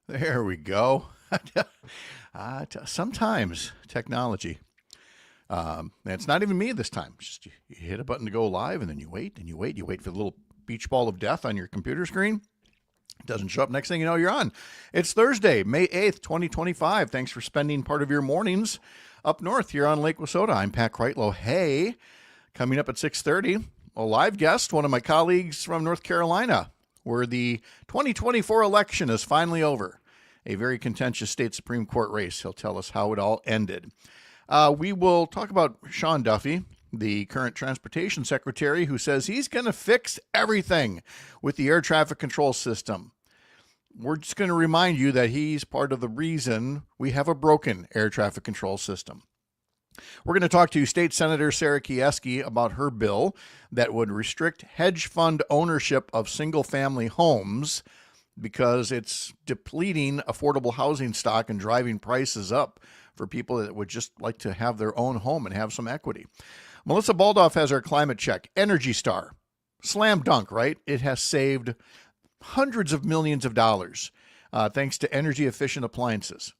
There we go. Sometimes technology. And it's not even me this time. It's just you hit a button to go live, and then you wait and you wait. You wait for the little beach ball of death on your computer screen. It doesn't show up. Next thing you know, you're on. It's Thursday, May 8th, 2025. Thanks for spending part of your mornings up north here on Lake Wissota. I'm Pat Kreitlow. Hey, coming up at 6:30, a live guest, one of my colleagues from North Carolina, where the 2024 election is finally over. A very contentious state Supreme Court race. He'll tell us how it all ended. We will talk about Sean Duffy, the current Transportation Secretary, who says he's going to fix everything with the air traffic control system. We're just going to remind you that he's part of the reason we have a broken air traffic control system. We're going to talk to State Senator Sarah Kieski about her bill that would restrict hedge fund ownership of single-family homes because it's depleting affordable housing stock and driving prices up for people that would just like to have their own home and have some equity. Melissa Baldoff has our climate check. Energy Star. Slam dunk, right? It has saved hundreds of millions of dollars thanks to energy efficient appliances.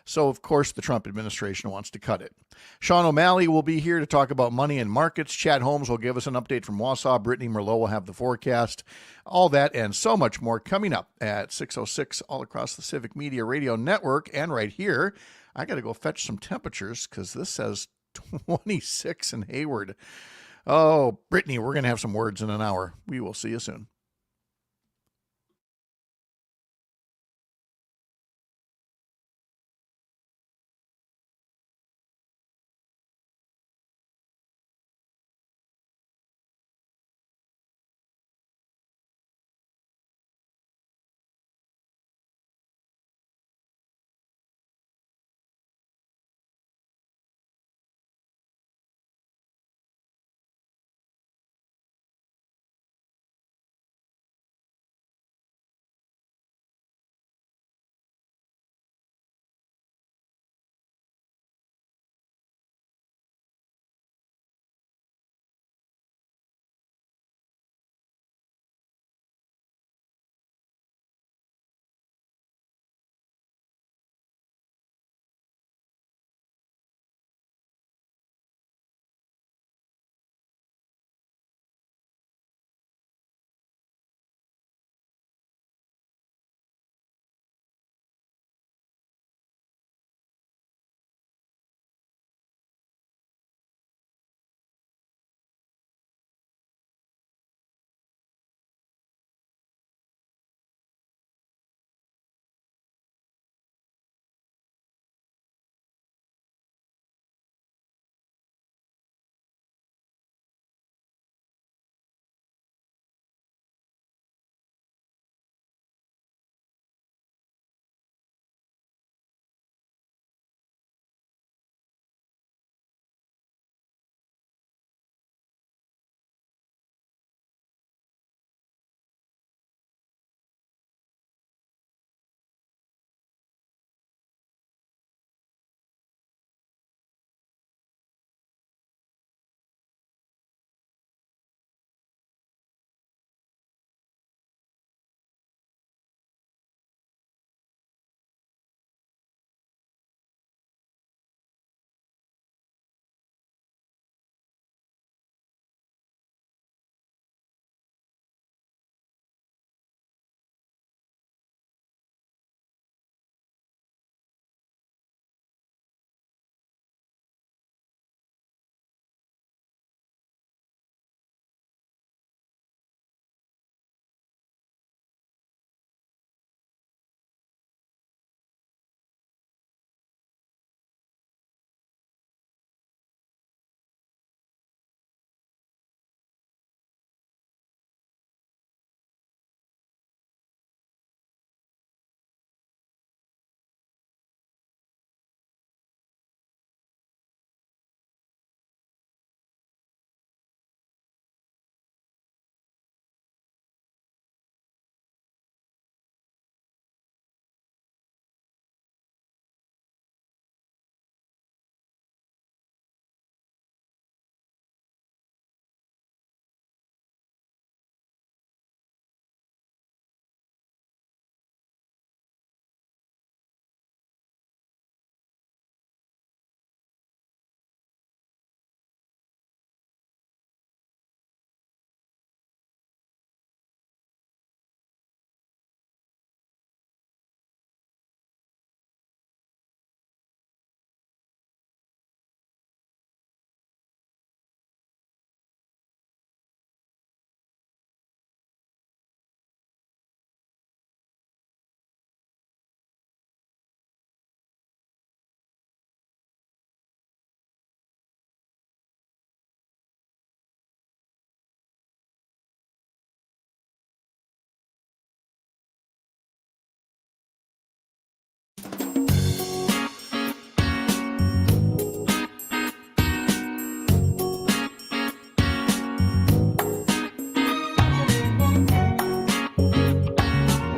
So, of course, the Trump administration wants to cut it. Sean O'Malley will be here to talk about money and markets. Chad Holmes will give us an update from Wausau. Brittany Merlot will have the forecast. All that and so much more coming up at 6:06 all across the Civic Media Radio Network and right here. I got to go fetch some temperatures because this says 26 in Hayward. Oh, Brittany, we're going to have some words in an hour. We will see you soon.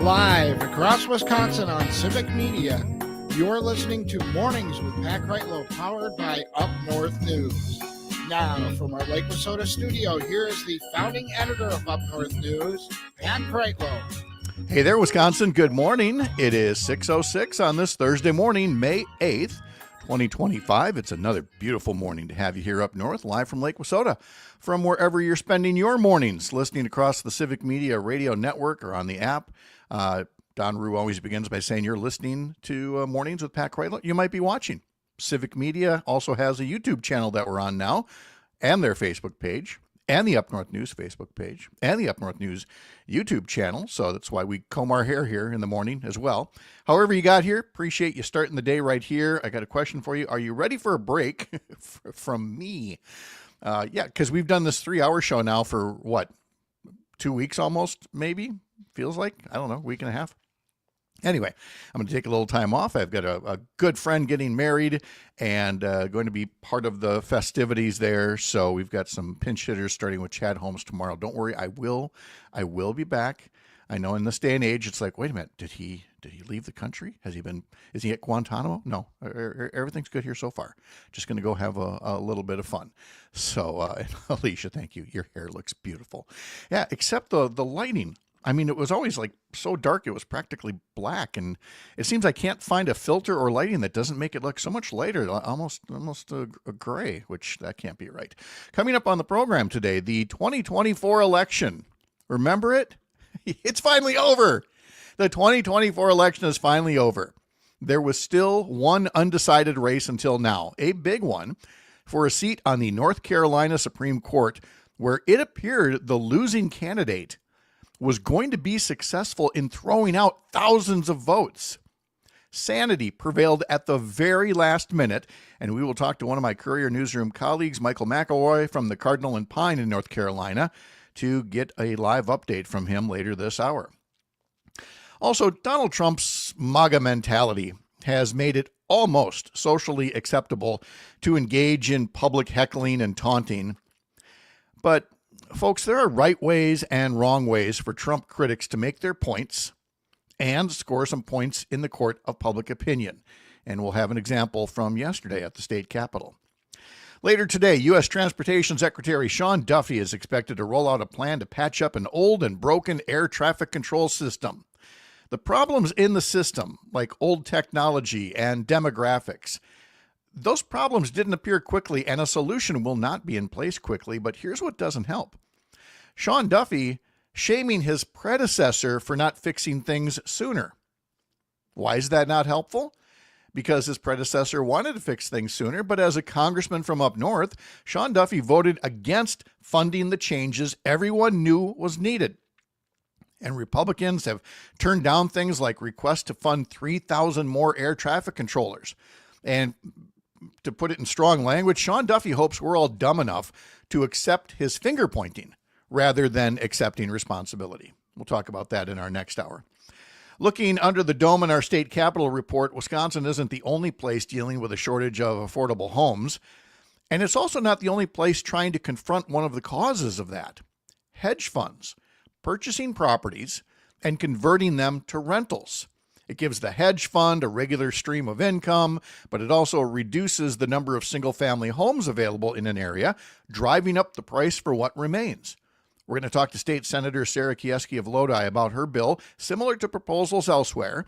Live across Wisconsin on Civic Media, you're listening to Mornings with Pat Kreitlow, powered by Up North News. Now, from our Lake Minnesota studio, here is the founding editor of Up North News, Pat Kreitlow. Hey there, Wisconsin. Good morning. It is 6:06 on this Thursday morning, May 8th, 2025. It's another beautiful morning to have you here up north, live from Lake Minnesota, from wherever you're spending your mornings, listening across the Civic Media radio network or on the app. Don Rue always begins by saying you're listening to Mornings with Pat Kreitlow. You might be watching. Civic Media also has a YouTube channel that we're on now, and their Facebook page, and the Up North News Facebook page, and the Up North News YouTube channel. So that's why we comb our hair here in the morning as well. However you got here, appreciate you starting the day right here. I got a question for you. Are you ready for a break from me? Yeah, because we've done this 3-hour show now for what, 2 weeks almost, maybe? Feels like, I don't know, week and a half. Anyway, I'm going to take a little time off. I've got a good friend getting married and going to be part of the festivities there. So we've got some pinch hitters starting with Chad Holmes tomorrow. Don't worry, I will be back. I know in this day and age, it's like, wait a minute, did he leave the country? Is he at Guantanamo? No, everything's good here so far. Just going to go have a little bit of fun. So, Alicia, thank you. Your hair looks beautiful. Yeah, except the lighting. I mean, it was always like so dark, it was practically black. And it seems I can't find a filter or lighting that doesn't make it look so much lighter, almost a gray, which that can't be right. Coming up on the program today, the 2024 election. Remember it? It's finally over. The 2024 election is finally over. There was still one undecided race until now, a big one, for a seat on the North Carolina Supreme Court, where it appeared the losing candidate was going to be successful in throwing out thousands of votes. Sanity prevailed at the very last minute, and we will talk to one of my Courier Newsroom colleagues, Michael McElroy from the Cardinal and Pine in North Carolina, to get a live update from him later this hour. Also, Donald Trump's MAGA mentality has made it almost socially acceptable to engage in public heckling and taunting. But folks, there are right ways and wrong ways for Trump critics to make their points and score some points in the court of public opinion. And we'll have an example from yesterday at the state capitol. Later today, U.S. Transportation Secretary Sean Duffy is expected to roll out a plan to patch up an old and broken air traffic control system. The problems in the system, like old technology and demographics, those problems didn't appear quickly, and a solution will not be in place quickly, but here's what doesn't help. Sean Duffy shaming his predecessor for not fixing things sooner. Why is that not helpful? Because his predecessor wanted to fix things sooner, but as a congressman from up north, Sean Duffy voted against funding the changes everyone knew was needed. And Republicans have turned down things like requests to fund 3,000 more air traffic controllers. And to put it in strong language, Sean Duffy hopes we're all dumb enough to accept his finger pointing rather than accepting responsibility. We'll talk about that in our next hour. Looking under the dome in our state capitol report, Wisconsin isn't the only place dealing with a shortage of affordable homes. And it's also not the only place trying to confront one of the causes of that. Hedge funds purchasing properties and converting them to rentals. It gives the hedge fund a regular stream of income, but it also reduces the number of single-family homes available in an area, driving up the price for what remains. We're going to talk to State Senator Sarah Kieski of Lodi about her bill, similar to proposals elsewhere,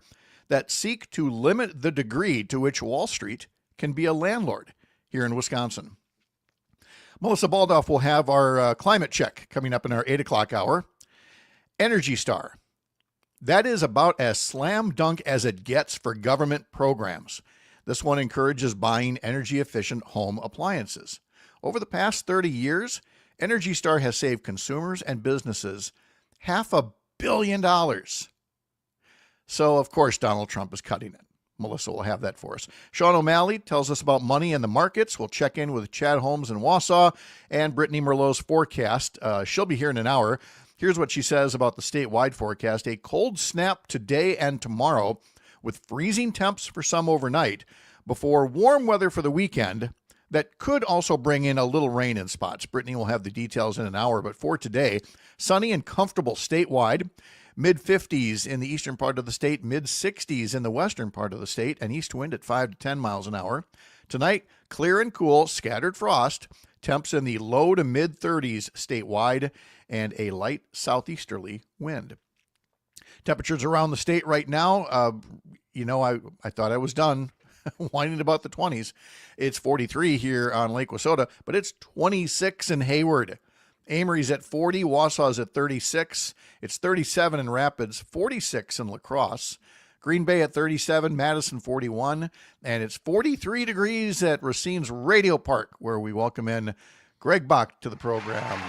that seek to limit the degree to which Wall Street can be a landlord here in Wisconsin. Melissa Baldoff will have our climate check coming up in our 8 o'clock hour. Energy Star. That is about as slam dunk as it gets for government programs. This one encourages buying energy-efficient home appliances. Over the past 30 years, Energy Star has saved consumers and businesses $500 million. So, of course, Donald Trump is cutting it. Melissa will have that for us. Sean O'Malley tells us about money in the markets. We'll check in with Chad Holmes in Wausau and Brittany Merlot's forecast. She'll be here in an hour. Here's what she says about the statewide forecast. A cold snap today and tomorrow with freezing temps for some overnight before warm weather for the weekend that could also bring in a little rain in spots. Brittany will have the details in an hour, but for today, sunny and comfortable statewide. Mid-50s in the eastern part of the state, mid-60s in the western part of the state, and east wind at 5 to 10 miles an hour. Tonight, clear and cool, scattered frost, temps in the low to mid-30s statewide, and a light southeasterly wind. Temperatures around the state right now, I thought I was done whining about the 20s. It's 43 here on Lake Wissota, but it's 26 in Hayward. Amory's at 40, Wausau's at 36. It's 37 in Rapids, 46 in La Crosse. Green Bay at 37, Madison 41, and it's 43 degrees at Racine's Radio Park, where we welcome in Greg Bach to the program.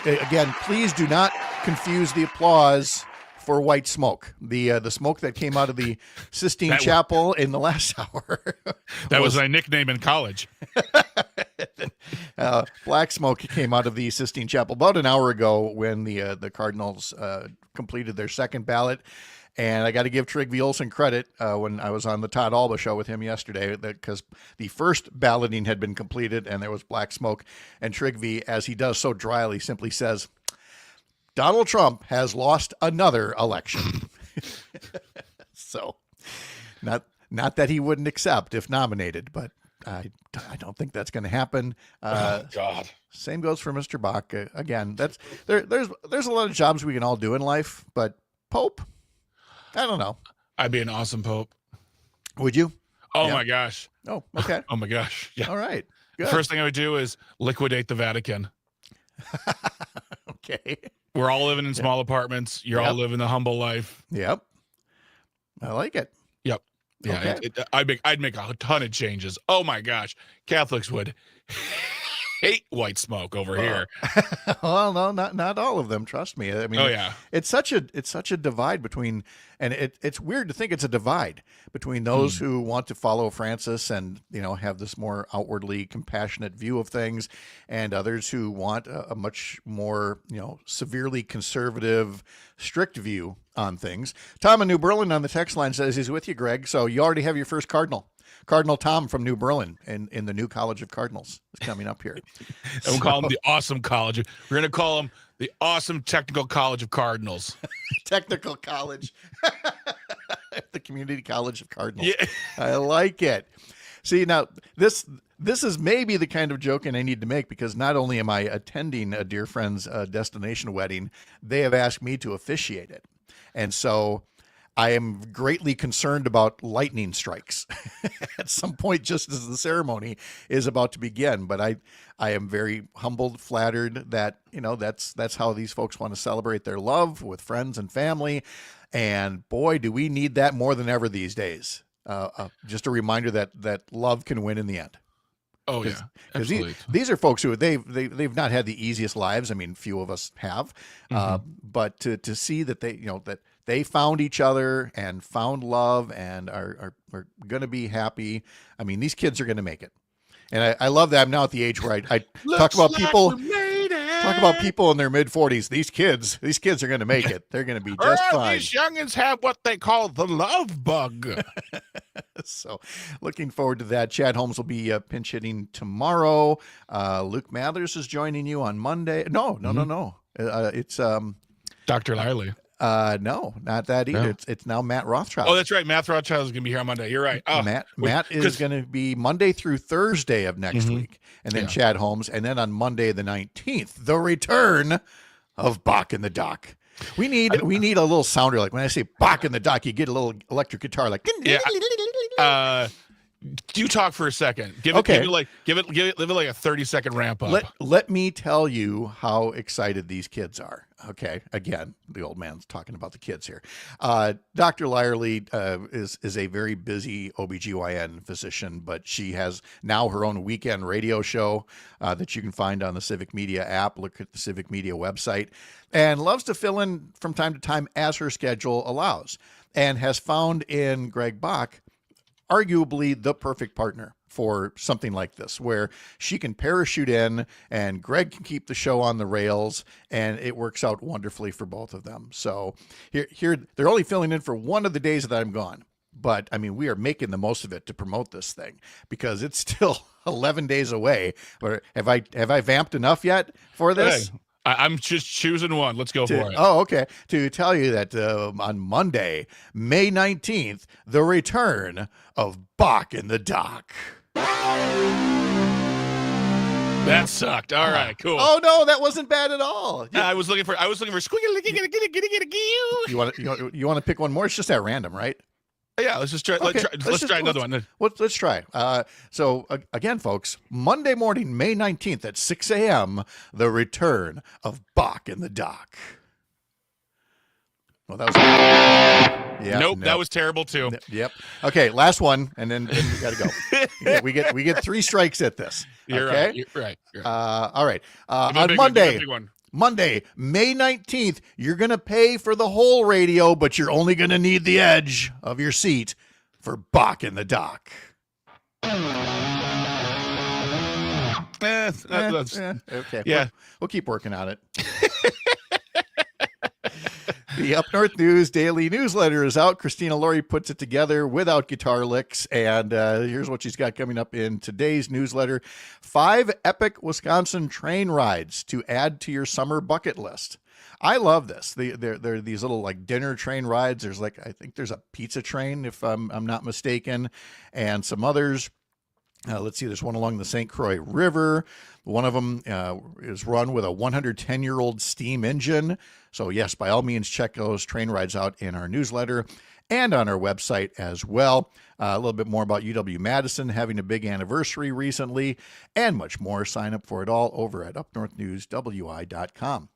Again, please do not confuse the applause for white smoke. The smoke that came out of the Sistine Chapel in the last hour. That was my nickname in college. Black smoke came out of the Sistine Chapel about an hour ago when the Cardinals completed their second ballot. And I got to give Trygve Olsen credit when I was on the Todd Alba show with him yesterday, because the first balloting had been completed and there was black smoke. And Trygve, as he does so dryly, simply says, Donald Trump has lost another election. So not that he wouldn't accept if nominated, but I don't think that's going to happen. God. Same goes for Mr. Bach. Again, there's a lot of jobs we can all do in life, but Pope, I don't know. I'd be an awesome Pope. Would you? Oh, Yeah. my gosh. Oh, okay. Oh, my gosh. Yeah. All right. Good. The first thing I would do is liquidate the Vatican. Okay. We're all living in small apartments. You're all living the humble life. Yep. I like it. Yep. Yeah. Okay. I'd make a ton of changes. Oh my gosh. Catholics would hate white smoke over here. Well, no, not all of them. Trust me. I mean, Oh yeah. it's such a divide between, and it's weird to think it's a divide between those who want to follow Francis and, have this more outwardly compassionate view of things, and others who want a much more, severely conservative, strict view on things. Tom in New Berlin on the text line says he's with you, Greg. So you already have your first Cardinal. Cardinal Tom from New Berlin in the new College of Cardinals is coming up here. And we'll call them the Awesome College. We're going to call them the Awesome Technical College of Cardinals. Technical College. The Community College of Cardinals. Yeah. I like it. See, now this is maybe the kind of joking I need to make, because not only am I attending a dear friend's destination wedding, they have asked me to officiate it. And so I am greatly concerned about lightning strikes at some point, just as the ceremony is about to begin. But I am very humbled, flattered that, that's how these folks want to celebrate their love with friends and family. And boy, do we need that more than ever these days. Just a reminder that love can win in the end. Oh yeah, because absolutely. these are folks who they've not had the easiest lives. I mean, few of us have, but to see that that they found each other and found love and are going to be happy. I mean, these kids are going to make it, and I love that. I'm now at the age where I talk about people. Talk about people in their mid-40s. These kids are going to make it. They're going to be just fine. These youngins have what they call the love bug. So looking forward to that. Chad Holmes will be pinch hitting tomorrow. Luke Mathers is joining you on Monday. No. It's Dr. Liley. No, not that either. No. It's now Matt Rothschild. Oh, that's right. Matt Rothschild is going to be here on Monday. You're right. Oh, Matt is going to be Monday through Thursday of next week, and then Chad Holmes, and then on Monday the 19th, the return of Bach in the Dock. We need a little sounder, like when I say Bach in the Dock, you get a little electric guitar, like you talk for a second. Give it like a 30-second ramp up. Let me tell you how excited these kids are. Okay, again, the old man's talking about the kids here. Dr. Lyerly is a very busy OBGYN physician, but she has now her own weekend radio show that you can find on the Civic Media app. Look at the Civic Media website, and loves to fill in from time to time as her schedule allows, and has found in Greg Bach arguably the perfect partner for something like this, where she can parachute in and Greg can keep the show on the rails, and it works out wonderfully for both of them. So here they're only filling in for one of the days that I'm gone, but I mean, we are making the most of it to promote this thing, because it's still 11 days away. Or have I vamped enough yet for this? I'm just choosing one. Let's go for it. Oh, okay. To tell you that on Monday, May 19th, the return of Bach in the Dock. That sucked. All right, cool. Oh no, that wasn't bad at all. I was looking for squiggle. You want to pick one more? It's just at random, right? Yeah, let's just try. Okay, Let's try another one. Let's try. So again, folks, Monday morning, May 19th at 6 a.m., the return of Bach in the Dock. Well, that was nope, that was terrible too. Yep. Okay, last one, and then we got to go. we get 3 strikes at this. You're okay? right. You're right. All right. On Monday, May 19th, you're going to pay for the whole radio, but you're only going to need the edge of your seat for Bach in the Dock. Okay. Yeah. We'll keep working on it. The Up North News Daily Newsletter is out. Christina Laurie puts it together without guitar licks. And here's what she's got coming up in today's newsletter. 5 epic Wisconsin train rides to add to your summer bucket list. I love this. They're these little like dinner train rides. There's I think there's a pizza train, if I'm not mistaken, and some others. Let's see, there's one along the St. Croix River. One of them is run with a 110-year-old steam engine. So yes, by all means, check those train rides out in our newsletter and on our website as well. A little bit more about UW-Madison having a big anniversary recently and much more. Sign up for it all over at upnorthnewswi.com.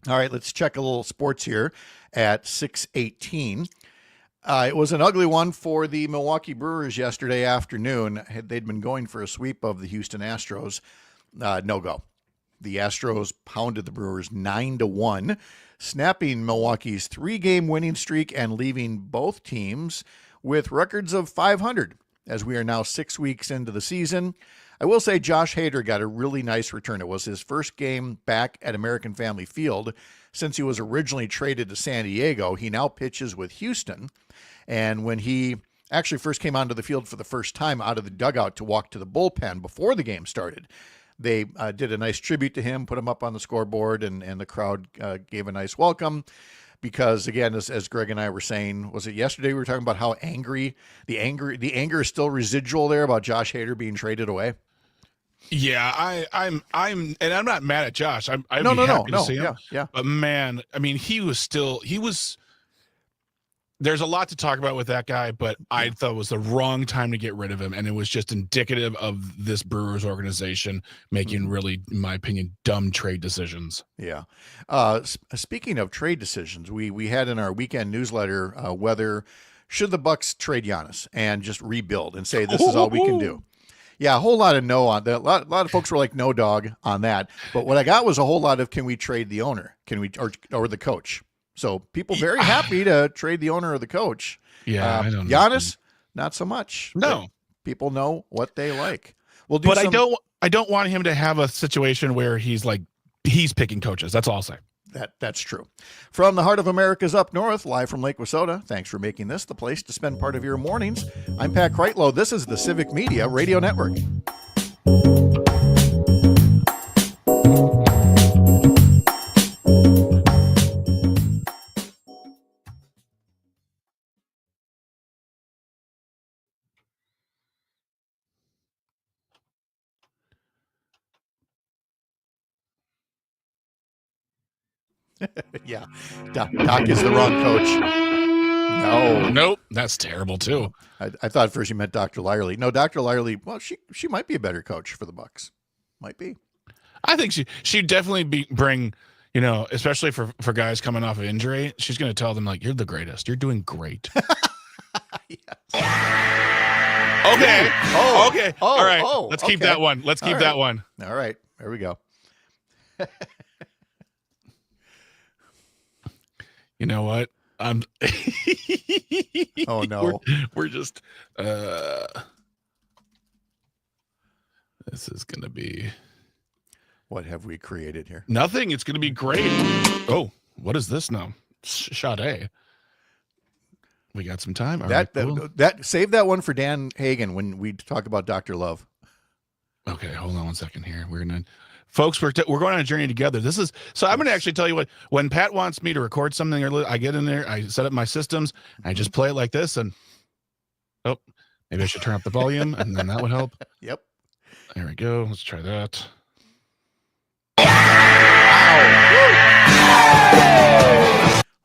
All right, let's check a little sports here at 6:18. It was an ugly one for the Milwaukee Brewers yesterday afternoon. They'd been going for a sweep of the Houston Astros. No go. The Astros pounded the Brewers 9-1, snapping Milwaukee's 3-game winning streak and leaving both teams with records of 500 as we are now 6 weeks into the season. I will say Josh Hader got a really nice return. It was his first game back at American Family Field since he was originally traded to San Diego. He now pitches with Houston. And when he actually first came onto the field for the first time out of the dugout to walk to the bullpen before the game started, they did a nice tribute to him, put him up on the scoreboard, and the crowd gave a nice welcome. Because again, as Greg and I were saying, was it yesterday we were talking about how the anger is still residual there about Josh Hader being traded away? Yeah, I'm not mad at Josh. I'd be happy to see him. Yeah. But man, I mean, there's a lot to talk about with that guy, but I thought it was the wrong time to get rid of him. And it was just indicative of this Brewers organization making really, in my opinion, dumb trade decisions. Yeah. Speaking of trade decisions, we had in our weekend newsletter whether should the Bucks trade Giannis and just rebuild and say this is all we can do. Yeah, a whole lot of no on that. A lot of folks were like, no dog on that. But what I got was a whole lot of, can we trade the owner? Can we, or the coach? So people very happy to trade the owner or the coach. Yeah, I don't know. Giannis, not so much. No, people know what they like. But I don't want him to have a situation where he's picking coaches. That's all I'll say. That's true. From the heart of America's Up North, live from Lake Wissota. Thanks for making this the place to spend part of your mornings. I'm Pat Kreitlow. This is the Civic Media Radio Network. Yeah, Doc is the wrong coach. No. Nope, that's terrible too. I thought at first you meant Dr. Lyerly. No, Dr. Lyerly, well, she might be a better coach for the Bucks. Might be. I think she'd definitely bring, especially for guys coming off of injury, she's going to tell them, like, you're the greatest. You're doing great. Yes. Okay. Oh. Okay. All right. Let's keep that one. Let's keep that one. All right. There we go. You know what? Oh no. We're just this is gonna be, what have we created here? Nothing. It's gonna be great. Oh, what is this now? Sade. We got some time. All right, cool. That save that one for Dan Hagen when we talk about Dr. Love. Okay, hold on one second here. We're gonna Folks, we're going on a journey together. So I'm going to actually tell you what, when Pat wants me to record something, I get in there, I set up my systems, I just play it like this, and oh, maybe I should turn up the volume, and then that would help. Yep. There we go. Let's try that.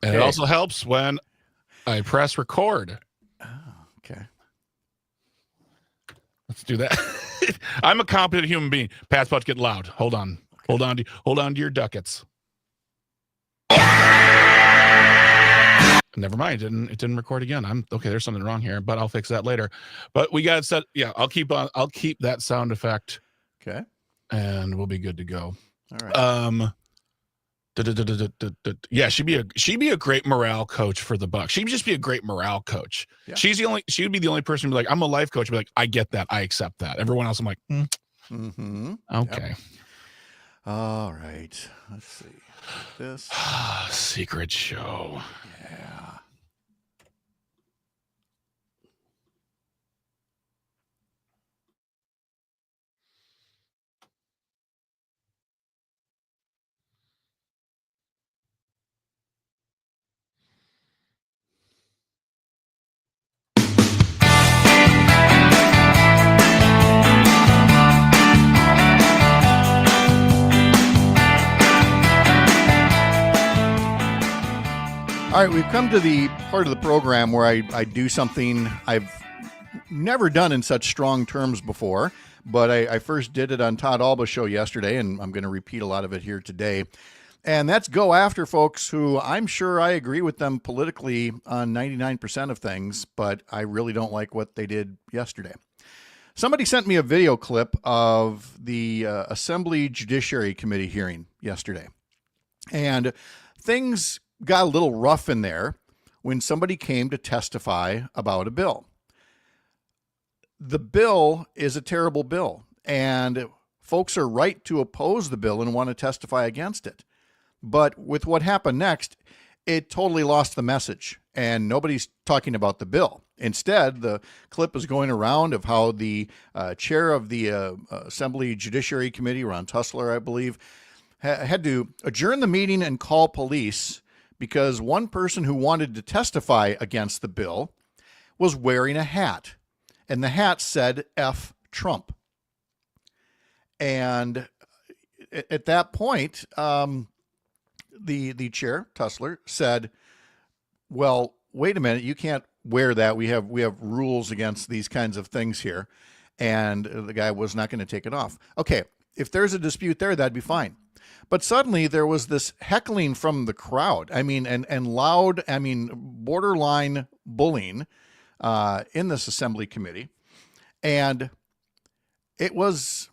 And it also helps when I press record. Oh, okay. Let's do that. I'm a competent human being. Pat's about to get loud. Hold on. Okay. Hold on to your ducats. Never mind. It didn't record again. Okay. There's something wrong here, but I'll fix that later. But we got it set. Yeah, I'll keep that sound effect. Okay. And we'll be good to go. All right. Yeah, she'd be a great morale coach for the Bucs. She'd just be a great morale coach. Yeah. She would be the only person who'd be like, I'm a life coach. I'd be like, I get that. I accept that. Everyone else, I'm like, Mm-hmm. Okay. Yep. All right. Let's see. This secret show. Yeah. All right, we've come to the part of the program where I do something I've never done in such strong terms before, but I first did it on Todd Alba's show yesterday, and I'm going to repeat a lot of it here today. And that's go after folks who I'm sure I agree with them politically on 99% of things, but I really don't like what they did yesterday. Somebody sent me a video clip of the Assembly Judiciary Committee hearing yesterday, and things got a little rough in there when somebody came to testify about a bill. The bill is a terrible bill, and folks are right to oppose the bill and want to testify against it. But with what happened next, it totally lost the message, and nobody's talking about the bill. Instead, the clip is going around of how the chair of the Assembly Judiciary Committee, Ron Tussler, I believe, had to adjourn the meeting and call police because one person who wanted to testify against the bill was wearing a hat, and the hat said F Trump. And at that point, the chair, Tussler, said, well, wait a minute, you can't wear that. We have rules against these kinds of things here. And the guy was not going to take it off. Okay, if there's a dispute there, that'd be fine. But suddenly there was this heckling from the crowd. I mean, and loud, borderline bullying in this assembly committee. And it was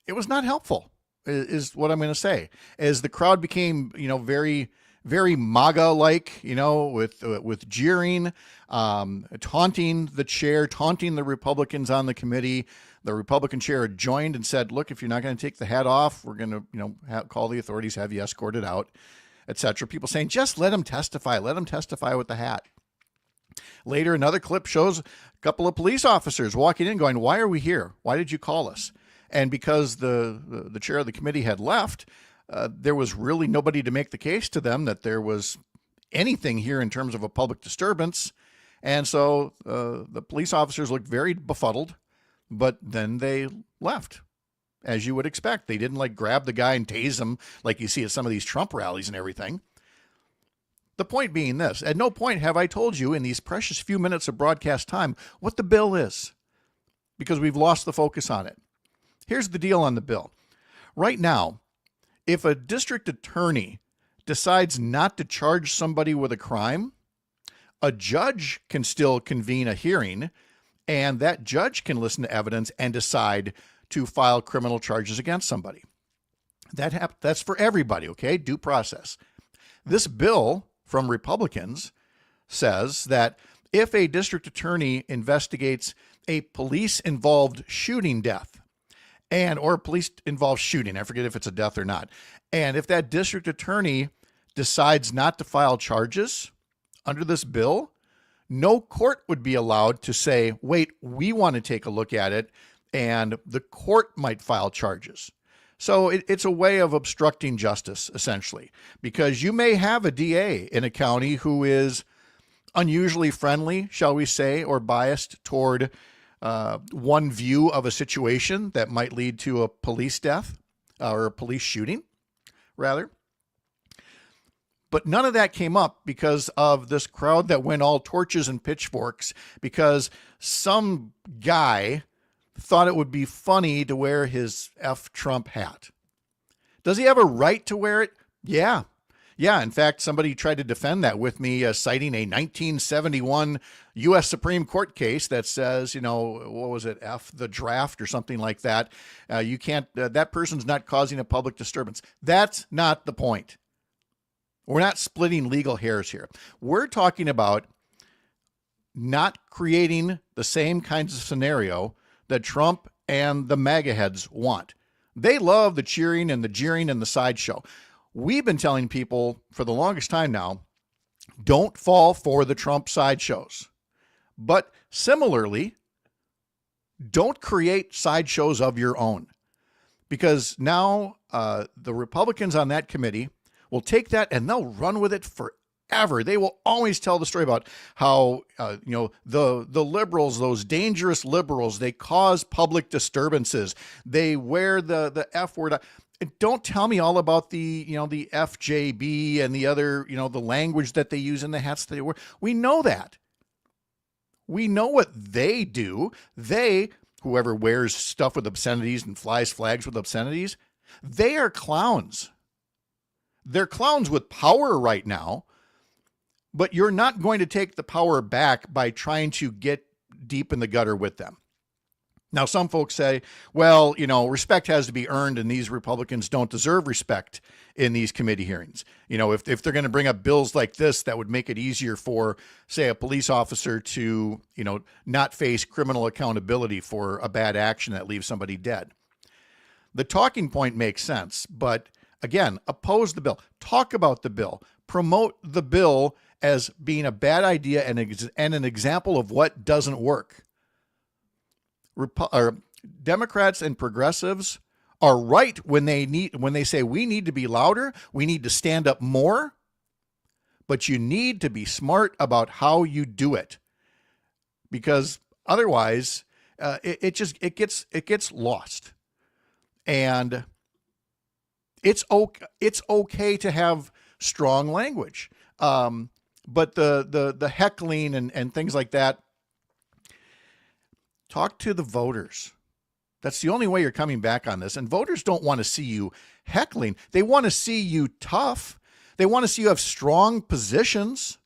not helpful, is what I'm going to say. As the crowd became, very, very MAGA-like, with jeering, taunting the chair, taunting the Republicans on the committee. The Republican chair joined and said, look, if you're not going to take the hat off, we're going to, call the authorities, have you escorted out, etc. People saying, just let him testify with the hat. Later, another clip shows a couple of police officers walking in going, why are we here? Why did you call us? And because the chair of the committee had left, there was really nobody to make the case to them that there was anything here in terms of a public disturbance. And so the police officers looked very befuddled, but then they left, as you would expect. They didn't grab the guy and tase him like you see at some of these Trump rallies and everything. The point being this, at no point have I told you in these precious few minutes of broadcast time what the bill is, because we've lost the focus on it. Here's the deal on the bill. Right now, if a district attorney decides not to charge somebody with a crime, a judge can still convene a hearing, and that judge can listen to evidence and decide to file criminal charges against somebody. That's for everybody, okay? Due process. This bill from Republicans says that if a district attorney investigates a police-involved shooting death, or police-involved shooting, I forget if it's a death or not, and if that district attorney decides not to file charges under this bill, no court would be allowed to say, wait, we want to take a look at it, and the court might file charges. So it's a way of obstructing justice, essentially, because you may have a DA in a county who is unusually friendly, shall we say, or biased toward one view of a situation that might lead to a police death or a police shooting, rather. But none of that came up because of this crowd that went all torches and pitchforks because some guy thought it would be funny to wear his F Trump hat. Does he have a right to wear it? Yeah. Yeah. In fact, somebody tried to defend that with me, citing a 1971 U.S. Supreme Court case that says, what was it? F the draft or something like that. You can't, that person's not causing a public disturbance. That's not the point. We're not splitting legal hairs here. We're talking about not creating the same kinds of scenario that Trump and the MAGA heads want. They love the cheering and the jeering and the sideshow. We've been telling people for the longest time now, don't fall for the Trump sideshows. But similarly, don't create sideshows of your own. Because now the Republicans on that committee will take that and they'll run with it forever. They will always tell the story about how, the liberals, those dangerous liberals, they cause public disturbances. They wear the F word. Don't tell me all about the FJB and the other, the language that they use in the hats that they wear. We know that. We know what they do. Whoever wears stuff with obscenities and flies flags with obscenities, they are clowns. They're clowns with power right now, but you're not going to take the power back by trying to get deep in the gutter with them. Now, some folks say, well, respect has to be earned, and these Republicans don't deserve respect in these committee hearings. If they're going to bring up bills like this, that would make it easier for, say, a police officer to, not face criminal accountability for a bad action that leaves somebody dead. The talking point makes sense, but again, oppose the bill, talk about the bill, promote the bill as being a bad idea and an example of what doesn't work. Democrats and progressives are right when they say we need to be louder, we need to stand up more, but you need to be smart about how you do it, because otherwise it gets lost. And it's okay to have strong language, but the heckling and things like that. Talk to the voters. That's the only way you're coming back on this. And voters don't want to see you heckling. They want to see you tough. They want to see you have strong positions.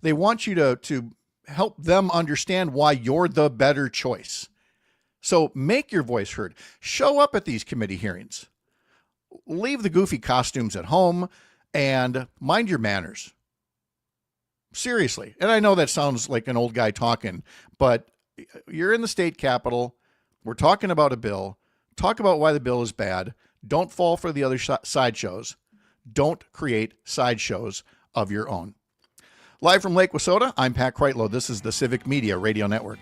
They want you to help them understand why you're the better choice. So make your voice heard. Show up at these committee hearings. Leave the goofy costumes at home and mind your manners. Seriously. And I know that sounds like an old guy talking, but you're in the state capitol. We're talking about a bill. Talk about why the bill is bad. Don't fall for the other sideshows. Don't create sideshows of your own. Live from Lake Wissota, I'm Pat Kreitlow. This is the Civic Media Radio Network.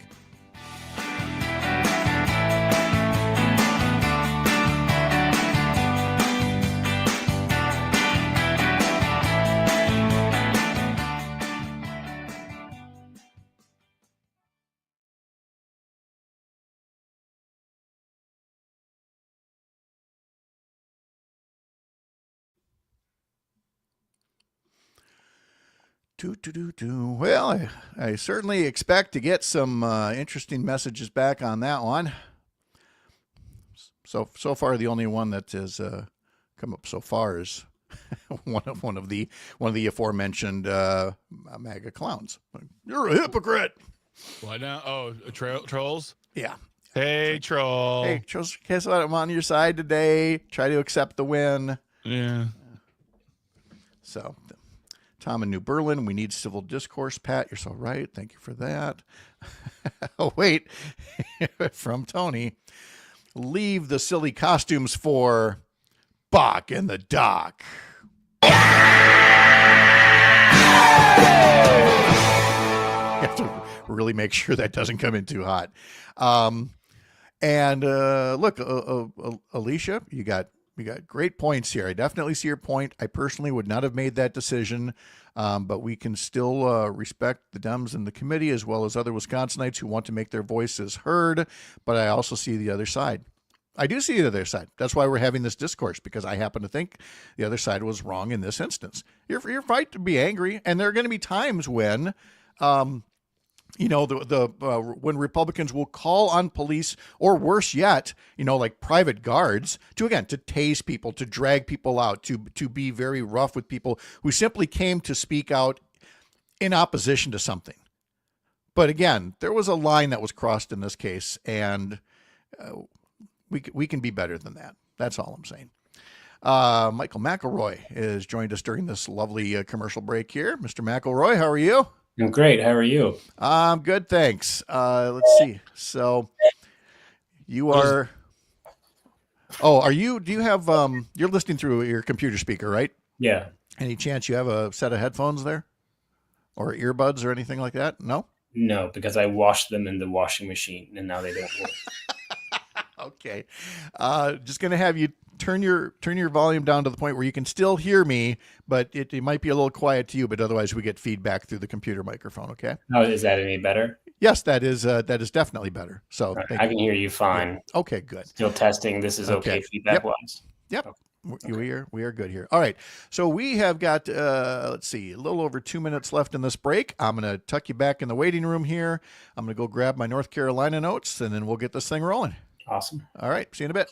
Well, I certainly expect to get some interesting messages back on that one. So far, the only one that has come up so far is one of the aforementioned MAGA clowns. You're a hypocrite. What now? Oh, trolls? Yeah. Hey, troll. Hey, trolls, guess what? I'm on your side today. Try to accept the win. Yeah. So, Tom in New Berlin, we need civil discourse. Pat, you're so right. Thank you for that. Oh, wait. From Tony. Leave the silly costumes for Bach in the dock. You have to really make sure that doesn't come in too hot. And look, Alicia, you got You got great points here. I definitely see your point. I personally would not have made that decision, but we can still respect the Dems in the committee as well as other Wisconsinites who want to make their voices heard. But I also see the other side. I do see the other side. That's why we're having this discourse, because I happen to think the other side was wrong in this instance. You're right to be angry, and there are going to be times when, when Republicans will call on police, or worse yet, like private guards, to tase people, to drag people out, to be very rough with people who simply came to speak out in opposition to something. But again, there was a line that was crossed in this case, and we can be better than that. That's all I'm saying. Michael McElroy has joined us during this lovely commercial break here. Mr. McElroy, how are you? I'm great. How are you? I'm good, thanks. Let's see. So you are. Oh, do you have? You're listening through your computer speaker, right? Yeah. Any chance you have a set of headphones there, or earbuds, or anything like that? No. No, because I washed them in the washing machine, and now they don't work. Okay. Just going to have you turn your volume down to the point where you can still hear me, but it might be a little quiet to you, but otherwise we get feedback through the computer microphone. Okay. Oh, is that any better? Yes, that is definitely better. So right, I can hear you fine. Yeah. Okay, good. Still testing. This is okay feedback wise. Yep. Okay. We are good here. All right. So we have got, let's see, a little over 2 minutes left in this break. I'm going to tuck you back in the waiting room here. I'm going to go grab my North Carolina notes, and then we'll get this thing rolling. Awesome. All right. See you in a bit.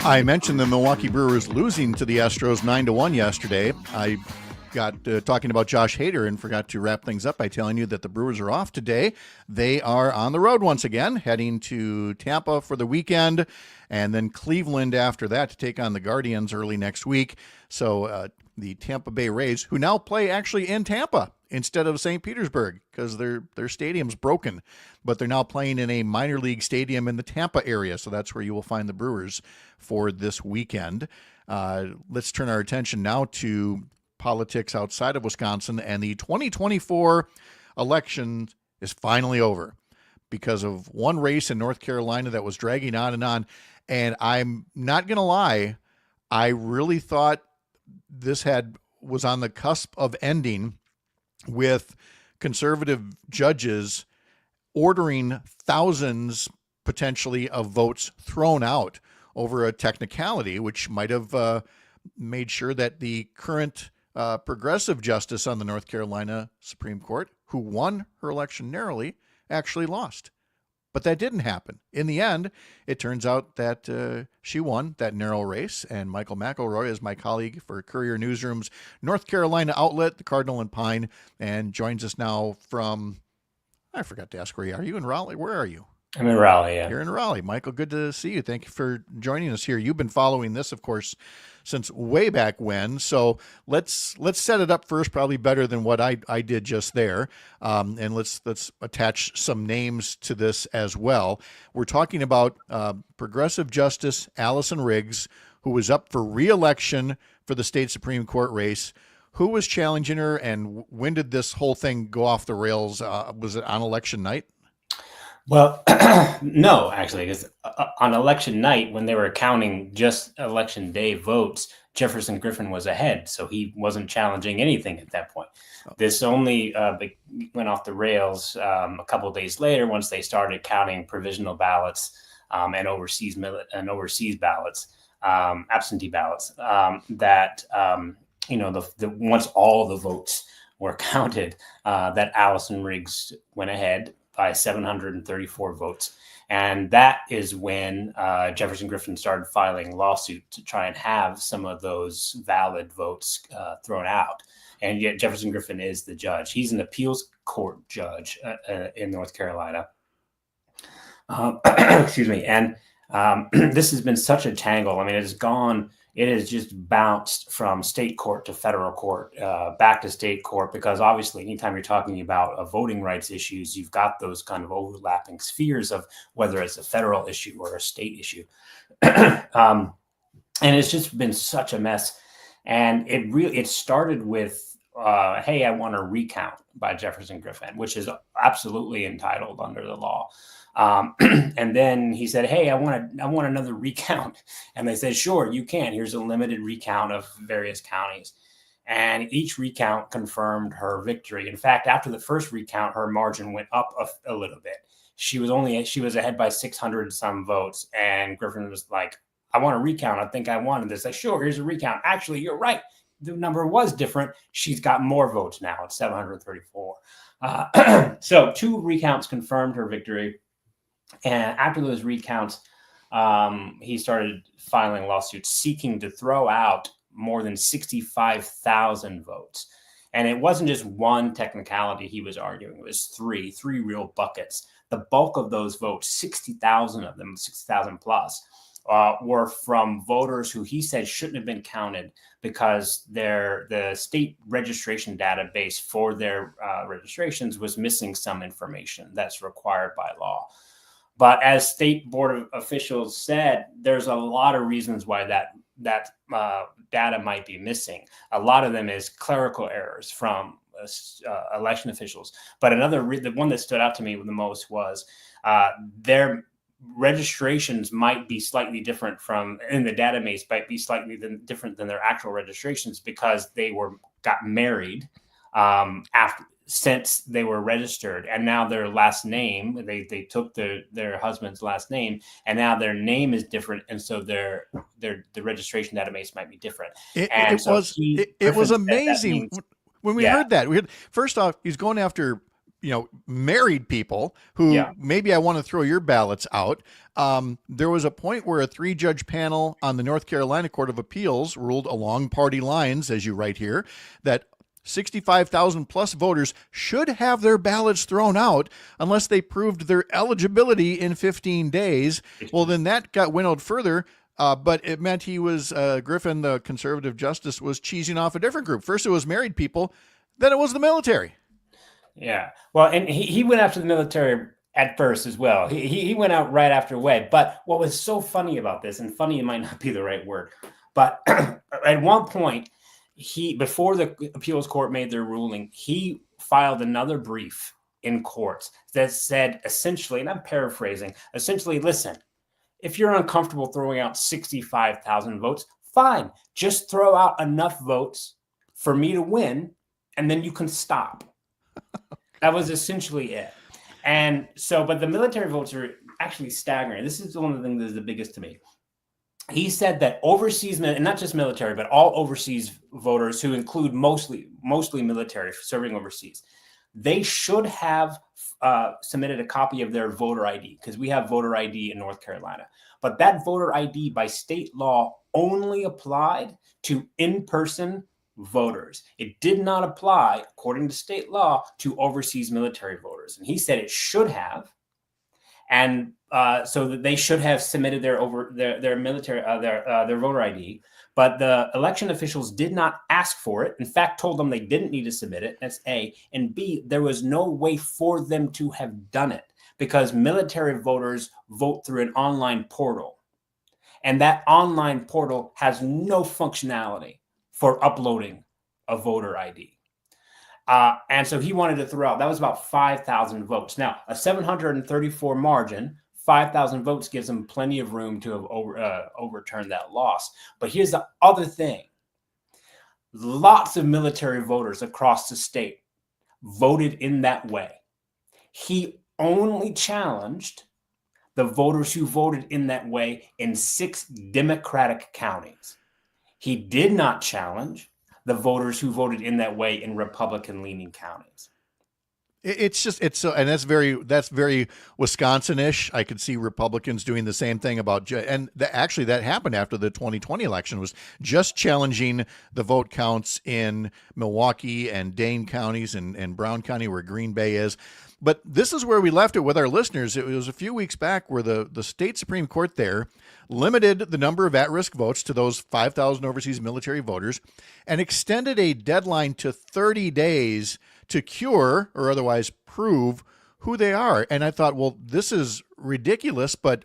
I mentioned the Milwaukee Brewers losing to the Astros 9-1 yesterday. I got talking about Josh Hader and forgot to wrap things up by telling you that the Brewers are off today. They are on the road once again, heading to Tampa for the weekend, and then Cleveland after that to take on the Guardians early next week. So the Tampa Bay Rays, who now play actually in Tampa instead of St. Petersburg because their stadium's broken, but they're now playing in a minor league stadium in the Tampa area. So that's where you will find the Brewers for this weekend. Let's turn our attention now to politics outside of Wisconsin, and the 2024 election is finally over because of one race in North Carolina that was dragging on and on. And I'm not going to lie, I really thought this was on the cusp of ending with conservative judges ordering thousands, potentially of votes thrown out over a technicality, which might have made sure that the current progressive justice on the North Carolina Supreme Court, who won her election narrowly, actually lost. But that didn't happen. In the end, it turns out that she won that narrow race, and Michael McElroy is my colleague for Courier Newsroom's North Carolina outlet, the Cardinal and Pine, and joins us now from, I forgot to ask where you are. Are you in Raleigh? Where are you? I'm in Raleigh, yeah. You're in Raleigh. Michael, good to see you. Thank you for joining us here. You've been following this, of course, since way back when. So let's set it up first, probably better than what I did just there. And let's attach some names to this as well. We're talking about progressive Justice Allison Riggs, who was up for re-election for the state Supreme Court race. Who was challenging her, and when did this whole thing go off the rails? Was it on election night? Well, no, actually, because on election night, when they were counting just election day votes, Jefferson Griffin was ahead, so he wasn't challenging anything at that point. This only went off the rails a couple of days later once they started counting provisional ballots and overseas ballots, absentee ballots. Once all the votes were counted, that Allison Riggs went ahead by 734 votes. And that is when Jefferson Griffin started filing lawsuits to try and have some of those valid votes thrown out. And yet Jefferson Griffin is the judge. He's an appeals court judge in North Carolina. Excuse me. And this has been such a tangle. I mean, it has just bounced from state court to federal court, back to state court, because obviously anytime you're talking about voting rights issues, you've got those kind of overlapping spheres of whether it's a federal issue or a state issue. And it's just been such a mess. And it started with, hey, I want a recount by Jefferson Griffin, which is absolutely entitled under the law. And then he said, hey, I want another recount. And they said, sure, you can. Here's a limited recount of various counties. And each recount confirmed her victory. In fact, after the first recount, her margin went up a little bit. She was ahead by 600 some votes. And Griffin was like, I want a recount. I think I wanted this. Like, sure, here's a recount. Actually, you're right. The number was different. She's got more votes now. It's 734. So 2 recounts confirmed her victory. And after those recounts, he started filing lawsuits seeking to throw out more than 65,000 votes. And it wasn't just one technicality he was arguing. It was three real buckets. The bulk of those votes, 60,000 of them, 60,000 plus, were from voters who he said shouldn't have been counted because the state registration database for their registrations was missing some information that's required by law. But as state board officials said, there's a lot of reasons why that data might be missing. A lot of them is clerical errors from election officials. But the one that stood out to me the most was their registrations might be slightly different in the database, might be slightly different than their actual registrations because they got married since they were registered, and now their last name, they took their husband's last name, and now their name is different, and so the registration database might be different. It was amazing when we heard that. First off, he's going after married people who maybe I want to throw your ballots out. There was a point where a 3-judge panel on the North Carolina Court of Appeals ruled along party lines, as you write here, that 65,000 plus voters should have their ballots thrown out unless they proved their eligibility in 15 days. Well, then that got winnowed further, but it meant Griffin, the conservative justice, was cheesing off a different group. First it was married people, then it was the military. Yeah. Well, and he went after the military at first as well. He went out right after Webb. But what was so funny about this, and funny might not be the right word, but at one point, before the appeals court made their ruling, he filed another brief in courts that said essentially, and I'm paraphrasing, listen, if you're uncomfortable throwing out 65,000 votes, fine, just throw out enough votes for me to win, and then you can stop. That was essentially it. And so, but the military votes are actually staggering. This is one of the things that is the biggest to me. He said that overseas, and not just military, but all overseas voters, who include mostly military serving overseas, they should have submitted a copy of their voter ID, because we have voter ID in North Carolina. But that voter ID by state law only applied to in-person voters. It did not apply, according to state law, to overseas military voters. And he said it should have. And so that they should have submitted their voter ID, but the election officials did not ask for it. In fact, told them they didn't need to submit it. That's A. And B, there was no way for them to have done it, because military voters vote through an online portal, and that online portal has no functionality for uploading a voter ID. And so he wanted to throw out, that was about 5,000 votes. Now, a 734 margin, 5,000 votes gives him plenty of room to have overturned that loss. But here's the other thing. Lots of military voters across the state voted in that way. He only challenged the voters who voted in that way in 6 Democratic counties. He did not challenge the voters who voted in that way in Republican-leaning counties. It's so, and that's very Wisconsin-ish. I could see Republicans doing the same thing and actually that happened after the 2020 election, was just challenging the vote counts in Milwaukee and Dane counties and Brown County, where Green Bay is. But this is where we left it with our listeners. It was a few weeks back where the state Supreme Court there limited the number of at-risk votes to those 5,000 overseas military voters and extended a deadline to 30 days to cure or otherwise prove who they are. And I thought, well, this is ridiculous, but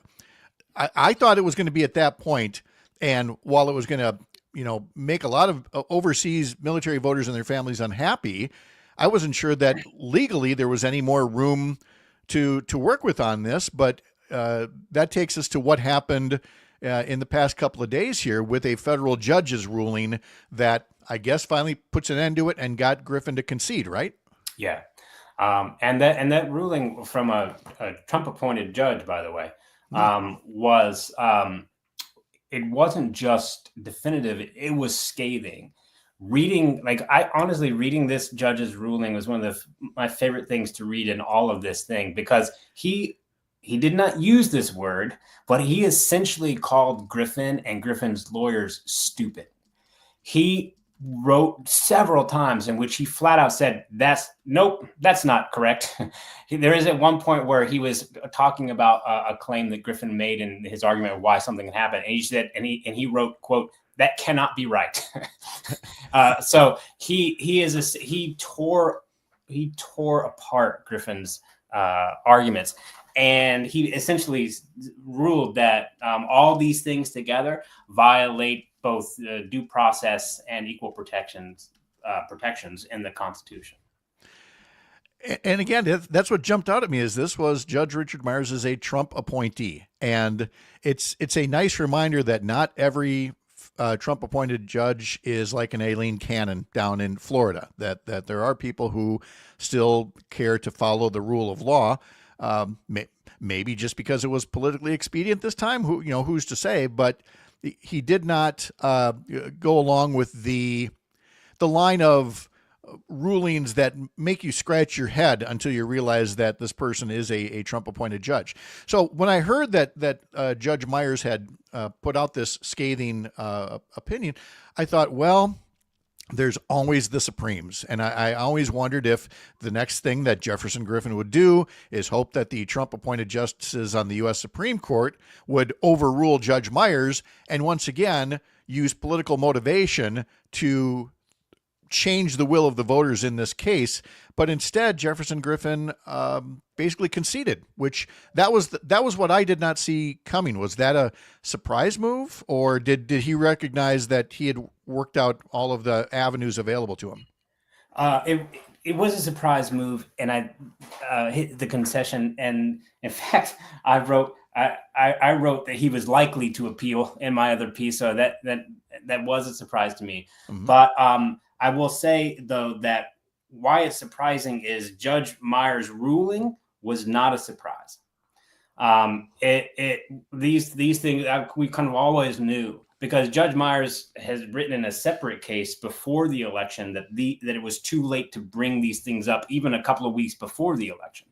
I thought it was going to be at that point. And while it was going to, make a lot of overseas military voters and their families unhappy, I wasn't sure that legally there was any more room to work with on this. But that takes us to what happened in the past couple of days here with a federal judge's ruling that I guess finally puts an end to it and got Griffin to concede, right? Yeah. And that ruling from a Trump-appointed judge, by the way, was it wasn't just definitive; it was scathing. Reading this judge's ruling was one of my favorite things to read in all of this thing, because he did not use this word, but he essentially called Griffin and Griffin's lawyers stupid. He wrote several times in which he flat out said, that's not correct. There is at one point where he was talking about a claim that Griffin made in his argument of why something had happened. And he said, and he wrote, quote, "That cannot be right." So he tore apart Griffin's arguments. And he essentially ruled that all these things together violate both due process and equal protections in the Constitution. And again, that's what jumped out at me, is this was Judge Richard Myers is a Trump appointee. And it's a nice reminder that not every Trump appointed judge is like an Aileen Cannon down in Florida, that there are people who still care to follow the rule of law. Maybe just because it was politically expedient this time, who's to say? But he did not go along with the line of rulings that make you scratch your head until you realize that this person is a Trump-appointed judge. So when I heard that Judge Myers had put out this scathing opinion, I thought, well, there's always the Supremes. And I always wondered if the next thing that Jefferson Griffin would do is hope that the Trump-appointed justices on the U.S. Supreme Court would overrule Judge Myers and once again use political motivation to change the will of the voters in this case. But instead, Jefferson Griffin basically conceded, which that was what I did not see coming. Was that a surprise move, or did he recognize that he had worked out all of the avenues available to him? It was a surprise move, and I hit the concession. And in fact, I wrote that he was likely to appeal in my other piece, so that was a surprise to me. Mm-hmm. But I will say, though, that why it's surprising is Judge Myers' ruling was not a surprise. These things we kind of always knew, because Judge Myers has written in a separate case before the election that it was too late to bring these things up even a couple of weeks before the election.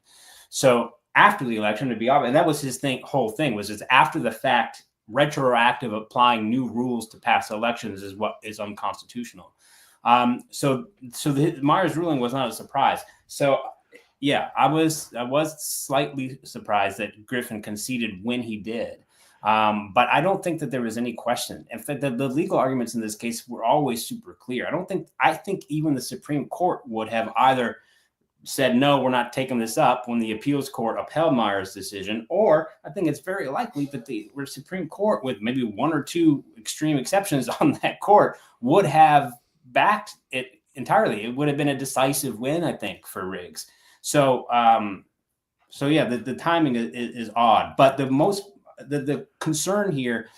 So after the election, to be obvious, and that was his whole thing was it's after the fact, retroactive applying new rules to past elections is what is unconstitutional. So the Myers ruling was not a surprise. So yeah, I was slightly surprised that Griffin conceded when he did. But I don't think that there was any question. In fact, the legal arguments in this case were always super clear. I think even the Supreme Court would have either said, no, we're not taking this up when the appeals court upheld Myers' decision, or I think it's very likely that the Supreme Court, with maybe one or two extreme exceptions on that court, would have backed it entirely. It would have been a decisive win, I think, for Riggs. So yeah, the timing is odd, but the concern here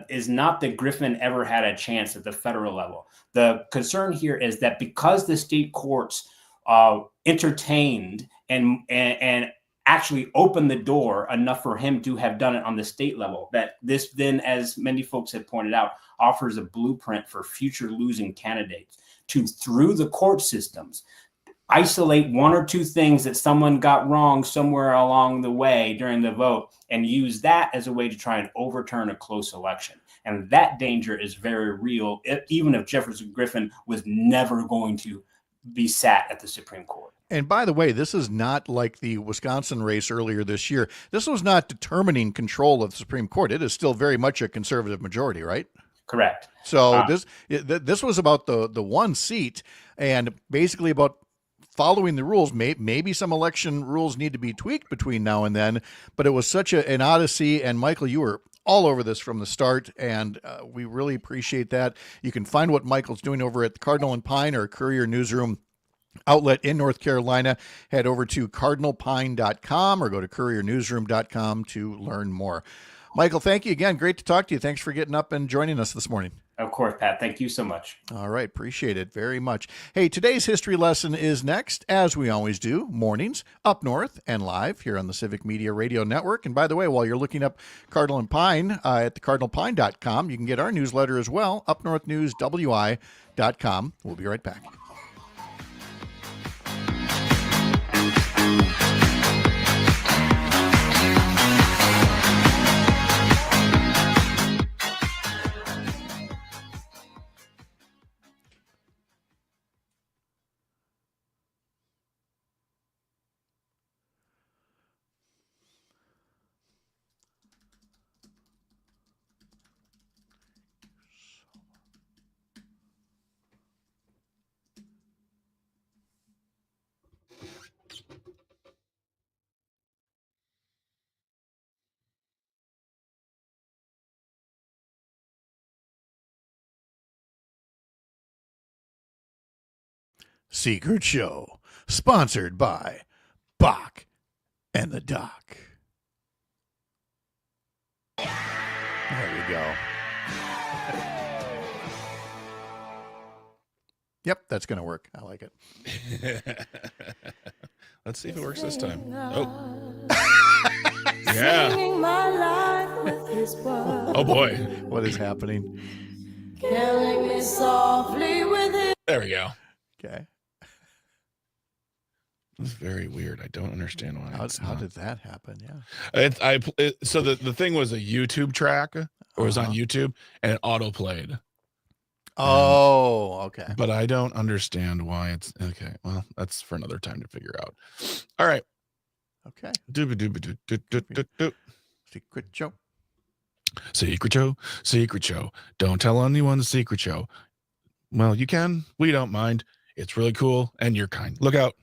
is not that Griffin ever had a chance at the federal level. The concern here is that because the state courts entertained and actually opened the door enough for him to have done it on the state level, that this then, as many folks have pointed out, offers a blueprint for future losing candidates to, through the court systems, isolate one or two things that someone got wrong somewhere along the way during the vote and use that as a way to try and overturn a close election. And that danger is very real, even if Jefferson Griffin was never going to be sat at the Supreme Court. And by the way, this is not like the Wisconsin race earlier this year. This was not determining control of the Supreme Court. It is still very much a conservative majority, right? Correct. So this was about the one seat, and basically about following the rules. Maybe some election rules need to be tweaked between now and then, but it was such an odyssey. And Michael, you were all over this from the start, and we really appreciate that. You can find what Michael's doing over at the Cardinal and Pine, or Courier Newsroom outlet in North Carolina. Head over to cardinalpine.com or go to couriernewsroom.com to learn more. Michael, thank you again. Great to talk to you. Thanks for getting up and joining us this morning. Of course, Pat. Thank you so much. All right. Appreciate it very much. Hey, today's history lesson is next, as we always do, mornings up north and live here on the Civic Media Radio Network. And by the way, while you're looking up Cardinal and Pine at thecardinalpine.com, you can get our newsletter as well, upnorthnewswi.com. We'll be right back. Secret Show, sponsored by Bach and the Doc. There we go. Yep, that's going to work. I like it. Let's see if it works this time. Oh. Yeah. Oh, boy. What is happening? Killing me softly with it. There we go. Okay. It's very weird. I don't understand why. How did that happen? Yeah. So the thing was a YouTube track, or it was on YouTube, and it auto played. Oh, okay. But I don't understand why it's okay. Well, that's for another time to figure out. All right. Okay. Secret Show. Secret Show. Secret Show. Don't tell anyone the Secret Show. Well, you can. We don't mind. It's really cool, and you're kind. Look out.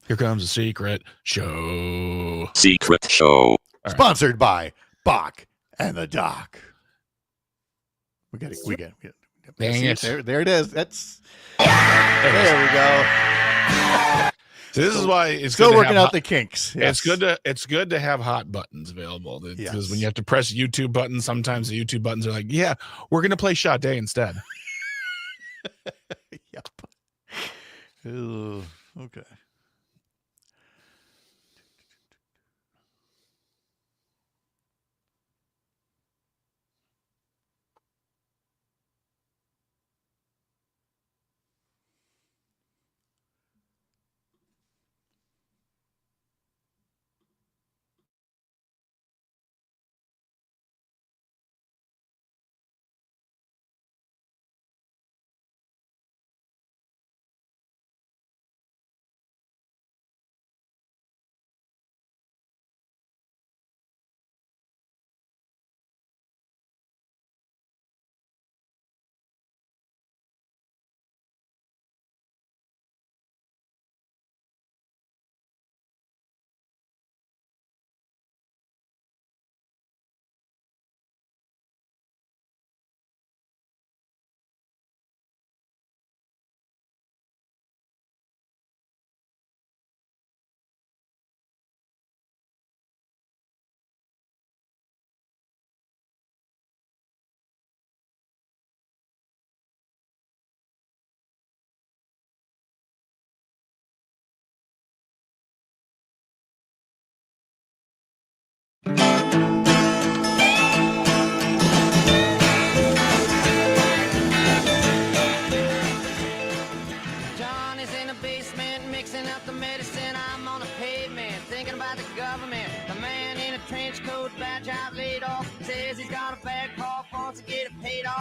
Here comes a secret show. Secret Show. Right. Sponsored by Bach and the Doc. We get it. Dang it. There it is. There we go. So this is why it's still good working out the kinks. Yes. It's good to have hot buttons available, because when you have to press YouTube buttons, sometimes the YouTube buttons are like, yeah, we're gonna play Sade instead. Yep. Ooh, okay.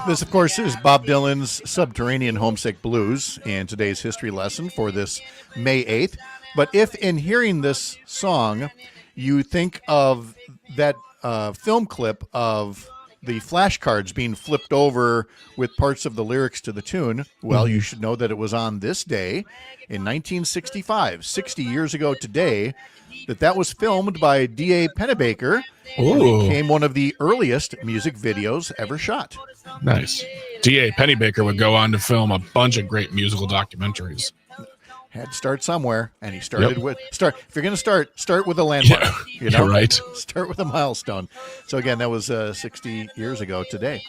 This, of course, is Bob Dylan's Subterranean Homesick Blues in today's history lesson for this May 8th. But if in hearing this song, you think of that film clip of the flashcards being flipped over with parts of the lyrics to the tune, well, you should know that it was on this day in 1965, 60 years ago today, that was filmed by D.A. Pennebaker. And it became one of the earliest music videos ever shot. Nice. D.A. Pennebaker would go on to film a bunch of great musical documentaries. Had to start somewhere, and he started with If you're going to start with a landmark. Yeah, you know, right. Start with a milestone. So again, that was 60 years ago today.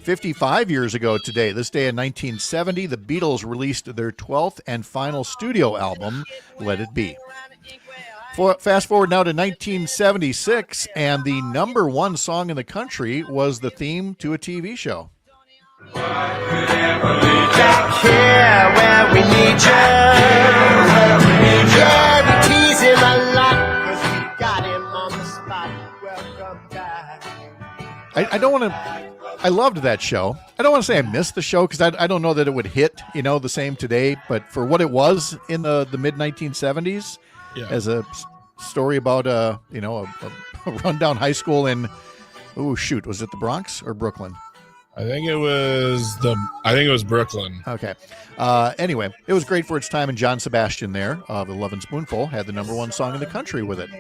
55 years ago today, this day in 1970, the Beatles released their 12th and final studio album, Let It Be. Fast forward now to 1976, and the number one song in the country was the theme to a TV show. I don't want to. I loved that show. I don't want to say I missed the show because I don't know that it would hit, the same today. But for what it was in the mid 1970s, as a story about a rundown high school in, was it the Bronx or Brooklyn? I think it was Brooklyn. Okay. Anyway, it was great for its time, and John Sebastian there of the Love and Spoonful had the number one song in the country with it.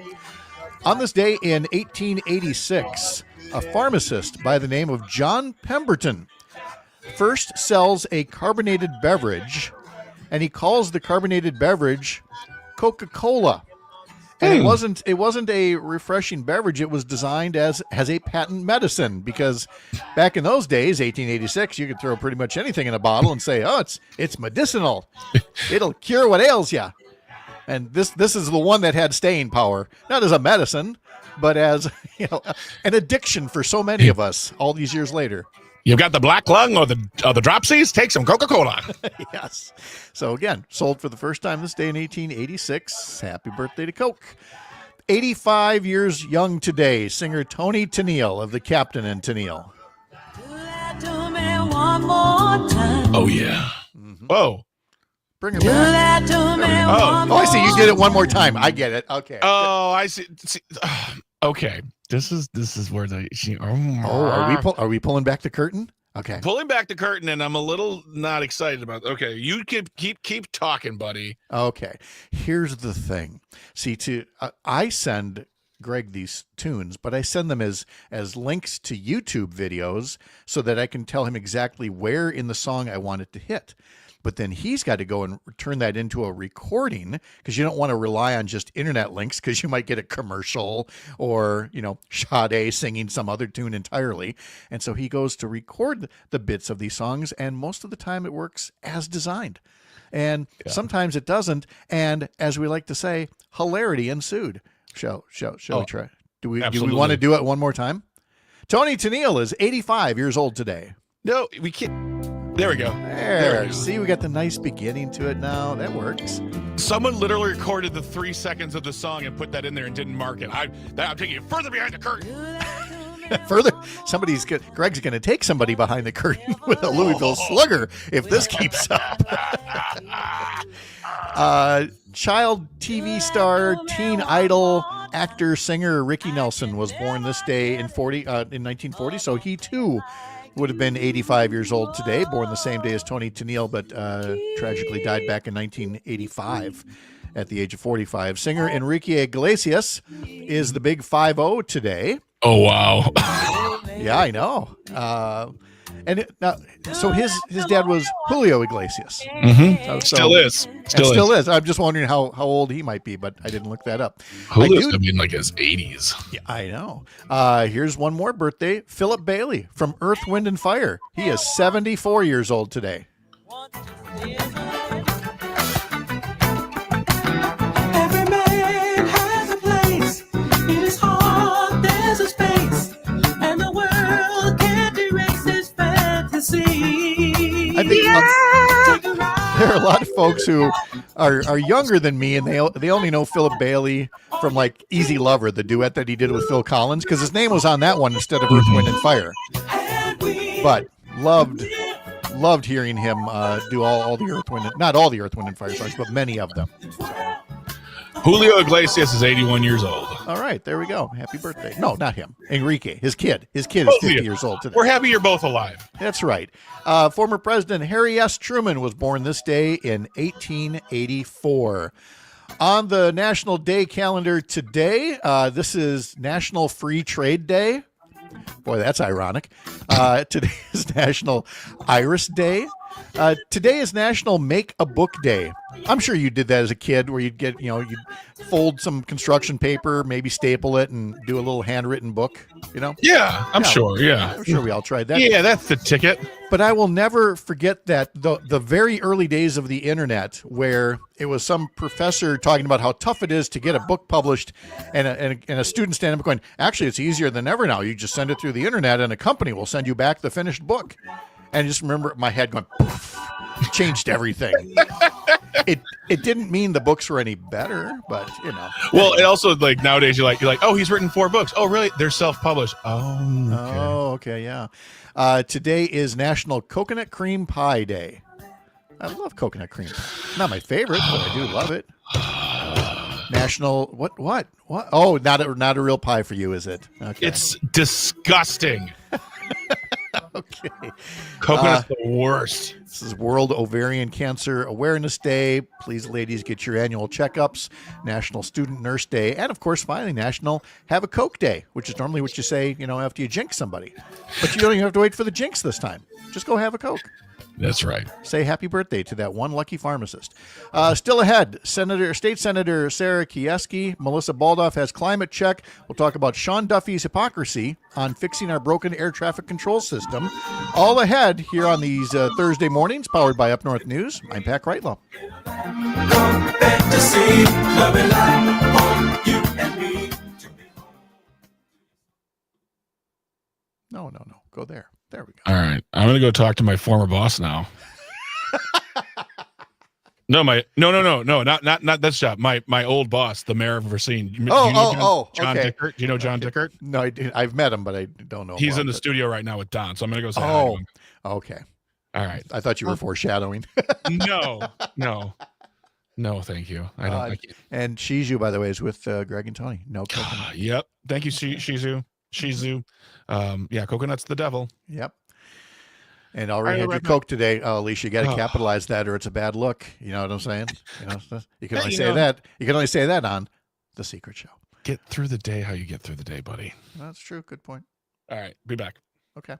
On this day in 1886, a pharmacist by the name of John Pemberton first sells a carbonated beverage, and he calls the carbonated beverage Coca-Cola. And it wasn't a refreshing beverage. It was designed as a patent medicine, because back in those days, 1886, you could throw pretty much anything in a bottle and say, "Oh, it's medicinal. It'll cure what ails you." And this is the one that had staying power, not as a medicine, but as an addiction for so many of us all these years later. You've got the black lung or the dropsies? Take some Coca-Cola. Yes. So again, sold for the first time this day in 1886. Happy birthday to Coke. 85 years young today, singer Tony Tennille of the Captain and Tennille. Oh, yeah. Mm-hmm. Whoa. Bring her back. Oh, I see. You did it one more time. I get it. Okay. Oh, I see. Okay. This is where are we pulling back the curtain? Okay. Pulling back the curtain, and I'm a little not excited about. Okay, you can keep talking, buddy. Okay. Here's the thing. See, I send Greg these tunes, but I send them as links to YouTube videos so that I can tell him exactly where in the song I want it to hit. But then he's got to go and turn that into a recording, because you don't want to rely on just internet links, because you might get a commercial or, Sade singing some other tune entirely. And so he goes to record the bits of these songs, and most of the time it works as designed. And sometimes it doesn't. And as we like to say, hilarity ensued. Shall we try? Do we want to do it one more time? Tony Tennille is 85 years old today. No, we can't. There we go. There. See, we got the nice beginning to it now. That works. Someone literally recorded the 3 seconds of the song and put that in there and didn't mark it. I'm taking it further behind the curtain. Further, Greg's going to take somebody behind the curtain with a Louisville Slugger if this keeps up. Child TV star, teen idol, actor, singer Ricky Nelson was born this day in 1940. So he too would have been 85 years old today, born the same day as Tony Tennille, but tragically died back in 1985 at the age of 45. Singer Enrique Iglesias is the big 5-0 today. Oh, wow. Yeah, I know. So his dad was Julio Iglesias. Mm-hmm. Still is. I'm just wondering how old he might be, but I didn't look that up. Julio's going to be in like his 80s. Yeah, I know. Here's one more birthday. Philip Bailey from Earth, Wind, and Fire. He is 74 years old today. Every man has a place. In his heart there's a space, and the world can't erase his fantasy. I think there are a lot of folks who are younger than me, and they only know Philip Bailey from like Easy Lover, the duet that he did with Phil Collins, because his name was on that one instead of Earth, Wind, and Fire. But loved hearing him do all the Earth, Wind, not all the Earth, Wind, and Fire songs, but many of them. Julio Iglesias is 81 years old. All right, there we go. Happy birthday. No, not him. Enrique, his kid. His kid is 50 years old today. We're happy you're both alive. That's right. Former President Harry S. Truman was born this day in 1884. On the National Day calendar today, this is National Free Trade Day. Boy, that's ironic. Today is National Iris Day. Today is National Make a Book Day. I'm sure you did that as a kid where you'd get, you'd fold some construction paper, maybe staple it and do a little handwritten book, Yeah, I'm sure. Yeah. I'm sure we all tried that. Yeah, that's the ticket. But I will never forget that the very early days of the internet where it was some professor talking about how tough it is to get a book published and a student standing up going, actually, it's easier than ever now. You just send it through the internet and a company will send you back the finished book. And I just remember my head going, poof, changed everything. It didn't mean the books were any better, but Well, it also like nowadays you're like, oh, he's written 4 books. Oh, really? They're self-published. Oh, okay. Okay, yeah. Today is National Coconut Cream Pie Day. I love coconut cream pie. Not my favorite, but I do love it. National what? Oh, not a real pie for you, is it? Okay. It's disgusting. Okay. Coconut's the worst. This is World Ovarian Cancer Awareness Day. Please, ladies, get your annual checkups. National Student Nurse Day. And, of course, finally, National Have a Coke Day, which is normally what you say, after you jinx somebody. But you don't even have to wait for the jinx this time. Just go have a Coke. That's right. Say happy birthday to that one lucky pharmacist. Still ahead, State Senator Sarah Kieski, Melissa Baldoff has climate check. We'll talk about Sean Duffy's hypocrisy on fixing our broken air traffic control system. All ahead here on these Thursday mornings, powered by Up North News. I'm Pat Kreitlow. No. Go there. There we go. All right. I'm going to go talk to my former boss now. No, not this job. My old boss, the mayor of Racine. John okay. Dickert. Do you know John Dickert? No, I've met him, but I don't know him. He's in the studio right now with Don, so I'm going to go say hi to him. Okay. All right. I thought you were foreshadowing. No, thank you. I don't. And Shizu, by the way, is with Greg and Tony. No coconut. Yep. Thank you, Shizu. Yeah, coconut's the devil. Yep. And already had your Coke today, Alicia. You got to capitalize that, or it's a bad look. You know what I'm saying? You can only say that. You can only say that on The Secret Show. Get through the day how you get through the day, buddy. That's true. Good point. All right, be back. Okay.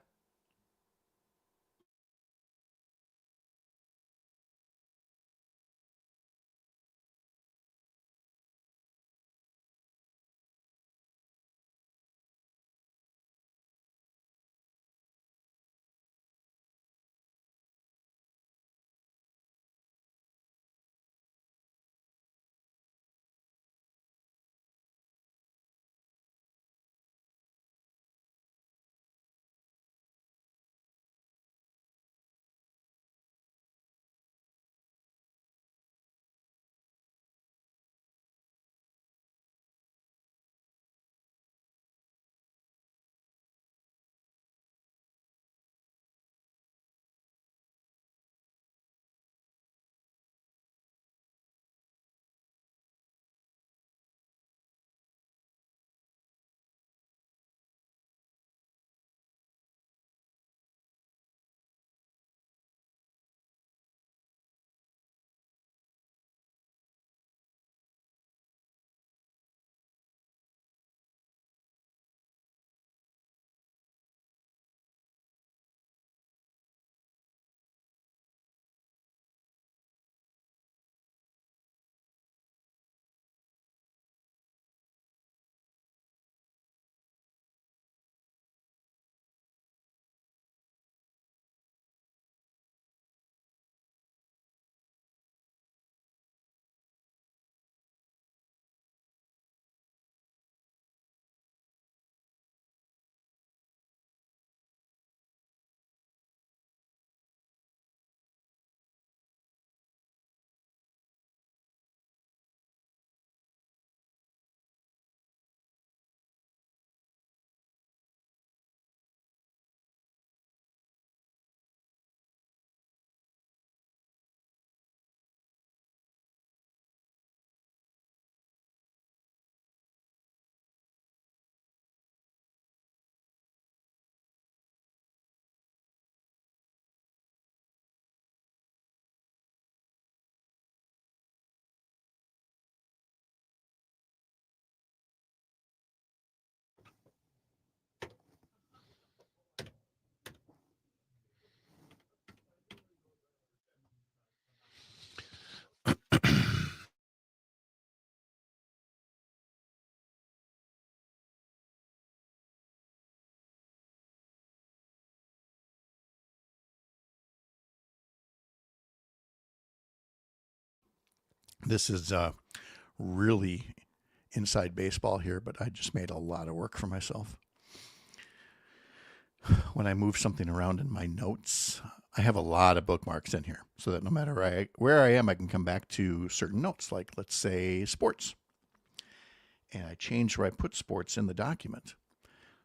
This is really inside baseball here, but I just made a lot of work for myself. When I move something around in my notes, I have a lot of bookmarks in here so that no matter where I am, I can come back to certain notes, like let's say sports. And I changed where I put sports in the document,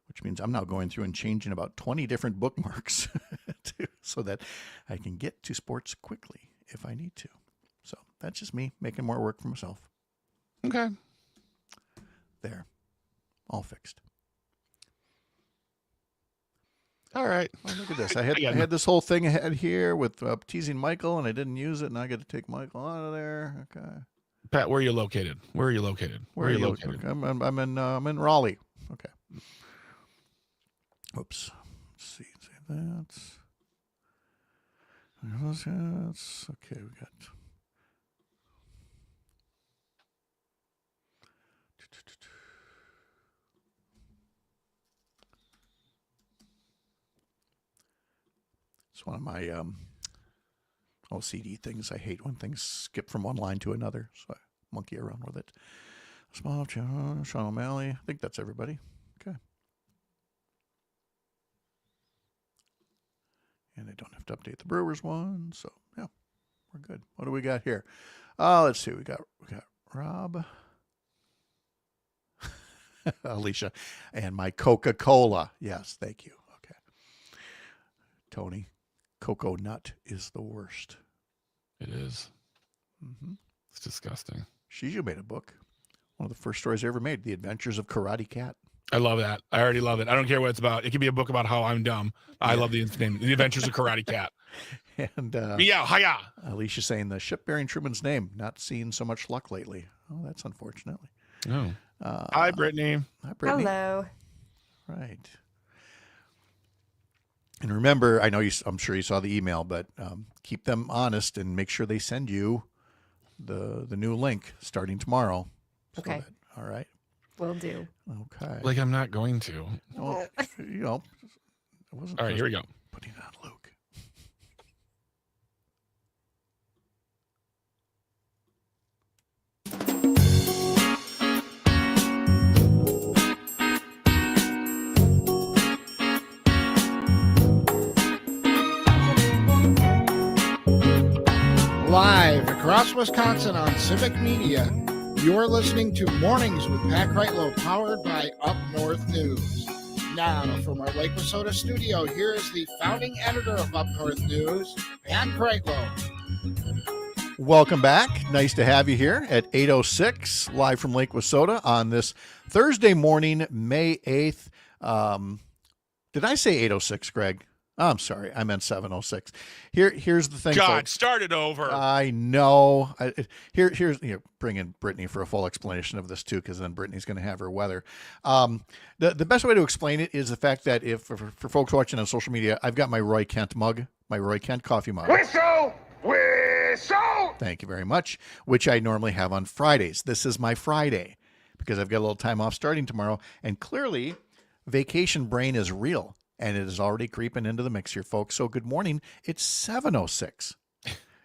which means I'm now going through and changing about 20 different bookmarks so that I can get to sports quickly if I need to. So that's just me making more work for myself. Okay. There. All fixed. All right. Oh, look at this. I had this whole thing ahead here with teasing Michael, and I didn't use it, and I got to take Michael out of there. Okay. Pat, where are you located? Where are you located? Where are you located? I'm in Raleigh. Okay. Oops. Let's see. Save that. That's okay. We got. It's one of my OCD things. I hate when things skip from one line to another, so I monkey around with it. Small Sean O'Malley. I think that's everybody. Okay. And I don't have to update the Brewers one, so yeah, we're good. What do we got here? Let's see. We got Rob, Alicia, and my Coca-Cola. Yes, thank you. Okay. Tony. Cocoa nut is the worst. It is. Mm-hmm. It's disgusting. Shizu made a book. One of the first stories I ever made, The Adventures of Karate Cat. I love that. I already love it. I don't care what it's about. It could be a book about how I'm dumb. I love the name, The Adventures of Karate Cat. And yeah, hiya. Alicia saying the ship bearing Truman's name. Not seeing so much luck lately. Oh, that's unfortunately. Oh. Hi, Brittany. Hi, Brittany. Hello. Right. And remember, I'm sure you saw the email, but keep them honest and make sure they send you the new link starting tomorrow. Okay. All right. Will do. Okay. Like I'm not going to. Well, it wasn't. All right, here we go. Putting it on Luke. Live across Wisconsin on Civic Media, you're listening to Mornings with Pat Kreitlow, powered by Up North News. Now, from our Lake Wissota studio, here is the founding editor of Up North News, Pat Kreitlow. Welcome back. Nice to have you here at 8:06, live from Lake Wissota on this Thursday morning, May 8th. Did I say 8:06, Greg? Oh, I'm sorry. I meant 7:06. Here's the thing. God, folks. start it over. I know. Here's bring in Brittany for a full explanation of this too, because then Brittany's going to have her weather. The best way to explain it is the fact that if for folks watching on social media, I've got my Roy Kent mug, my Roy Kent coffee mug. Whistle! Thank you very much. Which I normally have on Fridays. This is my Friday because I've got a little time off starting tomorrow, and clearly, vacation brain is real. And it is already creeping into the mix here, folks. So good morning. It's 7:06.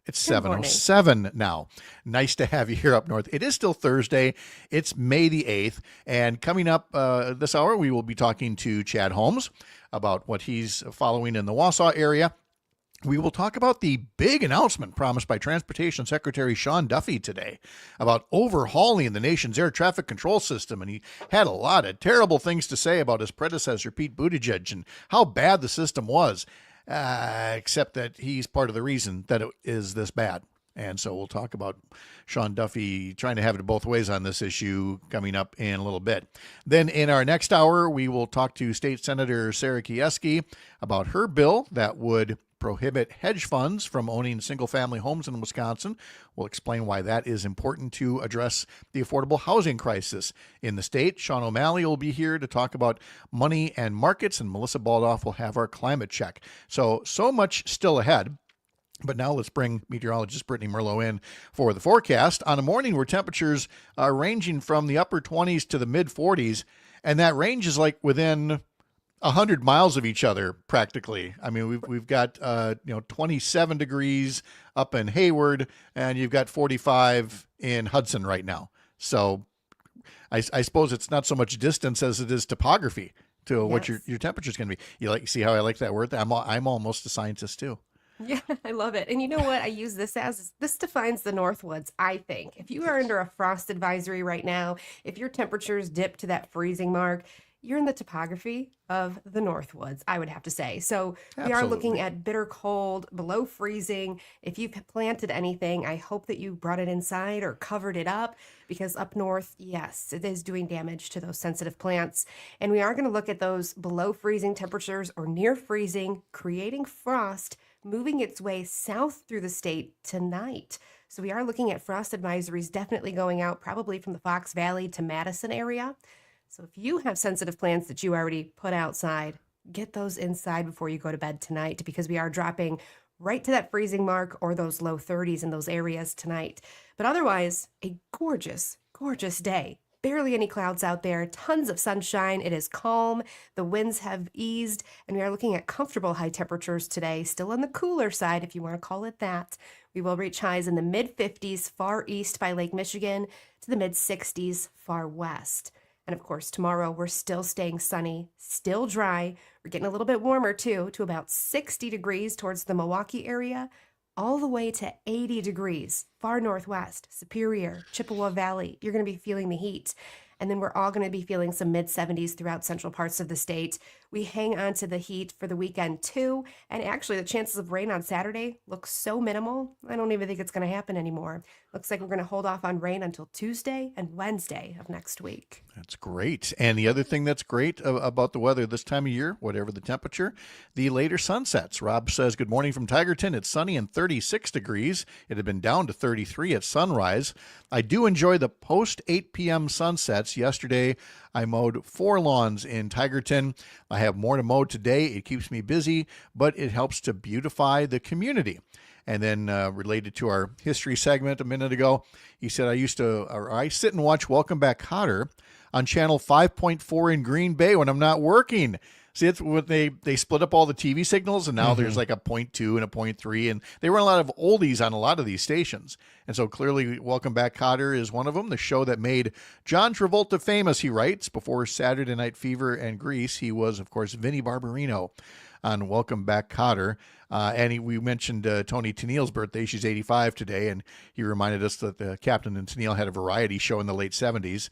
It's 7:07 now. Nice to have you here up north. It is still Thursday. It's May the 8th. And coming up this hour, we will be talking to Chad Holmes about what he's following in the Wausau area. We will talk about the big announcement promised by Transportation Secretary Sean Duffy today about overhauling the nation's air traffic control system. And he had a lot of terrible things to say about his predecessor, Pete Buttigieg, and how bad the system was, except that he's part of the reason that it is this bad. And so we'll talk about Sean Duffy trying to have it both ways on this issue coming up in a little bit. Then in our next hour, we will talk to State Senator Sarah Kieski about her bill that would prohibit hedge funds from owning single-family homes in Wisconsin. We'll explain why that is important to address the affordable housing crisis in the state. Sean O'Malley will be here to talk about money and markets, and Melissa Baldoff will have our climate check. So much still ahead. But now let's bring meteorologist Brittany Merlo in for the forecast on a morning where temperatures are ranging from the upper 20s to the mid 40s. And that range is like within 100 miles of each other practically. I mean, we've got 27 degrees up in Hayward, and you've got 45 in Hudson right now. So I suppose it's not so much distance as it is topography to what your temperature is going to be. You see how I like that word? I'm almost a scientist too. Yeah, I love it. And you know what I use this as? This defines the Northwoods, I think. If you are under a frost advisory right now, if your temperatures dip to that freezing mark, you're in the topography of the Northwoods, I would have to say. So we are looking at bitter cold, below freezing. If you've planted anything, I hope that you brought it inside or covered it up, because up north, yes, it is doing damage to those sensitive plants. And we are going to look at those below freezing temperatures or near freezing, creating frost, moving its way south through the state tonight. So we are looking at frost advisories definitely going out probably from the Fox Valley to Madison area. So if you have sensitive plants that you already put outside, get those inside before you go to bed tonight, because we are dropping right to that freezing mark or those low 30s in those areas tonight. But otherwise, a gorgeous, gorgeous day. Barely any clouds out there, tons of sunshine. It is calm. The winds have eased, and we are looking at comfortable high temperatures today, still on the cooler side, if you want to call it that. We will reach highs in the mid 50s far east by Lake Michigan to the mid 60s far west. And of course, tomorrow we're still staying sunny, still dry. We're getting a little bit warmer too, to about 60 degrees towards the Milwaukee area, all the way to 80 degrees far northwest, Superior, Chippewa Valley. You're going to be feeling the heat. And then we're all going to be feeling some mid 70s throughout central parts of the state. We hang on to the heat for the weekend too. And actually, the chances of rain on Saturday look so minimal, I don't even think it's going to happen anymore. Looks like we're going to hold off on rain until Tuesday and Wednesday of next week. That's great. And the other thing that's great about the weather this time of year, whatever the temperature, the later sunsets. Rob says, good morning from Tigerton. It's sunny and 36 degrees. It had been down to 33 at sunrise. I do enjoy the post 8 p.m. sunsets. Yesterday, I mowed 4 lawns in Tigerton. I have more to mow today. It keeps me busy, but it helps to beautify the community. And then related to our history segment a minute ago, he said, I sit and watch Welcome Back Kotter on channel 5.4 in Green Bay when I'm not working. See, it's when they split up all the TV signals, and now there's like a 0.2 and a 0.3, and they run a lot of oldies on a lot of these stations. And so clearly Welcome Back Kotter is one of them, the show that made John Travolta famous, he writes. Before Saturday Night Fever and Grease, he was, of course, Vinnie Barbarino on Welcome Back Kotter. We mentioned Toni Tennille's birthday. She's 85 today, and he reminded us that Captain and Tennille had a variety show in the late 70s.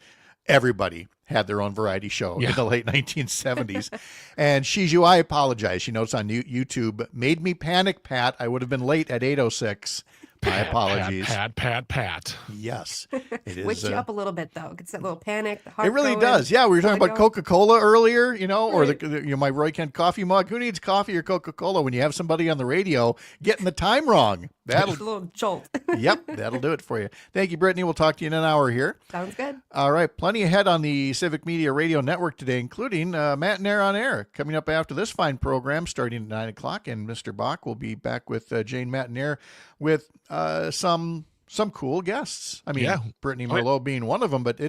Everybody had their own variety show in the late 1970s. And Shiju, I apologize. She notes on YouTube, made me panic, Pat. I would have been late at 8:06. My apologies. Pat. Yes. It is. Wakes you up a little bit, though. Gets that little panic. The heart It really going, does. Yeah, we were talking about going. Coca-Cola earlier, or Right. my Roy Kent coffee mug. Who needs coffee or Coca-Cola when you have somebody on the radio getting the time wrong? Just a little jolt. Yep, that'll do it for you. Thank you, Brittany. We'll talk to you in an hour here. Sounds good. All right, plenty ahead on the Civic Media Radio Network today, including Matt and Air on Air. Coming up after this fine program, starting at 9 o'clock, and Mr. Bach will be back with Jane, Matt, and Air with some cool guests. I mean, Brittany Merlot being one of them, but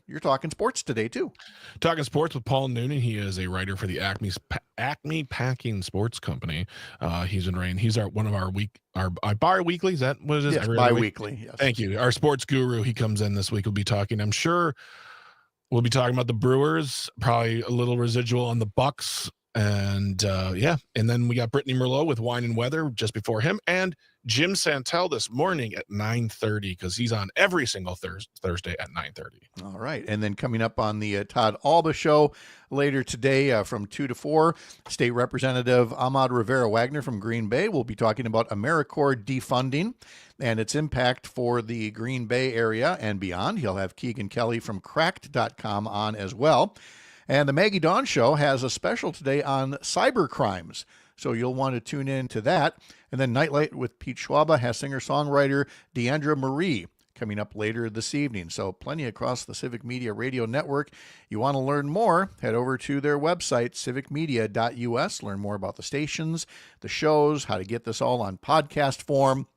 you're talking sports today too. Talking sports with Paul Noonan. He is a writer for the Acme Packing Sports Company. He's been writing. He's one of our bi-weekly. Is that what it is? Yes, bi-weekly. Yes. Thank you. Our sports guru. He comes in this week. We'll be talking. I'm sure we'll be talking about the Brewers. Probably a little residual on the Bucks. And and then we got Brittany Merlot with Wine and Weather just before him, and Jim Santel this morning at 9:30, because he's on every single Thursday at 9:30. All right, and then coming up on the Todd Alba show later today from 2 to 4, State Representative Ahmad Rivera Wagner from Green Bay will be talking about AmeriCorps defunding and its impact for the Green Bay area and beyond. He'll have Keegan Kelly from Cracked.com on as well. And the Maggie Dawn Show has a special today on cyber crimes, so you'll want to tune in to that. And then Nightlight with Pete Schwaba has singer-songwriter Deandra Marie coming up later this evening. So plenty across the Civic Media Radio Network. You want to learn more, head over to their website, civicmedia.us. Learn more about the stations, the shows, how to get this all on podcast form.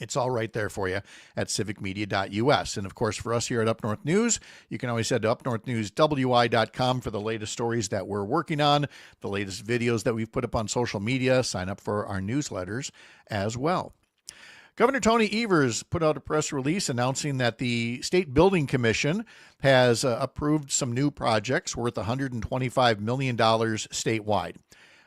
It's all right there for you at civicmedia.us. And of course, for us here at Up North News, you can always head to upnorthnewswi.com for the latest stories that we're working on, the latest videos that we've put up on social media. Sign up for our newsletters as well. Governor Tony Evers put out a press release announcing that the State Building Commission has approved some new projects worth $125 million statewide.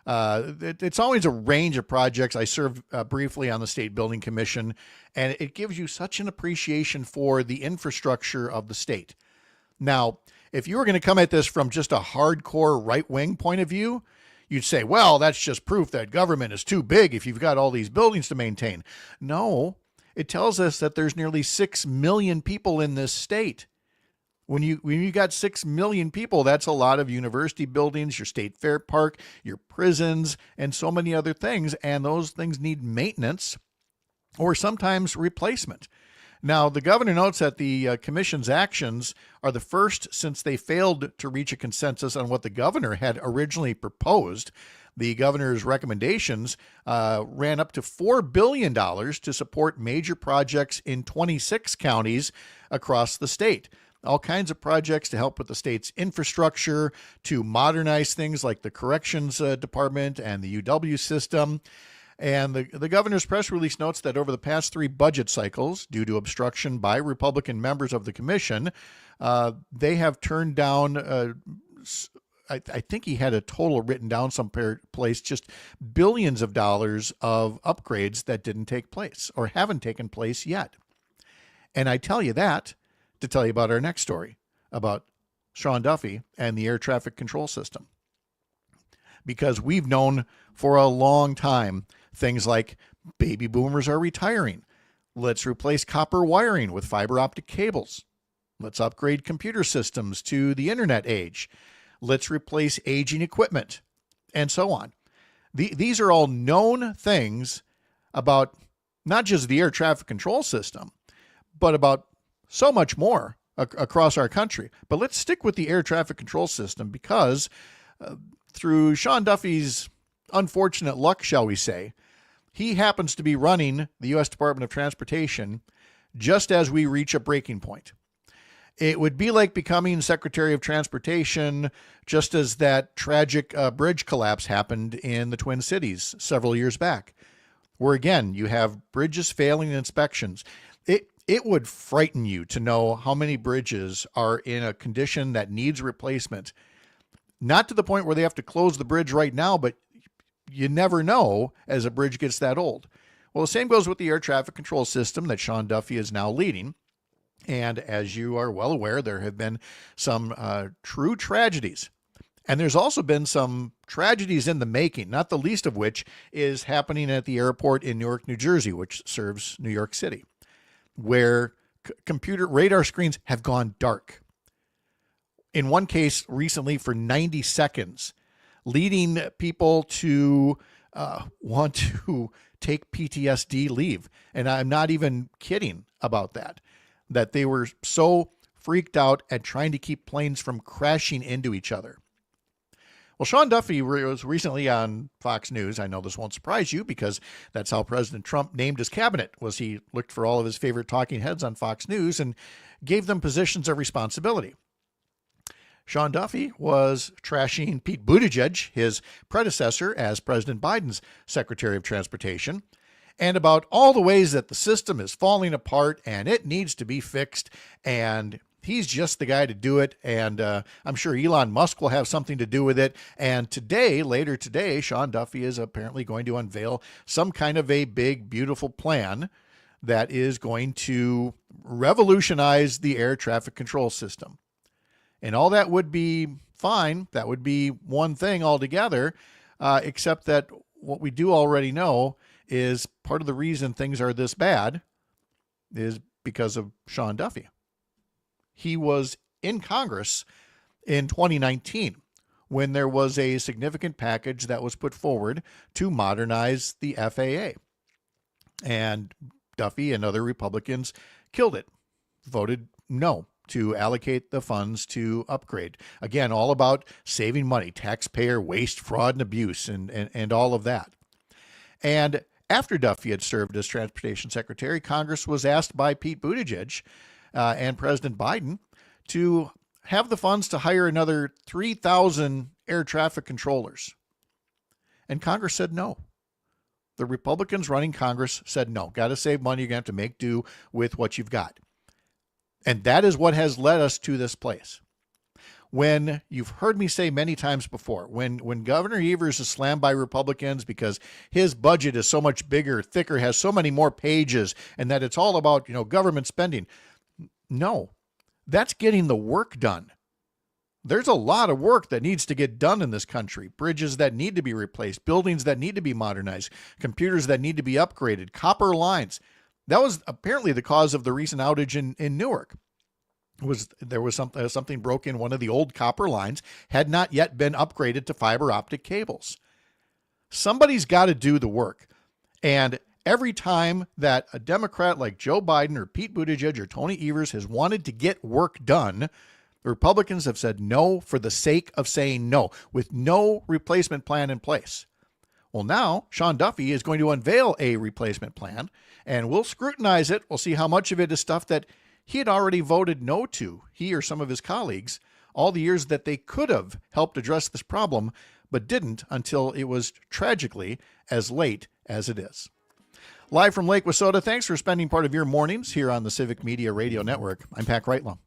It's always a range of projects. I served briefly on the State Building Commission, and it gives you such an appreciation for the infrastructure of the state. Now, if you were going to come at this from just a hardcore right-wing point of view, you'd say, well, that's just proof that government is too big if you've got all these buildings to maintain. No, it tells us that there's nearly 6 million people in this state. When you got 6 million people, that's a lot of university buildings, your state fair park, your prisons, and so many other things. And those things need maintenance or sometimes replacement. Now, the governor notes that the commission's actions are the first since they failed to reach a consensus on what the governor had originally proposed. The governor's recommendations ran up to $4 billion to support major projects in 26 counties across the state. All kinds of projects to help with the state's infrastructure, to modernize things like the corrections department and the UW system. And the governor's press release notes that over the past 3 budget cycles, due to obstruction by Republican members of the commission, they have turned down, I think he had a total written down someplace, just billions of dollars of upgrades that didn't take place or haven't taken place yet. And I tell you that to tell you about our next story about Sean Duffy and the air traffic control system. Because we've known for a long time things like baby boomers are retiring. Let's replace copper wiring with fiber optic cables. Let's upgrade computer systems to the internet age. Let's replace aging equipment, and so on. These are all known things about not just the air traffic control system, but about so much more across our country. But let's stick with the air traffic control system because through Sean Duffy's unfortunate luck, shall we say, he happens to be running the U.S. Department of Transportation just as we reach a breaking point. It would be like becoming Secretary of Transportation just as that tragic bridge collapse happened in the Twin Cities several years back, where again, you have bridges failing inspections. It would frighten you to know how many bridges are in a condition that needs replacement. Not to the point where they have to close the bridge right now, but you never know as a bridge gets that old. Well, the same goes with the air traffic control system that Sean Duffy is now leading. And as you are well aware, there have been some true tragedies. And there's also been some tragedies in the making, not the least of which is happening at the airport in Newark, New Jersey, which serves New York City, where computer radar screens have gone dark. In one case recently for 90 seconds, leading people to want to take PTSD leave. And I'm not even kidding about that they were so freaked out at trying to keep planes from crashing into each other. Well, Sean Duffy was recently on Fox News. I know this won't surprise you because that's how President Trump named his cabinet, was he looked for all of his favorite talking heads on Fox News and gave them positions of responsibility. Sean Duffy was trashing Pete Buttigieg, his predecessor as President Biden's Secretary of Transportation, and about all the ways that the system is falling apart and it needs to be fixed, and he's just the guy to do it, and I'm sure Elon Musk will have something to do with it. And later today, Sean Duffy is apparently going to unveil some kind of a big, beautiful plan that is going to revolutionize the air traffic control system. And all that would be fine. That would be one thing altogether, except that what we do already know is part of the reason things are this bad is because of Sean Duffy. He was in Congress in 2019 when there was a significant package that was put forward to modernize the FAA. And Duffy and other Republicans killed it, voted no to allocate the funds to upgrade. Again, all about saving money, taxpayer waste, fraud, and abuse, and all of that. And After Duffy had served as Transportation Secretary, Congress was asked by Pete Buttigieg and President Biden to have the funds to hire another 3,000 air traffic controllers. And Congress said no. The Republicans running Congress said no. Got to save money. You're going to have to make do with what you've got. And that is what has led us to this place. When you've heard me say many times before, when Governor Evers is slammed by Republicans because his budget is so much bigger, thicker, has so many more pages, and that it's all about, government spending. No, that's getting the work done. There's a lot of work that needs to get done in this country. Bridges that need to be replaced, buildings that need to be modernized, computers that need to be upgraded, copper lines. That was apparently the cause of the recent outage in Newark. There was something broke in one of the old copper lines, had not yet been upgraded to fiber optic cables. Somebody's got to do the work. And every time that a Democrat like Joe Biden or Pete Buttigieg or Tony Evers has wanted to get work done, the Republicans have said no for the sake of saying no, with no replacement plan in place. Well, now Sean Duffy is going to unveil a replacement plan, and we'll scrutinize it. We'll see how much of it is stuff that he had already voted no to, he or some of his colleagues, all the years that they could have helped address this problem, but didn't until it was tragically as late as it is. Live from Lake Wissota, thanks for spending part of your mornings here on the Civic Media Radio Network. I'm Pat Kreitlow.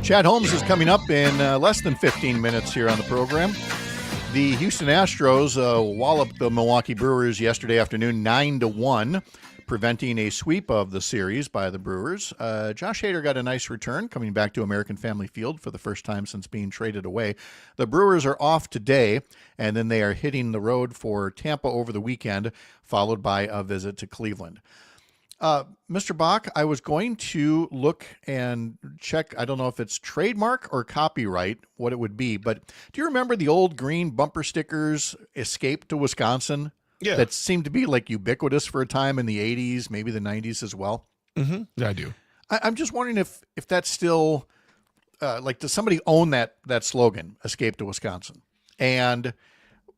Chad Holmes is coming up in less than 15 minutes here on the program. The Houston Astros walloped the Milwaukee Brewers yesterday afternoon 9-1, preventing a sweep of the series by the Brewers. Josh Hader got a nice return coming back to American Family Field for the first time since being traded away. The Brewers are off today, and then they are hitting the road for Tampa over the weekend, followed by a visit to Cleveland. Mr. Bach, I was going to look and check. I don't know if it's trademark or copyright, what it would be, but do you remember the old green bumper stickers, Escape to Wisconsin? Yeah. That seemed to be like ubiquitous for a time in the 80s, maybe the 90s as well. Mm-hmm. Yeah, I do. I'm just wondering if that's still, like, does somebody own that slogan, Escape to Wisconsin? And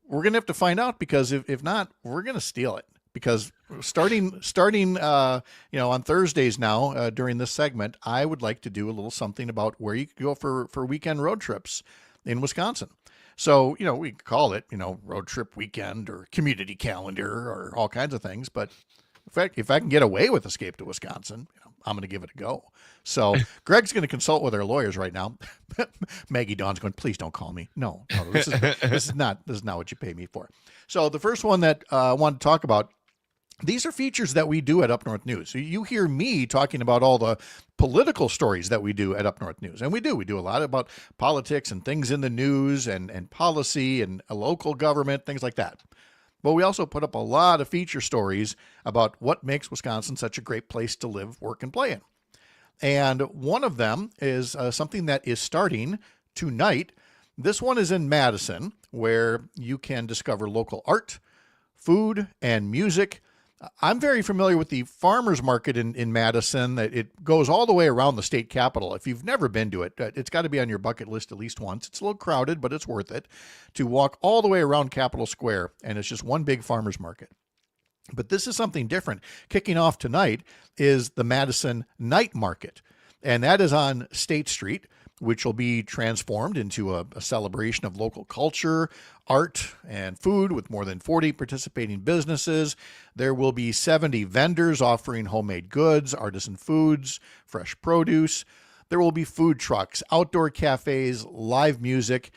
we're going to have to find out, because if not, we're going to steal it. Because starting on Thursdays now, during this segment, I would like to do a little something about where you could go for weekend road trips in Wisconsin. So, we could call it, road trip weekend or community calendar or all kinds of things. But in fact, if I can get away with Escape to Wisconsin, I'm going to give it a go. So Greg's going to consult with our lawyers right now. Maggie Dawn's going, please don't call me. No, this is not what you pay me for. So the first one that I want to talk about, these are features that we do at Up North News. So you hear me talking about all the political stories that we do at Up North News. And we do a lot about politics and things in the news and policy and a local government, things like that. But we also put up a lot of feature stories about what makes Wisconsin such a great place to live, work, and play in. And one of them is something that is starting tonight. This one is in Madison, where you can discover local art, food, and music. I'm very familiar with the farmers market in Madison. It goes all the way around the state capitol. If you've never been to it, it's got to be on your bucket list at least once. It's a little crowded, but it's worth it to walk all the way around Capitol Square, and it's just one big farmers market. But this is something different. Kicking off tonight is the Madison Night Market, and that is on State Street, which will be transformed into a celebration of local culture, art, and food with more than 40 participating businesses. There will be 70 vendors offering homemade goods, artisan foods, fresh produce. There will be food trucks, outdoor cafes, live music,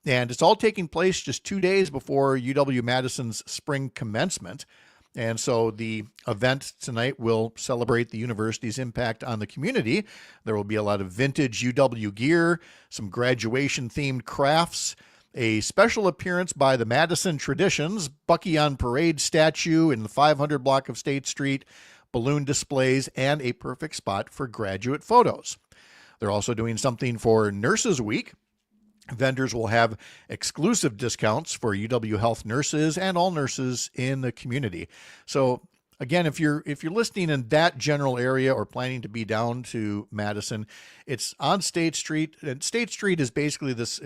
and it's all taking place just 2 days before UW-Madison's spring commencement. And so the event tonight will celebrate the university's impact on the community. There will be a lot of vintage UW gear, some graduation-themed crafts, a special appearance by the Madison Traditions, Bucky on Parade statue in the 500 block of State Street, balloon displays, and a perfect spot for graduate photos. They're also doing something for Nurses Week. Vendors will have exclusive discounts for UW Health nurses and all nurses in the community. So again, if you're listening in that general area or planning to be down to Madison, it's on State Street. And State Street is basically this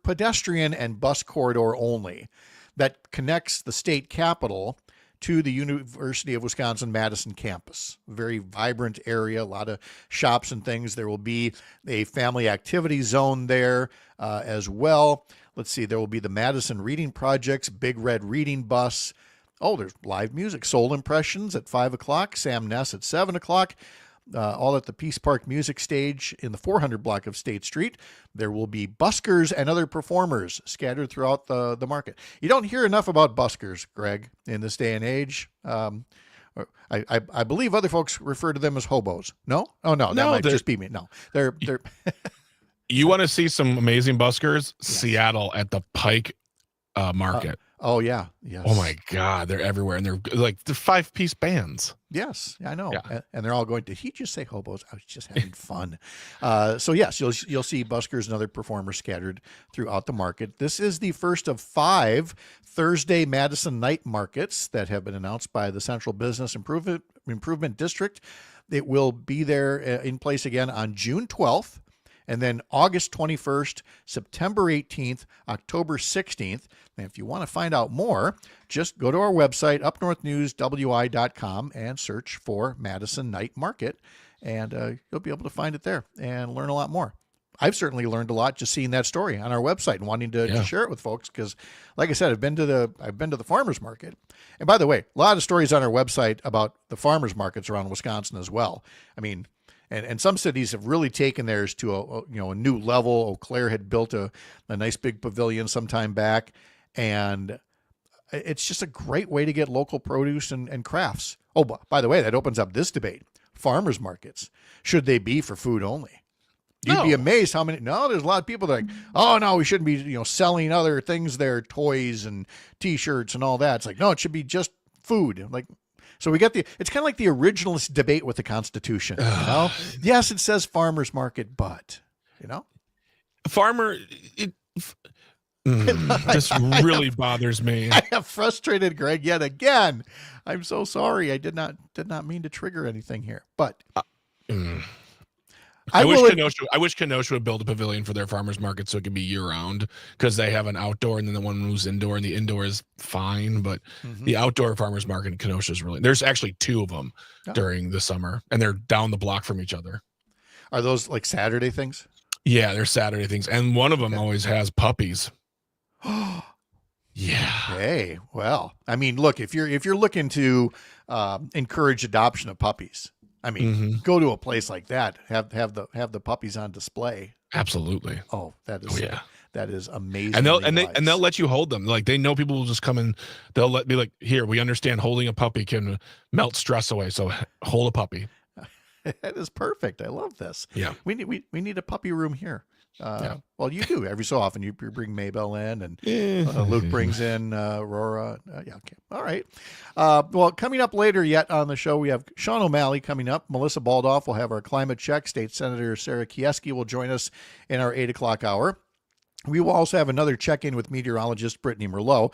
pedestrian and bus corridor only that connects the state capitol to the University of Wisconsin-Madison campus. Very vibrant area, a lot of shops and things. There will be a family activity zone there as well. Let's see, there will be the Madison Reading Project's Big Red Reading Bus. Oh, there's live music, Soul Impressions at 5 o'clock, Sam Ness at 7 o'clock. All at the Peace Park Music Stage in the 400 block of State Street. There will be buskers and other performers scattered throughout the market. You don't hear enough about buskers, Greg, in this day and age. I believe other folks refer to them as hobos. No? Oh, no, that might just be me. No, they're You want to see some amazing buskers? Yes. Seattle at the Pike Market. Oh, yeah. Yes. Oh, my God. They're everywhere. And they're 5-piece bands. Yes, I know. Yeah. And they're all going, did he just say hobos? I was just having fun. So, yes, you'll see buskers and other performers scattered throughout the market. This is the first of 5 Thursday Madison night markets that have been announced by the Central Business Improvement District. It will be there in place again on June 12th. And then August 21st, September 18th, October 16th. And if you want to find out more, just go to our website, upnorthnewswi.com, and search for Madison Night Market. And you'll be able to find it there and learn a lot more. I've certainly learned a lot just seeing that story on our website and wanting to share it with folks. Because, like I said, I've been to the farmers market. And by the way, a lot of stories on our website about the farmers markets around Wisconsin as well. I mean, and some cities have really taken theirs to a new level. Eau Claire had built a nice big pavilion some time back, and it's just a great way to get local produce and crafts. Oh, by the way, that opens up this debate: farmers markets, should they be for food only? You'd be amazed how many. No, there's a lot of people that are like, oh no, we shouldn't be selling other things there, toys and T-shirts and all that. It's like, no, it should be just food. Like, So we got it's kind of like the originalist debate with the Constitution. Yes, it says farmers market, but farmer. This really bothers me. I have frustrated Greg yet again. I'm so sorry. I did not mean to trigger anything here, but I wish Kenosha would build a pavilion for their farmers market so it could be year round, because they have an outdoor and then the one who's indoor, and the indoor is fine, but the outdoor farmers market in Kenosha is really, there's actually 2 of them during the summer, and they're down the block from each other. Are those like Saturday things? Yeah, they're Saturday things, and one of them always has puppies. Yeah. Hey, well, I mean, look, if you're looking to encourage adoption of puppies, I mean, go to a place like that, have the puppies on display. Absolutely. Oh, that is amazing. And they'll let you hold them. Like, they know people will just come in. They'll be like, here, we understand holding a puppy can melt stress away, so hold a puppy. That is perfect. I love this. Yeah. We need a puppy room here. Well, you do every so often. You bring Maybell in, and Luke brings in Aurora. Yeah, okay, all right. Well, coming up later yet on the show, we have Sean O'Malley coming up. Melissa Baldoff will have our climate check. State Senator Sarah Kieski will join us in our 8 o'clock hour. We will also have another check-in with meteorologist Brittany Merlot.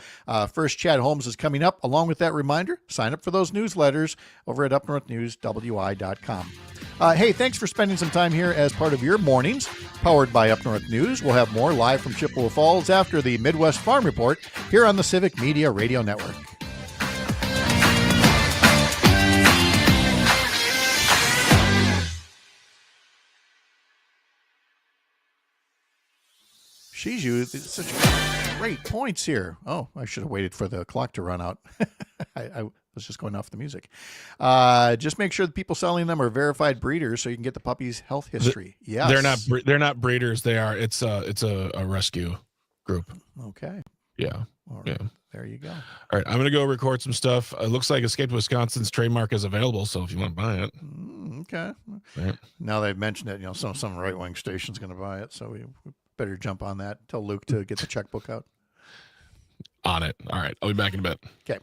First, Chad Holmes is coming up. Along with that reminder, sign up for those newsletters over at upnorthnewswi.com. Hey, thanks for spending some time here as part of your mornings, powered by Up North News. We'll have more live from Chippewa Falls after the Midwest Farm Report here on the Civic Media Radio Network. She's used such great points here. Oh, I should have waited for the clock to run out. I was just going off the music. Just make sure the people selling them are verified breeders, so you can get the puppy's health history. Yes, they're not breeders. It's a rescue group. Okay. Yeah. All right. Yeah. There you go. All right, I'm gonna go record some stuff. It looks like Escape to Wisconsin's trademark is available, so if you want to buy it. Okay. Right. Now they've mentioned it. Some right wing station's going to buy it, so we better jump on that. Tell Luke to get the checkbook out. On it. All right. I'll be back in a bit. Okay.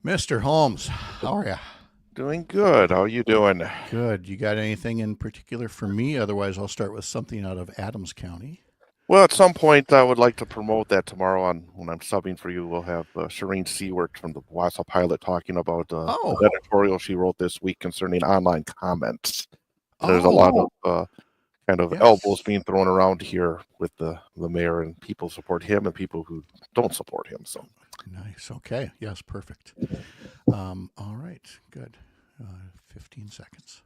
Mr. Holmes, how are you? Doing good. How are you doing? Good. You got anything in particular for me? Otherwise, I'll start with something out of Adams County. Well, at some point, I would like to promote that tomorrow on when I'm subbing for you. We'll have Shireen Seward from the Wausau Pilot talking about Oh. an editorial she wrote this week concerning online comments. There's a lot of kind of Yes. elbows being thrown around here with the mayor, and people support him and people who don't support him. So Nice. Okay. Yes, perfect. All right. Good. 15 seconds.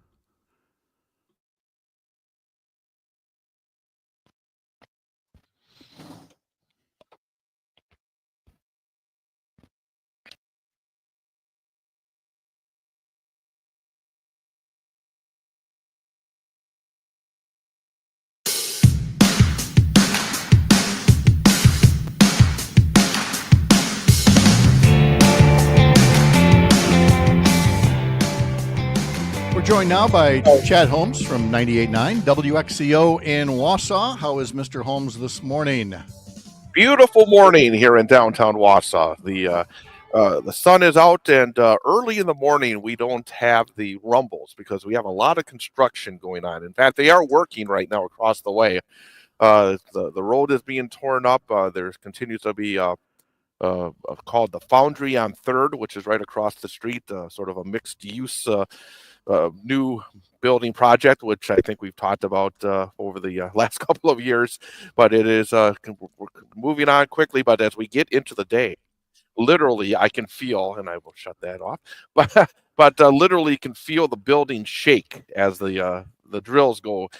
We're joined now by Chad Holmes from 98.9 WXCO in Wausau. How is Mr. Holmes this morning? beautiful morning here in downtown Wausau. The sun is out, and early in the morning we don't have the rumbles because we have a lot of construction going on. In fact, they are working right now across the way. The road is being torn up. There continues to be called the Foundry on 3rd, which is right across the street, sort of a mixed use new building project, which I think we've talked about over the last couple of years. But it is we're moving on quickly. But as we get into the day, literally I can feel, and I will shut that off, but literally can feel the building shake as the drills go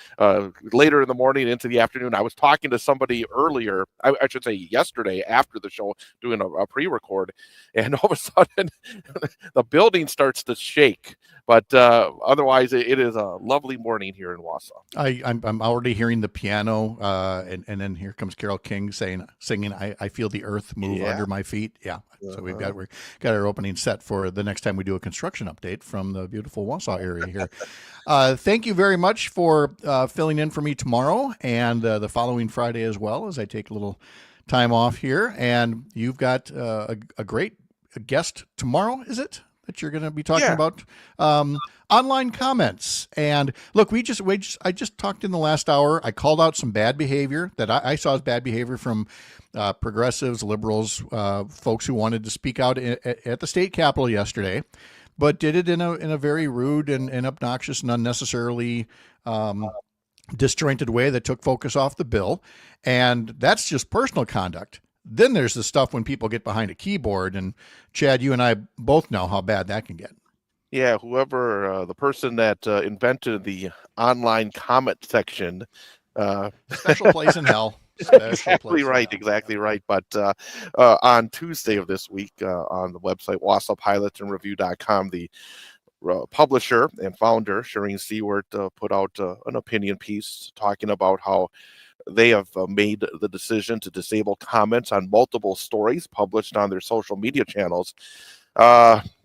later in the morning into the afternoon. I was talking to somebody earlier, I should say yesterday after the show, doing a pre-record, and all of a sudden the building starts to shake. But otherwise, it is a lovely morning here in Wausau. I'm already hearing the piano, and then here comes Carole King singing. I feel the earth move under my feet. Yeah. So we've got our opening set for the next time we do a construction update from the beautiful Wausau area here. Thank you very much for filling in for me tomorrow and the following Friday as well, as I take a little time off here. And you've got a great guest tomorrow, is it? That you're going to be talking about online comments. And look, I just talked in the last hour. I called out some bad behavior that I saw as bad behavior from progressives, liberals, folks who wanted to speak out at the state capitol yesterday, but did it in a very rude and obnoxious and unnecessarily disjointed way that took focus off the bill. And that's just personal conduct. Then there's the stuff when people get behind a keyboard, and Chad, you and I both know how bad that can get. Yeah, whoever the person that invented the online comment section, special place in hell. Exactly right. But on Tuesday of this week, on the website wausaupilotsandreview.com, the publisher and founder Shireen Seward put out an opinion piece talking about how they have made the decision to disable comments on multiple stories published on their social media channels,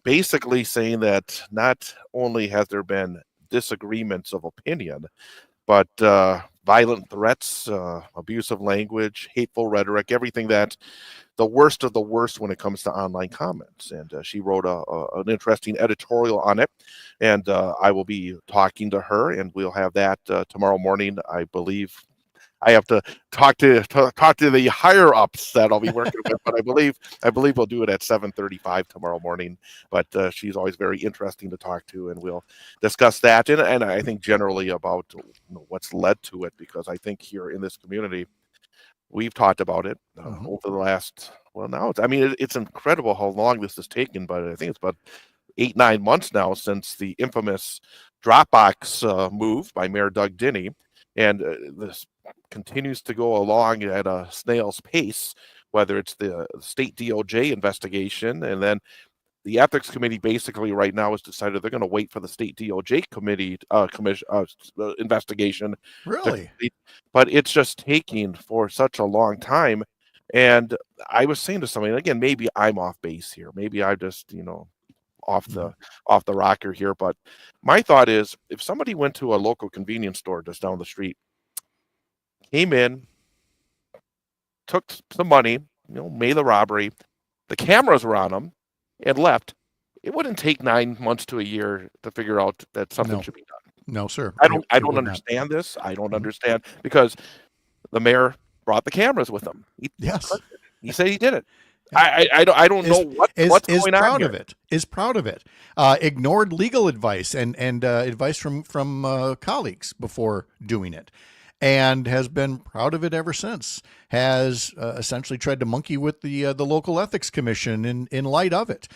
basically saying that not only has there been disagreements of opinion, but violent threats, abusive language, hateful rhetoric, everything that the worst of the worst when it comes to online comments. And she wrote an interesting editorial on it, and I will be talking to her, and we'll have that tomorrow morning, I believe. I have to talk to the higher ups that I'll be working with, but I believe we'll do it at 7:35 tomorrow morning. But she's always very interesting to talk to, and we'll discuss that and I think generally about what's led to it, because I think here in this community we've talked about it over the last it's incredible how long this has taken, but I think it's about 8-9 months now since the infamous Dropbox move by Mayor Doug Dinney. And this continues to go along at a snail's pace, whether it's the state DOJ investigation, and then the ethics committee basically right now has decided they're going to wait for the state DOJ committee investigation. Really? But it's just taking for such a long time. And I was saying to somebody, again, maybe I'm off base here. Maybe I just, off the rocker here, but my thought is, if somebody went to a local convenience store just down the street, came in, took some money, made the robbery, the cameras were on them, and left, it wouldn't take 9 months to a year to figure out that something No. should be done. No, sir. I It don't would not. understand this. I don't Mhm. understand because the mayor brought the cameras with him. Yes. He said he did it. Yeah. I don't know what's is going on proud here. of it. Is proud of it. Ignored legal advice and advice from colleagues before doing it, and has been proud of it ever since. Has essentially tried to monkey with the local ethics commission in light of it,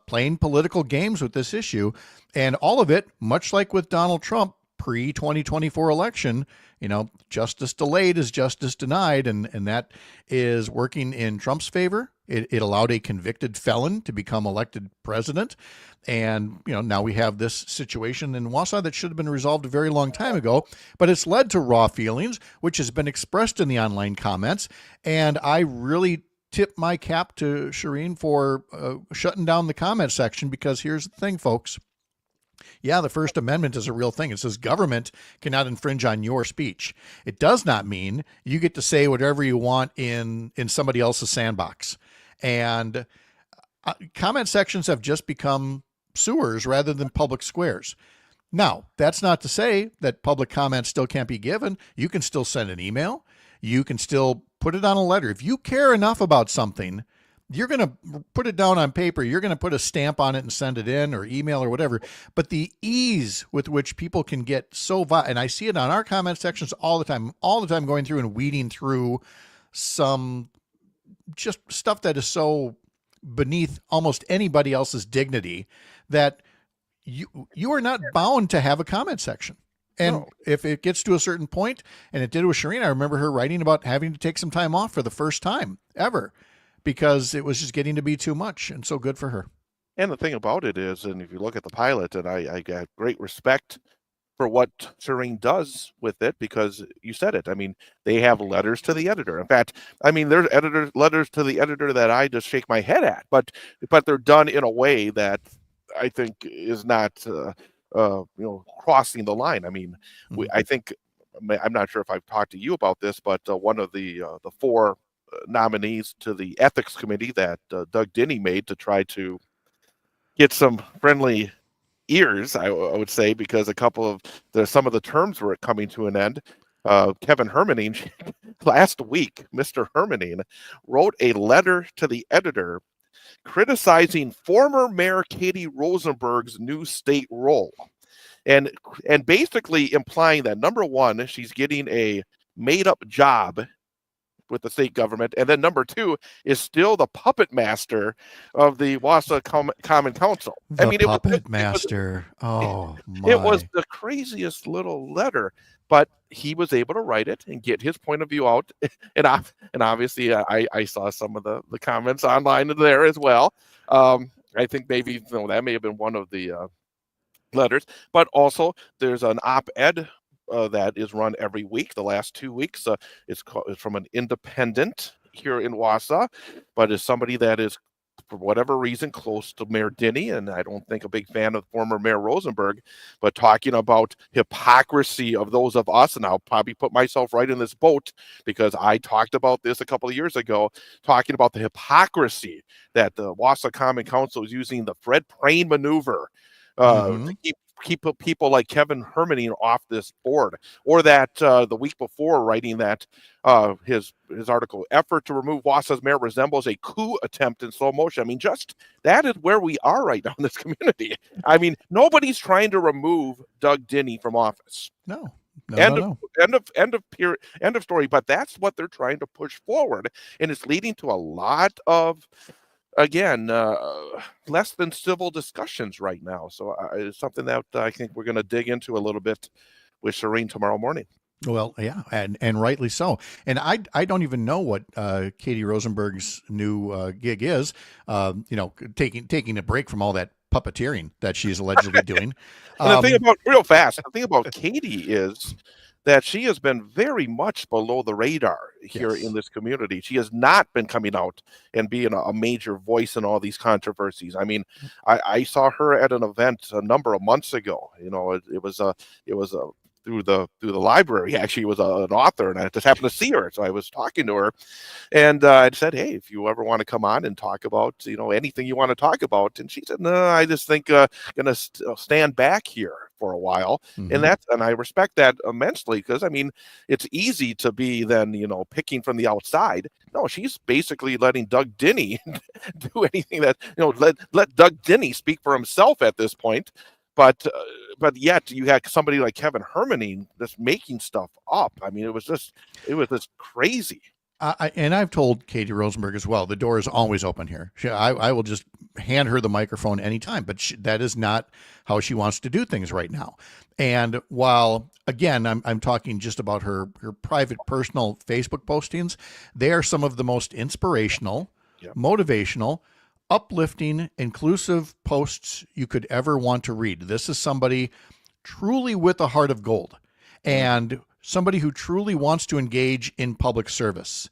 playing political games with this issue, and all of it, much like with Donald Trump pre-2024 election. Justice delayed is justice denied, and that is working in Trump's favor. It allowed a convicted felon to become elected president. And, now we have this situation in Wausau that should have been resolved a very long time ago, but it's led to raw feelings, which has been expressed in the online comments. And I really tip my cap to Shireen for shutting down the comment section, because here's the thing, folks. Yeah, the First Amendment is a real thing. It says government cannot infringe on your speech. It does not mean you get to say whatever you want in somebody else's sandbox. And comment sections have just become sewers rather than public squares. Now, that's not to say that public comments still can't be given. You can still send an email. You can still put it on a letter. If you care enough about something, you're going to put it down on paper. You're going to put a stamp on it and send it in, or email or whatever. But the ease with which people can get so and I see it on our comment sections all the time going through and weeding through some just stuff that is so beneath almost anybody else's dignity that you are not bound to have a comment section. And No. if it gets to a certain point, and it did with Shireen, I remember her writing about having to take some time off for the first time ever, because it was just getting to be too much. And so good for her. And the thing about it is, and if you look at the pilot, and I got great respect for what Shireen does with it, because you said it. I mean, they have letters to the editor. In fact, there's letters to the editor that I just shake my head at, but they're done in a way that I think is not, crossing the line. I think, I'm not sure if I've talked to you about this, but one of the four nominees to the ethics committee that Doug Denny made to try to get some friendly ears, I would say, because some of the terms were coming to an end. Kevin Hermaning, last week, Mr. Hermaning wrote a letter to the editor criticizing former Mayor Katie Rosenberg's new state role, and basically implying that, number one, she's getting a made-up job with the state government, and then number two is still the puppet master of the Wausau Common Council. Puppet master. Oh my! It was the craziest little letter, but he was able to write it and get his point of view out. And obviously, I saw some of the comments online there as well. I think maybe that may have been one of the letters, but also there's an op-ed that is run every week. The last 2 weeks, it's from an independent here in Wausau, but is somebody that is, for whatever reason, close to Mayor Denny, and I don't think a big fan of former Mayor Rosenberg, but talking about hypocrisy of those of us, and I'll probably put myself right in this boat because I talked about this a couple of years ago, talking about the hypocrisy that the Wausau Common Council is using the Fred Prane maneuver to keep people like Kevin Hermaning off this board, or that the week before writing that his article, effort to remove Wausau's mayor resembles a coup attempt in slow motion. Just that is where we are right now in this community. Nobody's trying to remove Doug Denny from office. No. End of story. But that's what they're trying to push forward, and it's leading to a lot of, again, less than civil discussions right now. So it's something that I think we're going to dig into a little bit with Shireen tomorrow morning. Well, yeah, and rightly so. And I don't even know what Katie Rosenberg's new gig is. Taking a break from all that puppeteering that she's allegedly doing. And the thing about Katie is that she has been very much below the radar here in this community. She has not been coming out and being a major voice in all these controversies. I saw her at an event a number of months ago. It was a through the library. Actually, was an author, and I just happened to see her, so I was talking to her, and I said, "Hey, if you ever want to come on and talk about anything you want to talk about," and she said, "No, I just think gonna stand back here for a while," Mhm. and I respect that immensely, because I mean, it's easy to be then picking from the outside. No, she's basically letting Doug Denny do anything that let Doug Denny speak for himself at this point. But yet you had somebody like Kevin Hermaning just making stuff up. I mean, it was just crazy. And I've told Katie Rosenberg as well, the door is always open here. I will just hand her the microphone anytime, but that is not how she wants to do things right now. And while, again, I'm talking just about her private, personal Facebook postings, they are some of the most inspirational, motivational, uplifting, inclusive posts you could ever want to read. This is somebody truly with a heart of gold, and somebody who truly wants to engage in public service.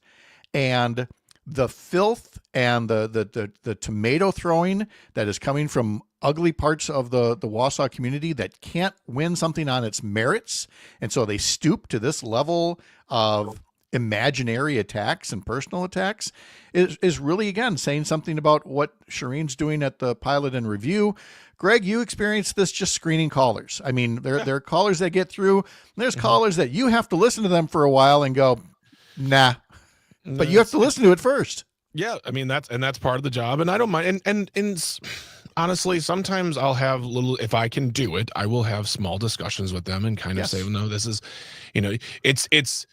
And the filth and the tomato throwing that is coming from ugly parts of the Wausau community that can't win something on its merits, and so they stoop to this level of imaginary attacks and personal attacks, is really, again, saying something about what Shireen's doing at the Pilot and Review. Greg, you experienced this just screening callers. I mean, there are callers that get through. There's callers that you have to listen to them for a while and go, nah. But you have to listen to it first. Yeah, I mean that's part of the job, and I don't mind. And honestly, sometimes I'll have if I can do it, I will have small discussions with them and kind of say, well, no, this is, it's.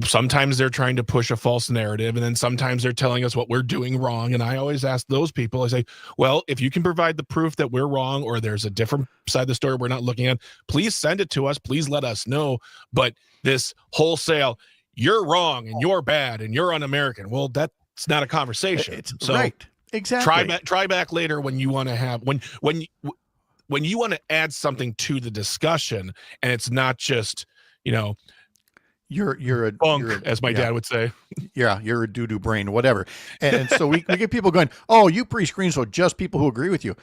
Sometimes they're trying to push a false narrative, and then sometimes they're telling us what we're doing wrong. And I always ask those people, I say, well, if you can provide the proof that we're wrong, or there's a different side of the story we're not looking at, please send it to us. Please let us know. But this wholesale, you're wrong and you're bad and you're un-American, well, that's not a conversation. It's so right. Exactly. Try back later when you want to have when you want to add something to the discussion, and it's not just You're a bunk, as my dad would say. Yeah, you're a doo-doo brain, whatever. And so we get people going, oh, you pre-screen, so just people who agree with you.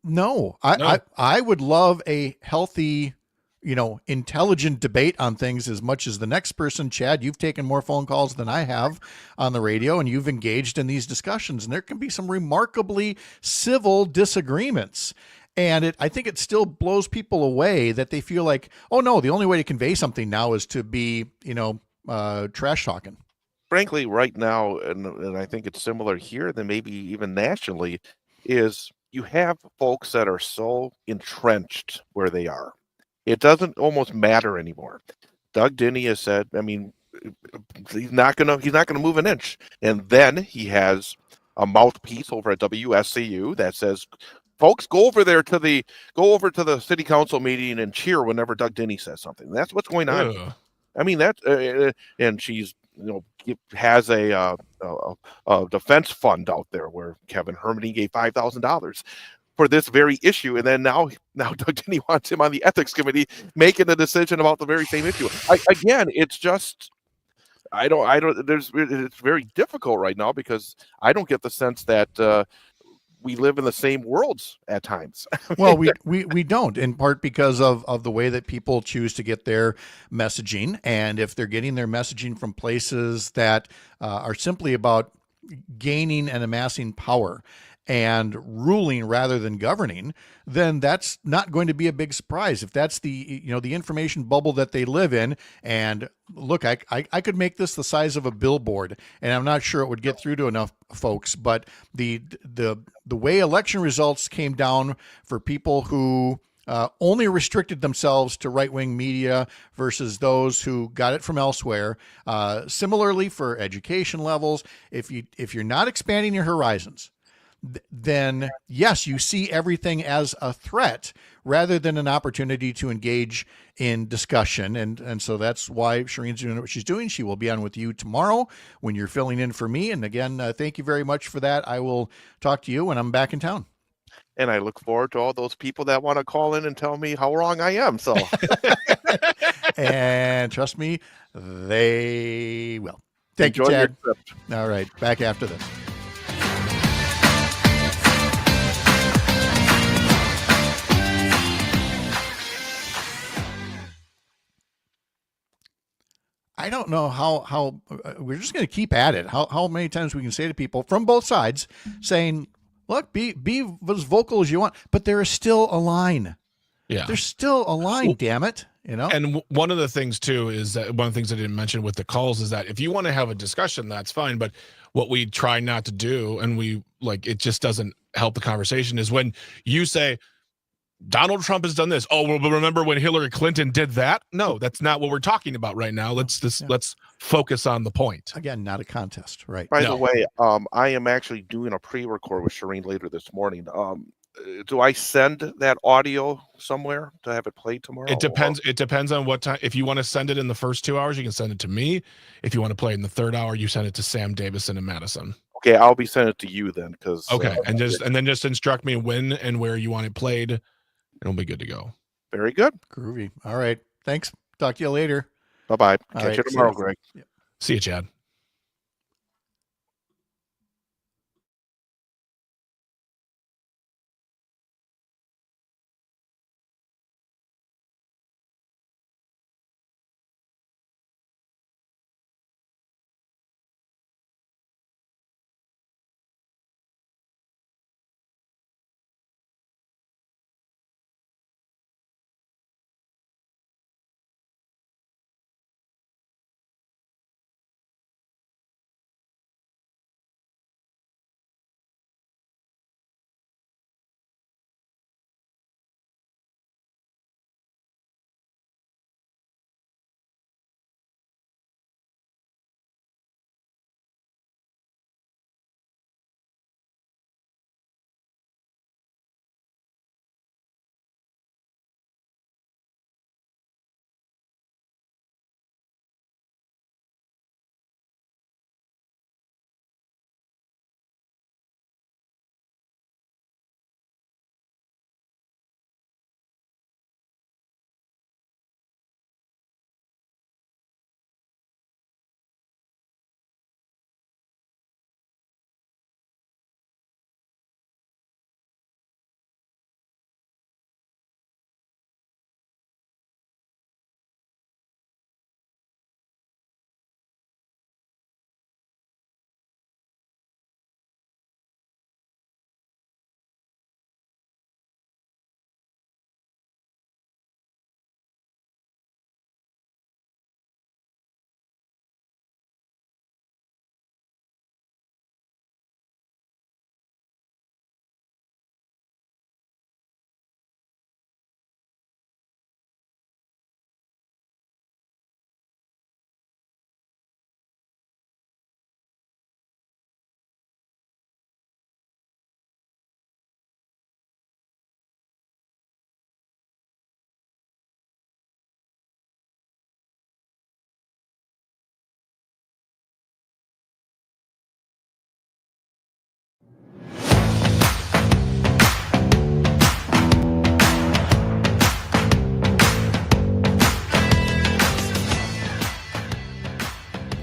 No, I would love a healthy, intelligent debate on things as much as the next person. Chad, you've taken more phone calls than I have on the radio, and you've engaged in these discussions, and there can be some remarkably civil disagreements. And I think it still blows people away that they feel like, oh no, the only way to convey something now is to be, trash talking. Frankly, right now, and I think it's similar here than maybe even nationally, is you have folks that are so entrenched where they are. It doesn't almost matter anymore. Doug Denny has said, I mean, he's not gonna move an inch. And then he has a mouthpiece over at WSCU that says, folks, go over to the city council meeting and cheer whenever Doug Denny says something. That's what's going on. I mean, and she's has a defense fund out there where Kevin Hermaning gave $5,000 for this very issue, and then now Doug Denny wants him on the ethics committee making a decision about the very same issue. Again, it's just. It's very difficult right now because I don't get the sense that we live in the same worlds at times. Well, we don't, in part because of the way that people choose to get their messaging. And if they're getting their messaging from places that are simply about gaining and amassing power and ruling rather than governing, then that's not going to be a big surprise. If that's the information bubble that they live in, and look, I could make this the size of a billboard, and I'm not sure it would get through to enough folks, but the way election results came down for people who only restricted themselves to right-wing media versus those who got it from elsewhere. Similarly for education levels, if you're not expanding your horizons, then yes, you see everything as a threat rather than an opportunity to engage in discussion. And so that's why Shireen's doing what she's doing. She will be on with you tomorrow when you're filling in for me. And again, thank you very much for that. I will talk to you when I'm back in town. And I look forward to all those people that want to call in and tell me how wrong I am. So, and trust me, they will. Thank you, Enjoy your Chad. trip. All right. Back after this. I don't know how we're just going to keep at it. How many times we can say to people from both sides saying, look, be as vocal as you want, but there is still a line. Yeah. There's still a line, damn it. You know? And one of the things too is that one of the things I didn't mention with the calls is that if you want to have a discussion, that's fine. But what we try not to do, and it just doesn't help the conversation, is when you say, Donald Trump has done this. Oh, well, remember when Hillary Clinton did that? No, that's not what we're talking about right now. Let's focus on the point. Again, not a contest, right? By the way, I am actually doing a pre-record with Shireen later this morning. Do I send that audio somewhere to have it played tomorrow? It depends. It depends on what time. If you want to send it in the first 2 hours, you can send it to me. If you want to play it in the third hour, you send it to Sam Davison and Madison. Okay, I'll be sending it to you then, because and then just instruct me when and where you want it played, and it'll be good to go. Very good. Groovy. All right. Thanks. Talk to you later. Bye-bye. All Catch right, you tomorrow, Greg. Yeah. See you, Chad.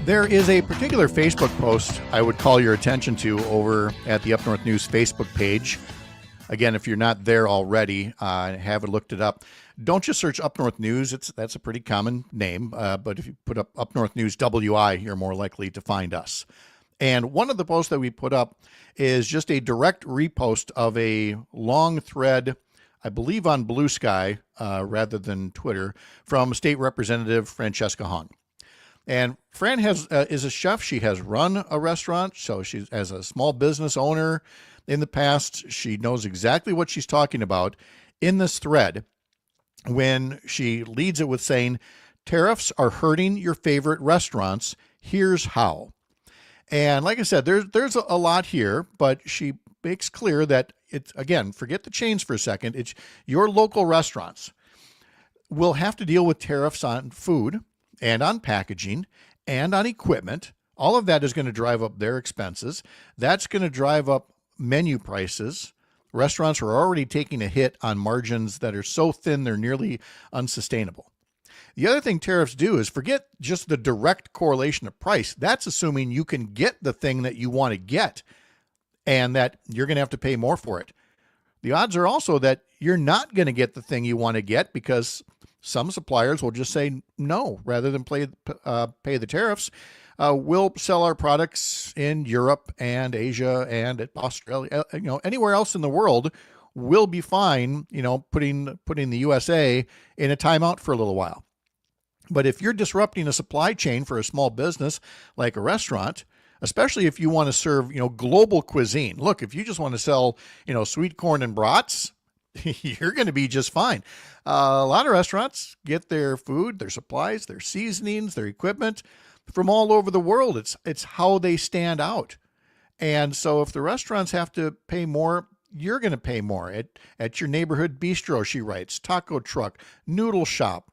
There is a particular Facebook post I would call your attention to over at the Up North News Facebook page. Again, if you're not there already, haven't looked it up, don't just search Up North News. That's a pretty common name, but if you put up North News WI, you're more likely to find us. And one of the posts that we put up is just a direct repost of a long thread, I believe on Blue Sky rather than Twitter, from State Representative Francesca Hung. And Fran is a chef. She has run a restaurant, so she's as a small business owner in the past. She knows exactly what she's talking about in this thread when she leads it with saying, tariffs are hurting your favorite restaurants. Here's how. And like I said, there's a lot here, but she makes clear that it's, again, forget the chains for a second. It's your local restaurants will have to deal with tariffs on food and on packaging and on equipment. All of that is going to drive up their expenses. That's going to drive up menu prices. Restaurants are already taking a hit on margins that are so thin they're nearly unsustainable. The other thing tariffs do is forget just the direct correlation of price. That's assuming you can get the thing that you want to get and that you're going to have to pay more for it. The odds are also that you're not going to get the thing you want to get because Some suppliers will just say no rather than pay the tariffs. We'll sell our products in Europe and Asia and Australia, anywhere else in the world. We'll be fine, putting the USA in a timeout for a little while. But if you're disrupting a supply chain for a small business like a restaurant, especially if you want to serve, global cuisine. Look, if you just want to sell, sweet corn and brats, you're going to be just fine. A lot of restaurants get their food, their supplies, their seasonings, their equipment from all over the world. It's how they stand out. And so if the restaurants have to pay more, you're going to pay more. At your neighborhood bistro, she writes, taco truck, noodle shop.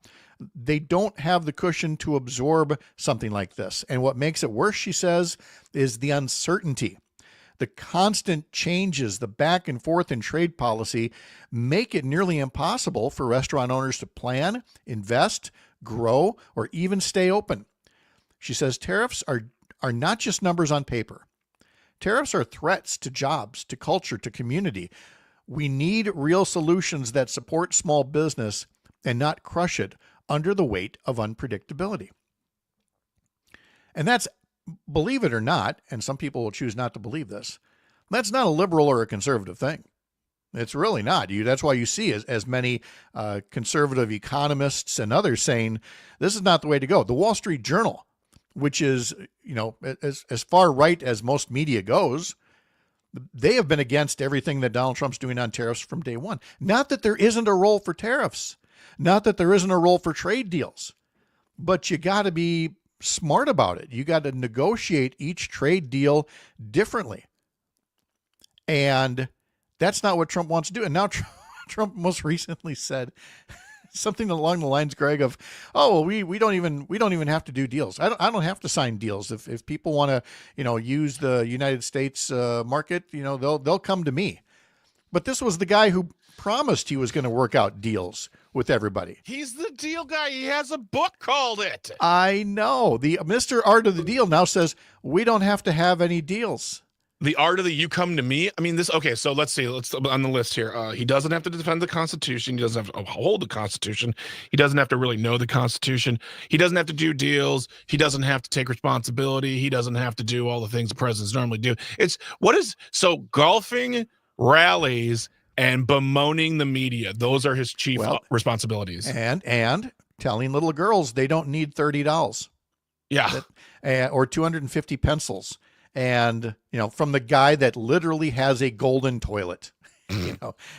They don't have the cushion to absorb something like this. And what makes it worse, she says, is the uncertainty. The constant changes, the back and forth in trade policy make it nearly impossible for restaurant owners to plan, invest, grow, or even stay open. She says tariffs are not just numbers on paper. Tariffs are threats to jobs, to culture, to community. We need real solutions that support small business and not crush it under the weight of unpredictability. And that's, believe it or not, and some people will choose not to believe this, that's not a liberal or a conservative thing. It's really not. That's why you see as many conservative economists and others saying this is not the way to go. The Wall Street Journal, which is, as far right as most media goes, they have been against everything that Donald Trump's doing on tariffs from day one. Not that there isn't a role for tariffs, not that there isn't a role for trade deals, but you got to be smart about it. You got to negotiate each trade deal differently. And that's not what Trump wants to do. And now Trump most recently said something along the lines, Greg, of, we don't even have to do deals. I don't have to sign deals. If people want to, use the United States market, they'll come to me. But this was the guy who promised he was going to work out deals with everybody. He's the deal guy. He has a book called it. I know. The Mr. Art of the Deal now says we don't have to have any deals. The art of the you come to me. I mean, so let's see. Let's on the list here. He doesn't have to defend the Constitution. He doesn't have to uphold the Constitution. He doesn't have to really know the Constitution. He doesn't have to do deals. He doesn't have to take responsibility. He doesn't have to do all the things the presidents normally do. Golfing, rallies, and bemoaning the media. Those are his chief responsibilities. And telling little girls they don't need $30. Yeah. Or 250 pencils. And, from the guy that literally has a golden toilet,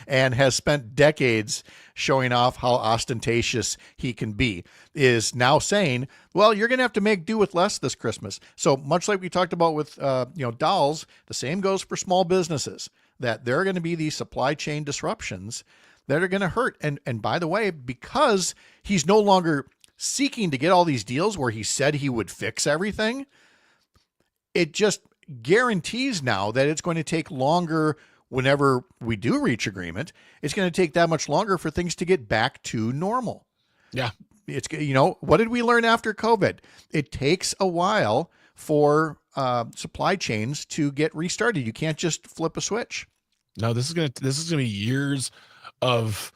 and has spent decades showing off how ostentatious he can be, is now saying, well, you're going to have to make do with less this Christmas. So much like we talked about with, dolls, the same goes for small businesses, that there are going to be these supply chain disruptions that are going to hurt. And by the way, because he's no longer seeking to get all these deals where he said he would fix everything, it just guarantees now that it's going to take longer whenever we do reach agreement. It's going to take that much longer for things to get back to normal. Yeah. It's, what did we learn after COVID? It takes a while for supply chains to get restarted. You can't just flip a switch. No, this is going to be years of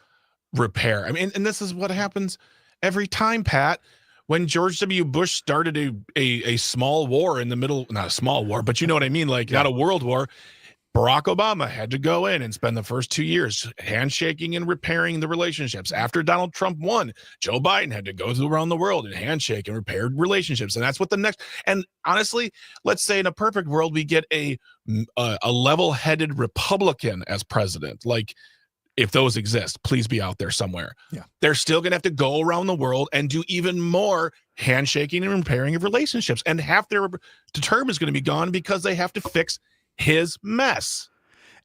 repair. I mean, and this is what happens every time, Pat. When George W. Bush started a small war in the middle, not a small war, but you know what I mean, not a world war, Barack Obama had to go in and spend the first 2 years handshaking and repairing the relationships. After Donald Trump won, Joe Biden had to go around the world and handshake and repair relationships. And that's what and honestly, let's say in a perfect world, we get a level-headed Republican as president. If those exist, please be out there somewhere. Yeah. They're still going to have to go around the world and do even more handshaking and repairing of relationships. And half their term is going to be gone because they have to fix his mess.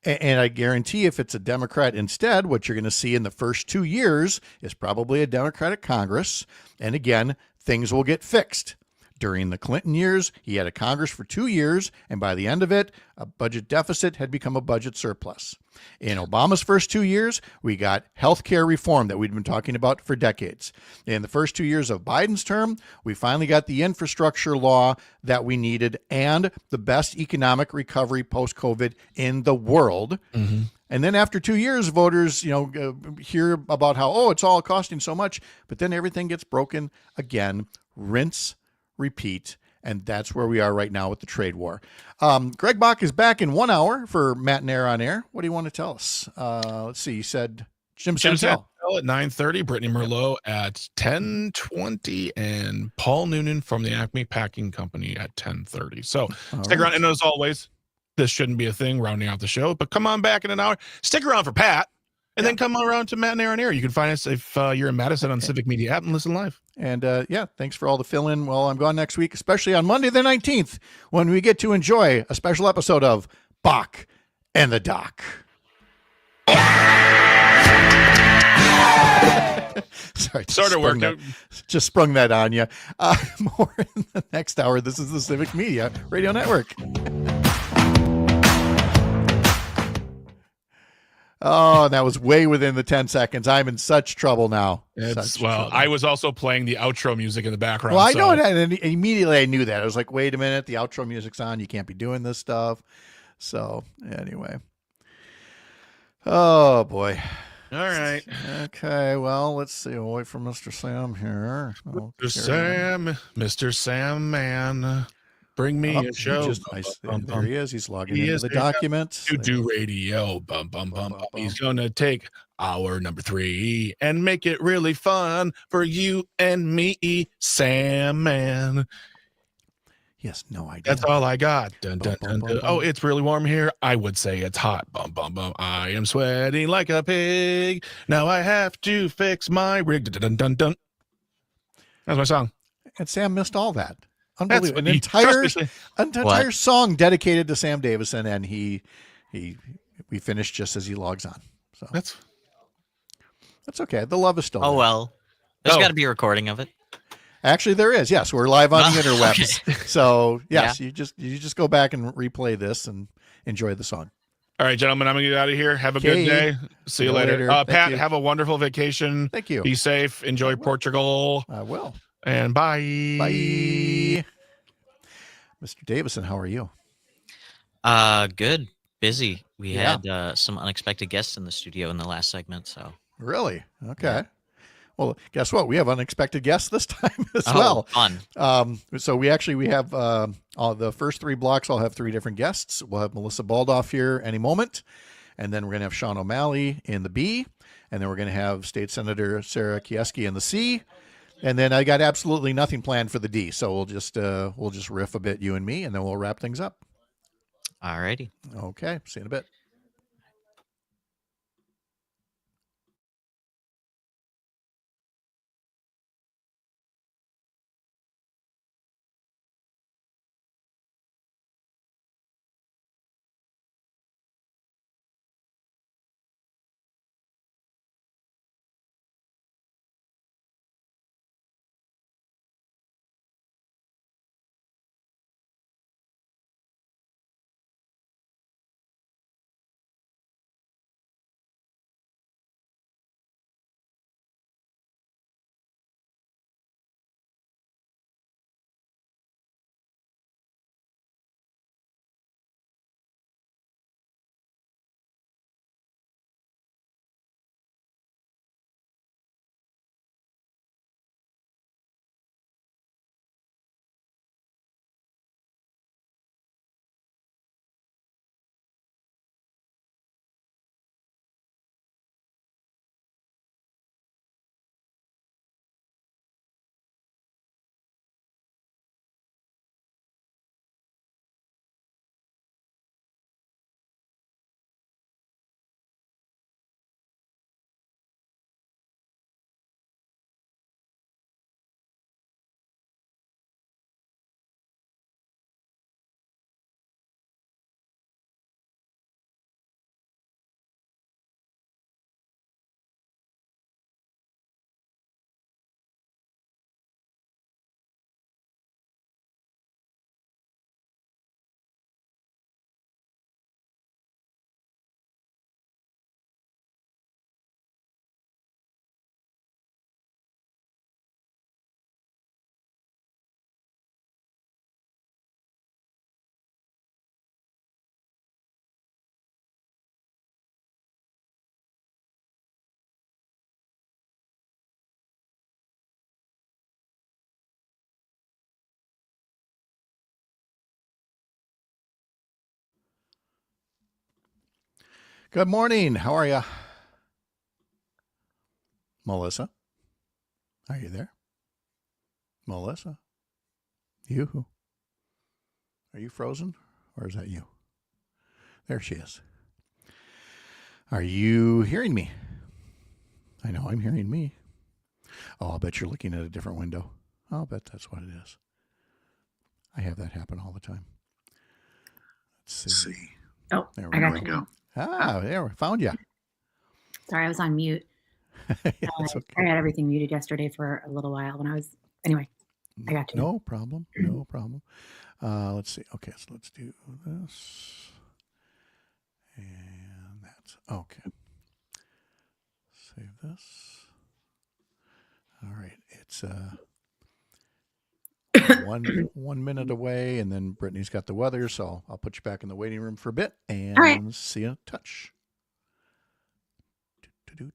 And I guarantee if it's a Democrat instead, what you're going to see in the first 2 years is probably a Democratic Congress. And again, things will get fixed. During the Clinton years, he had a Congress for 2 years, and by the end of it, a budget deficit had become a budget surplus. In Obama's first 2 years, we got health care reform that we'd been talking about for decades. In the first 2 years of Biden's term, we finally got the infrastructure law that we needed and the best economic recovery post-COVID in the world. Mm-hmm. And then after 2 years, voters, hear about how, oh, it's all costing so much, but then everything gets broken again, rinse, repeat. And that's where we are right now with the trade war. Greg Bach is back in 1 hour for Matt and Air on Air. What do you want to tell us? Let's see. You said Jim Santel at 9:30, Brittany Merlot at 10:20, and Paul Noonan from the Acme Packing Company at 10:30. So stick around. And as always, this shouldn't be a thing rounding out the show, but come on back in an hour. Stick around for Pat. And then come around to Matt and Air on Air. You can find us if you're in Madison on Civic Media app and listen live. And thanks for all the fill in while I'm gone next week, especially on Monday the 19th, when we get to enjoy a special episode of Bach and the Doc. Sorry, sort of worked out. Just sprung that on you. More in the next hour. This is the Civic Media Radio Network. Oh, that was way within the 10 seconds. I'm in such trouble now. I was also playing the outro music in the background. Well, I know that, and immediately I knew that. I was like, wait a minute, the outro music's on. You can't be doing this stuff. So, anyway. Oh, boy. All right. Okay, well, let's see. We'll wait for Mr. Sam here. Mr. Sam, man. Bring me a show. There he is. He's logging into the documents. To do radio. Bum, bum, bum, bum. He's going to take hour number 3 and make it really fun for you and me, Sam, man. Yes, no idea. That's all I got. Dun, dun, dun, dun. Oh, it's really warm here. I would say it's hot. Bum, bum, bum. I am sweating like a pig. Now I have to fix my rig. Dun, dun, dun, dun. That's my song. And Sam missed all that. Unbelievable. An entire song dedicated to Sam Davison, and we finished just as he logs on. So that's okay. The love is still there. Well. There's got to be a recording of it. Actually, there is. Yes, we're live on the interwebs. Okay. So yes, you just go back and replay this and enjoy the song. All right, gentlemen, I'm gonna get out of here. Have a good day. See you later. Pat, have a wonderful vacation. Thank you. Be safe. Enjoy Portugal. I will. And bye. Bye. Mr. Davison, how are you? Good. Busy. We had some unexpected guests in the studio in the last segment. So really? Okay. Yeah. Well, guess what? We have unexpected guests this time as well. Fun. So we have the first 3 blocks. I'll have 3 different guests. We'll have Melissa Baldoff here any moment. And then we're going to have Sean O'Malley in the B. And then we're going to have State Senator Sarah Kieski in the C. And then I got absolutely nothing planned for the D. So we'll just riff a bit, you and me, and then we'll wrap things up. All righty. Okay. See you in a bit. Good morning. How are you? Melissa? Are you there? Melissa? You? Are you frozen? Or is that you? There she is. Are you hearing me? I know I'm hearing me. Oh, I'll bet you're looking at a different window. I'll bet that's what it is. I have that happen all the time. Let's see. Oh, there I got you. Ah, there, we found you. Sorry, I was on mute. It's okay. I had everything muted yesterday for a little while when I was. Anyway, I got you. No problem. No problem. Let's see. Okay, so let's do this. And that's okay. Save this. All right. It's 1 minute away, and then Brittany's got the weather, so I'll put you back in the waiting room for a bit and All right. see you in a touch. Do.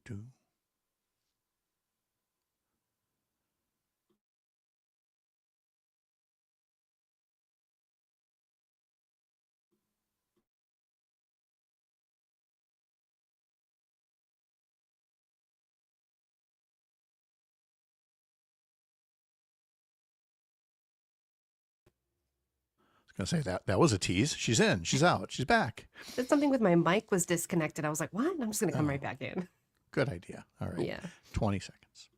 Gonna say that was a tease. She's in, she's out, she's back. Did something with my mic was disconnected. I was like, what? I'm just gonna come right back in. Good idea. All right. Yeah. 20 seconds.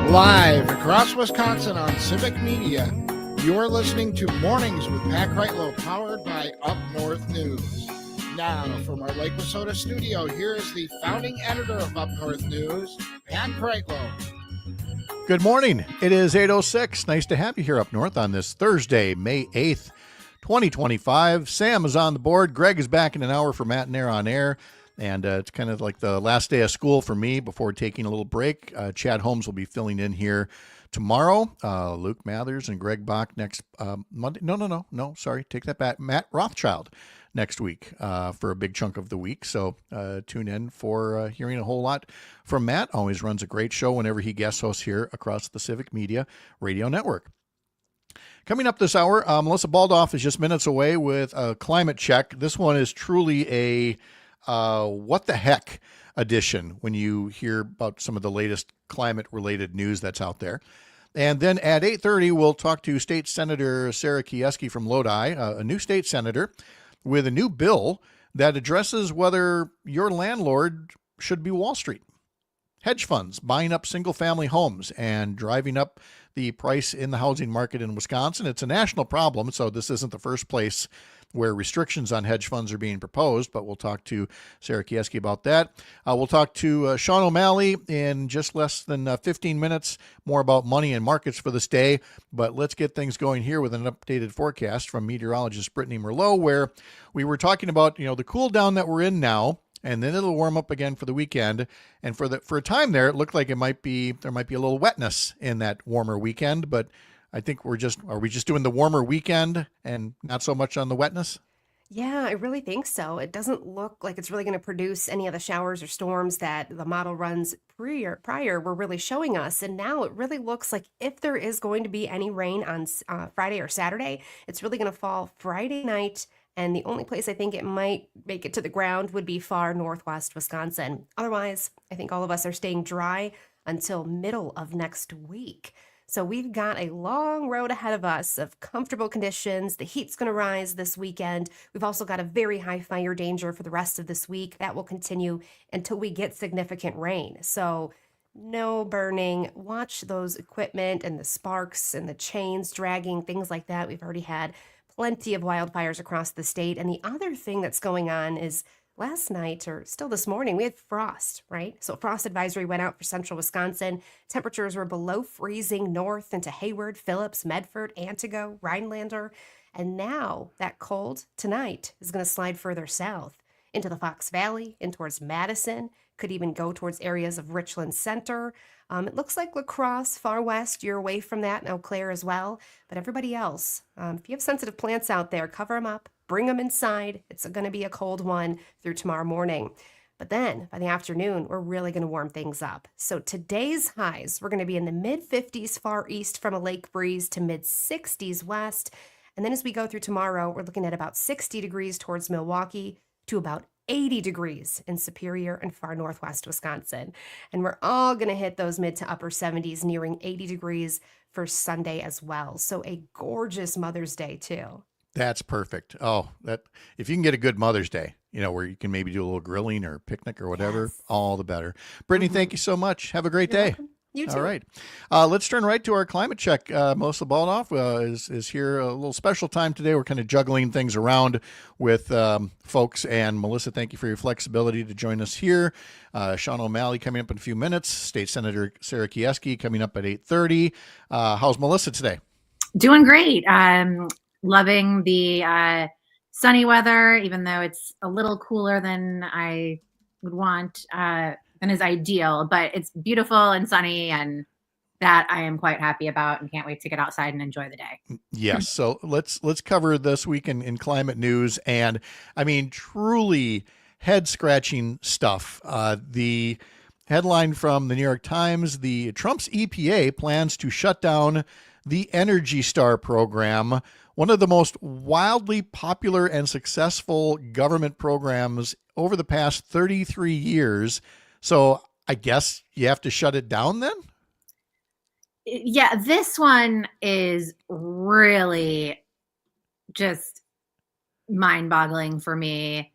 Live across Wisconsin on Civic Media, you're listening to Mornings with Pat Kreitlow, powered by Up North News. Now, from our Lake Wissota studio, here is the founding editor of Up North News, Pat Kreitlow. Good morning. It is 8:06. Nice to have you here up north on this Thursday, May 8th, 2025. Sam is on the board. Greg is back in an hour for Matt and Air on Air. And it's kind of like the last day of school for me before taking a little break. Chad Holmes will be filling in here tomorrow. Luke Mathers and Greg Bach next Monday. No, sorry. Take that back. Matt Rothschild next week for a big chunk of the week. So tune in for hearing a whole lot from Matt. Always runs a great show whenever he guest hosts here across the Civic Media Radio Network. Coming up this hour, Melissa Baldoff is just minutes away with a climate check. This one is truly a what the heck edition when you hear about some of the latest climate-related news that's out there. And then at 8:30, we'll talk to State Senator Sarah Kieski from Lodi, a new state senator, with a new bill that addresses whether your landlord should be Wall Street. Hedge funds buying up single-family homes and driving up the price in the housing market in Wisconsin. It's a national problem, so this isn't the first place where restrictions on hedge funds are being proposed, but we'll talk to Sarah Kieski about that. We'll talk to Sean O'Malley in just less than 15 minutes, more about money and markets for this day. But let's get things going here with an updated forecast from meteorologist Brittany Merlot, where we were talking about, the cool down that we're in now, and then it'll warm up again for the weekend. And for a time there, it looked like there might be a little wetness in that warmer weekend, but I think are we just doing the warmer weekend and not so much on the wetness? Yeah, I really think so. It doesn't look like it's really going to produce any of the showers or storms that the model runs prior were really showing us. And now it really looks like if there is going to be any rain on Friday or Saturday, it's really going to fall Friday night. And the only place I think it might make it to the ground would be far northwest Wisconsin. Otherwise, I think all of us are staying dry until middle of next week. So we've got a long road ahead of us of comfortable conditions. The heat's going to rise this weekend. We've also got a very high fire danger for the rest of this week. That will continue until we get significant rain. So no burning. Watch those equipment and the sparks and the chains dragging, things like that. We've already had plenty of wildfires across the state. And the other thing that's going on is last night, or still this morning, we had frost, right? So frost advisory went out for central Wisconsin. Temperatures were below freezing north into Hayward, Phillips, Medford, Antigo, Rhinelander. And now that cold tonight is going to slide further south into the Fox Valley and towards Madison, could even go towards areas of Richland Center. It looks like La Crosse, far west, you're away from that, and Eau Claire as well. But everybody else, if you have sensitive plants out there, cover them up, bring them inside. It's going to be a cold one through tomorrow morning. But then by the afternoon, we're really going to warm things up. So today's highs, we're going to be in the mid-50s far east from a lake breeze to mid-60s west. And then as we go through tomorrow, we're looking at about 60 degrees towards Milwaukee to about 80 degrees in Superior and far northwest Wisconsin. And we're all going to hit those mid to upper 70s, nearing 80 degrees for Sunday as well. So a gorgeous Mother's Day too. That's perfect. Oh, that if you can get a good Mother's Day, where you can maybe do a little grilling or picnic or whatever, Yes. all the better. Brittany, thank you so much. Have a great You're day. welcome. You too. All right. Let's turn right to our climate check. Melissa Baldoff is here a little special time today. We're kind of juggling things around with folks. And Melissa, thank you for your flexibility to join us here. Sean O'Malley coming up in a few minutes. State Senator Sarah Kieski coming up at 8:30. How's Melissa today? Doing great. Loving the sunny weather, even though it's a little cooler than I would want and is ideal, but it's beautiful and sunny, and that I am quite happy about and can't wait to get outside and enjoy the day. Yes. So let's cover this week in climate news. And I mean, truly head scratching stuff. The headline from the New York Times, Trump's EPA plans to shut down the Energy Star program, one of the most wildly popular and successful government programs over the past 33 years. So I guess you have to shut it down then? Yeah, this one is really just mind-boggling for me,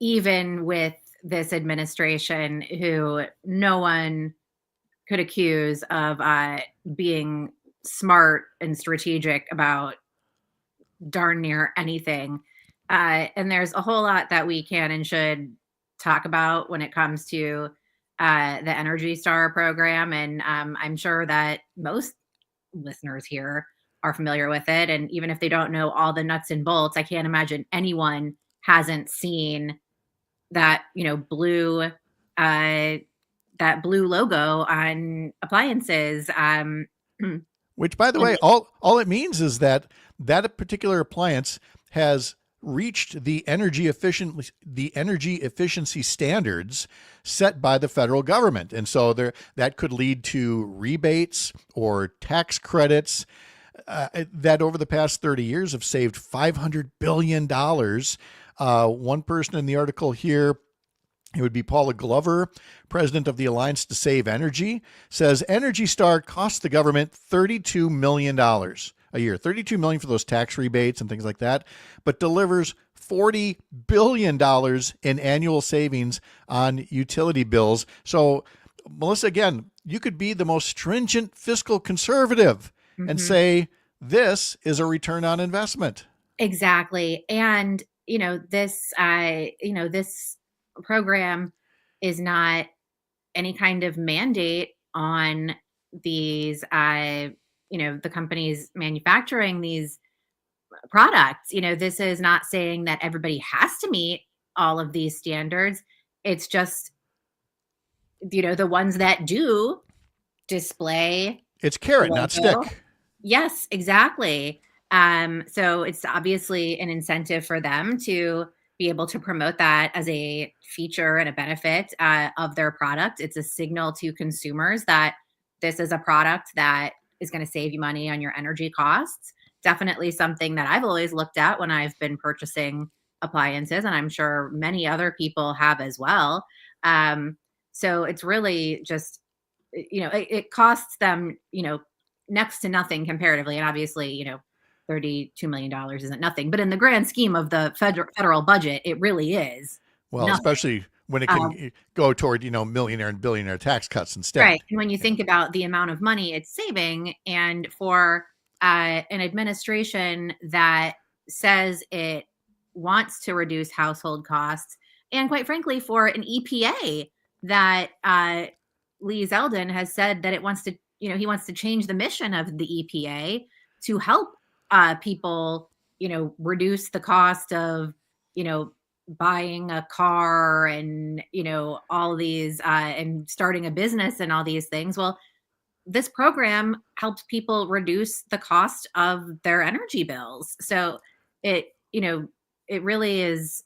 even with this administration, who no one could accuse of being smart and strategic about darn near anything. And there's a whole lot that we can and should talk about when it comes to the Energy Star program. And I'm sure that most listeners here are familiar with it. And even if they don't know all the nuts and bolts, I can't imagine anyone hasn't seen that, blue logo on appliances. Which, by the way, all it means is that particular appliance has reached the energy efficiency standards set by the federal government. And so that could lead to rebates or tax credits that over the past 30 years have saved $500 billion. One person in the article here, it would be Paula Glover, president of the Alliance to Save Energy, says Energy Star costs the government $32 million a year, $32 million for those tax rebates and things like that, but delivers $40 billion in annual savings on utility bills. So, Melissa, again, you could be the most stringent fiscal conservative and say this is a return on investment. Exactly. And, this program is not any kind of mandate on these, the companies manufacturing these products. This is not saying that everybody has to meet all of these standards. It's just, the ones that do display. It's carrot, not stick. Yes, exactly. So it's obviously an incentive for them to be able to promote that as a feature and a benefit of their product. It's a signal to consumers that this is a product that is going to save you money on your energy costs. Definitely something that I've always looked at when I've been purchasing appliances, and I'm sure many other people have as well. So it's really just, it costs them, next to nothing comparatively. And obviously, $32 million isn't nothing, but in the grand scheme of the federal budget, it really is. Well, nothing. Especially when it can go toward, millionaire and billionaire tax cuts instead. Right. And when you think about the amount of money it's saving, and for an administration that says it wants to reduce household costs, and quite frankly, for an EPA that Lee Zeldin has said that it wants to, he wants to change the mission of the EPA to help people reduce the cost of, buying a car and, all these, and starting a business and all these things. Well, this program helped people reduce the cost of their energy bills. So it really is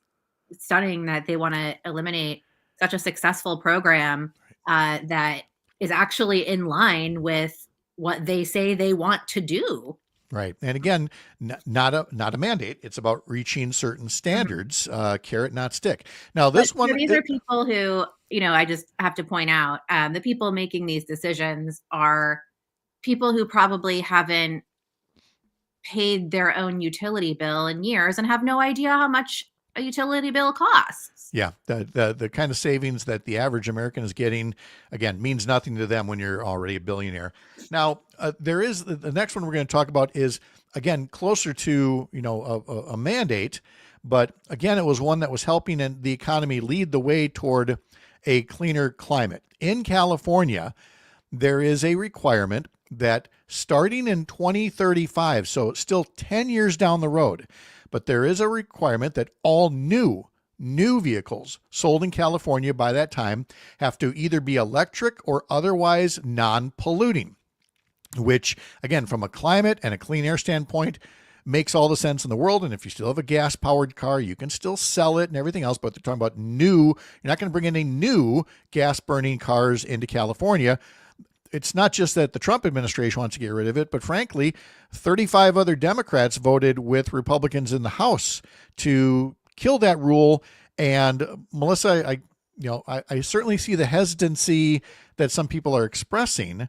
stunning that they want to eliminate such a successful program that is actually in line with what they say they want to do. Right. And again, not a mandate. It's about reaching certain standards, carrot, not stick. Now, this one. These are people who, I just have to point out, the people making these decisions are people who probably haven't paid their own utility bill in years and have no idea how much a utility bill costs. Yeah, the kind of savings that the average American is getting, again, means nothing to them when you're already a billionaire. Now, there is the next one we're going to talk about is, again, closer to, a mandate, but again, it was one that was helping the economy lead the way toward a cleaner climate. In California, there is a requirement that starting in 2035, so still 10 years down the road, but there is a requirement that all new vehicles sold in California by that time have to either be electric or otherwise non-polluting, which, again, from a climate and a clean air standpoint, makes all the sense in the world. And if you still have a gas-powered car, you can still sell it and everything else, but they're talking about new. You're not going to bring any new gas-burning cars into California. It's not just that the Trump administration wants to get rid of it, but frankly, 35 other Democrats voted with Republicans in the House to kill that rule. And Melissa, I certainly see the hesitancy that some people are expressing.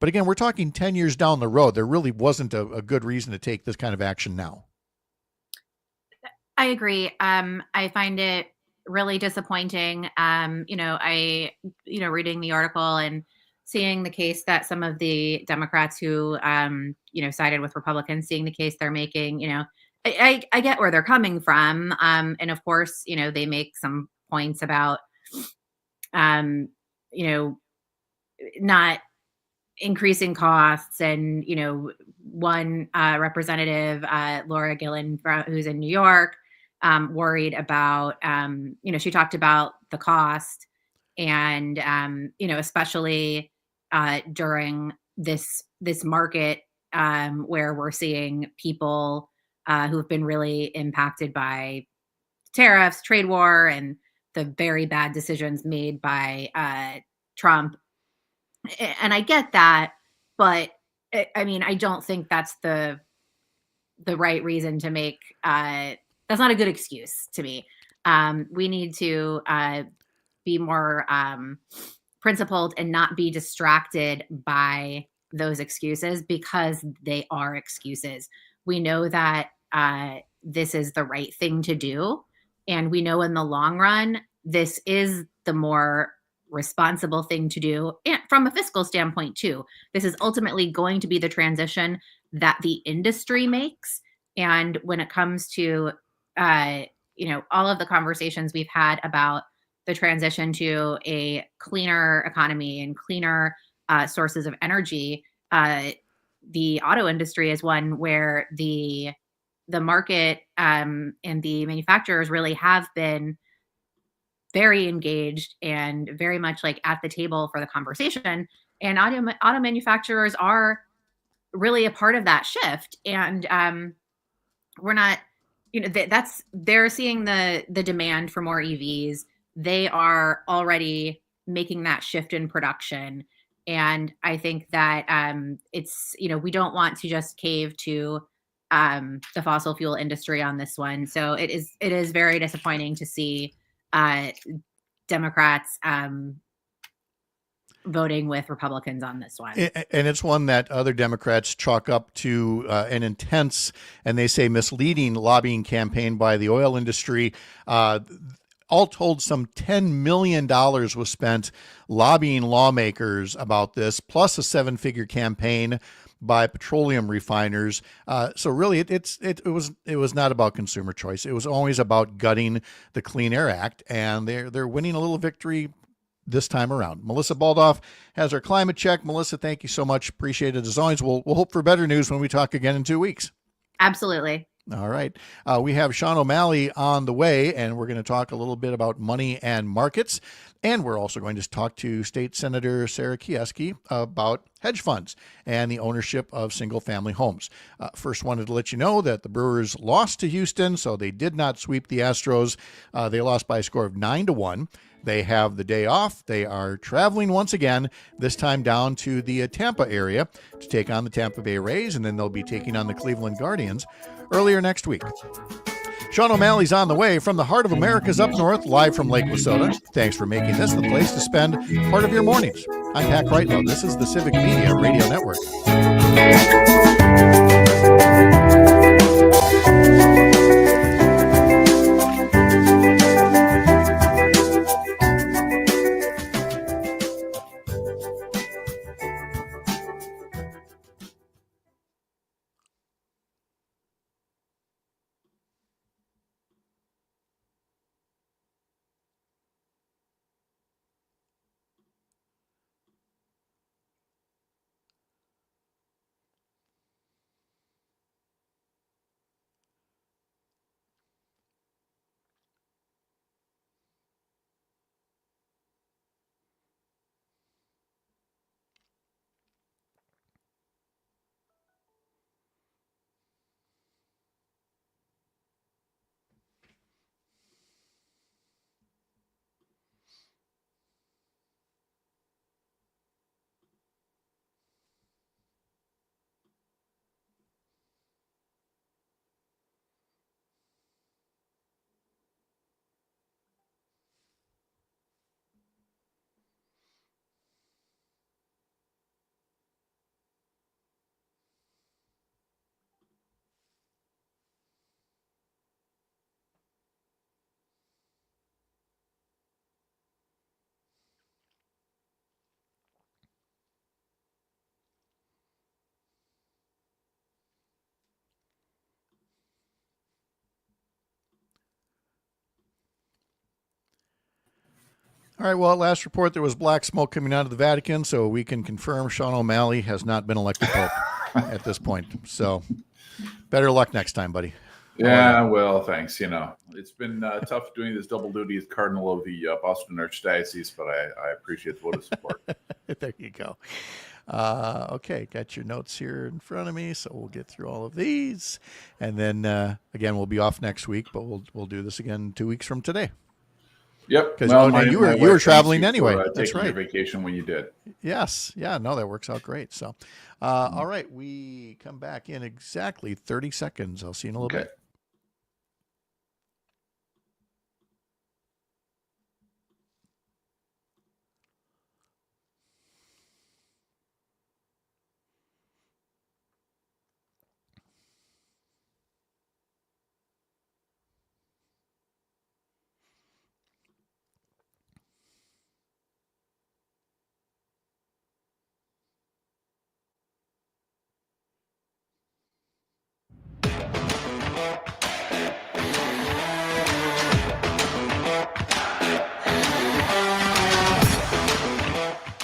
But again, we're talking 10 years down the road. There really wasn't a good reason to take this kind of action now. I agree. I find it really disappointing. Reading the article and seeing the case that some of the Democrats who, sided with Republicans, seeing the case they're making, I get where they're coming from. And of course, they make some points about, not increasing costs. And, one representative, Laura Gillen, who's in New York, worried about, she talked about the cost and, especially during this market where we're seeing people who have been really impacted by tariffs, trade war, and the very bad decisions made by Trump. And I get that, but I don't think that's the right reason to make. That's not a good excuse to me. We need to be more principled and not be distracted by those excuses, because they are excuses. We know that this is the right thing to do. And we know in the long run, this is the more responsible thing to do. And from a fiscal standpoint too, this is ultimately going to be the transition that the industry makes. And when it comes to, all of the conversations we've had about the transition to a cleaner economy and cleaner sources of energy, the auto industry is one where the market and the manufacturers really have been very engaged and very much like at the table for the conversation. And auto manufacturers are really a part of that shift. And we're not, they're seeing the demand for more EVs. They are already making that shift in production. And I think that it's, we don't want to just cave to the fossil fuel industry on this one. So it is very disappointing to see Democrats voting with Republicans on this one. And it's one that other Democrats chalk up to an intense, and they say misleading, lobbying campaign by the oil industry. All told, some $10 million was spent lobbying lawmakers about this, plus a 7-figure campaign by petroleum refiners. So really, it was not about consumer choice. It was always about gutting the Clean Air Act, and they're winning a little victory this time around. Melissa Baldoff has our climate check. Melissa, thank you so much. Appreciate it as always. We'll hope for better news when we talk again in 2 weeks. Absolutely. All right. We have Sean O'Malley on the way, and we're going to talk a little bit about money and markets. And we're also going to talk to State Senator Sarah Kieski about hedge funds and the ownership of single-family homes. First, wanted to let you know that the Brewers lost to Houston, so they did not sweep the Astros. They lost by a score of 9-1. They have the day off. They are traveling once again, this time down to the Tampa area to take on the Tampa Bay Rays, and then they'll be taking on the Cleveland Guardians earlier next week. Sean O'Malley's on the way from the heart of America's up north, live from Lake Wissota. Thanks for making this the place to spend part of your mornings. I'm Pat Kreitlow. This is the Civic Media Radio Network. All right, well, at last report, there was black smoke coming out of the Vatican, so we can confirm Sean O'Malley has not been elected Pope at this point. So better luck next time, buddy. Yeah, well, thanks. You know, it's been tough doing this double duty as Cardinal of the Boston Archdiocese, but I appreciate the vote of support. There you go. Okay, got your notes here in front of me, so we'll get through all of these. And then, again, we'll be off next week, but we'll do this again 2 weeks from today. Yep. Because you were traveling anyway. For, That's right. Your vacation when you did. Yes. Yeah. No, that works out great. So, all right, we come back in exactly 30 seconds. I'll see you in a little bit.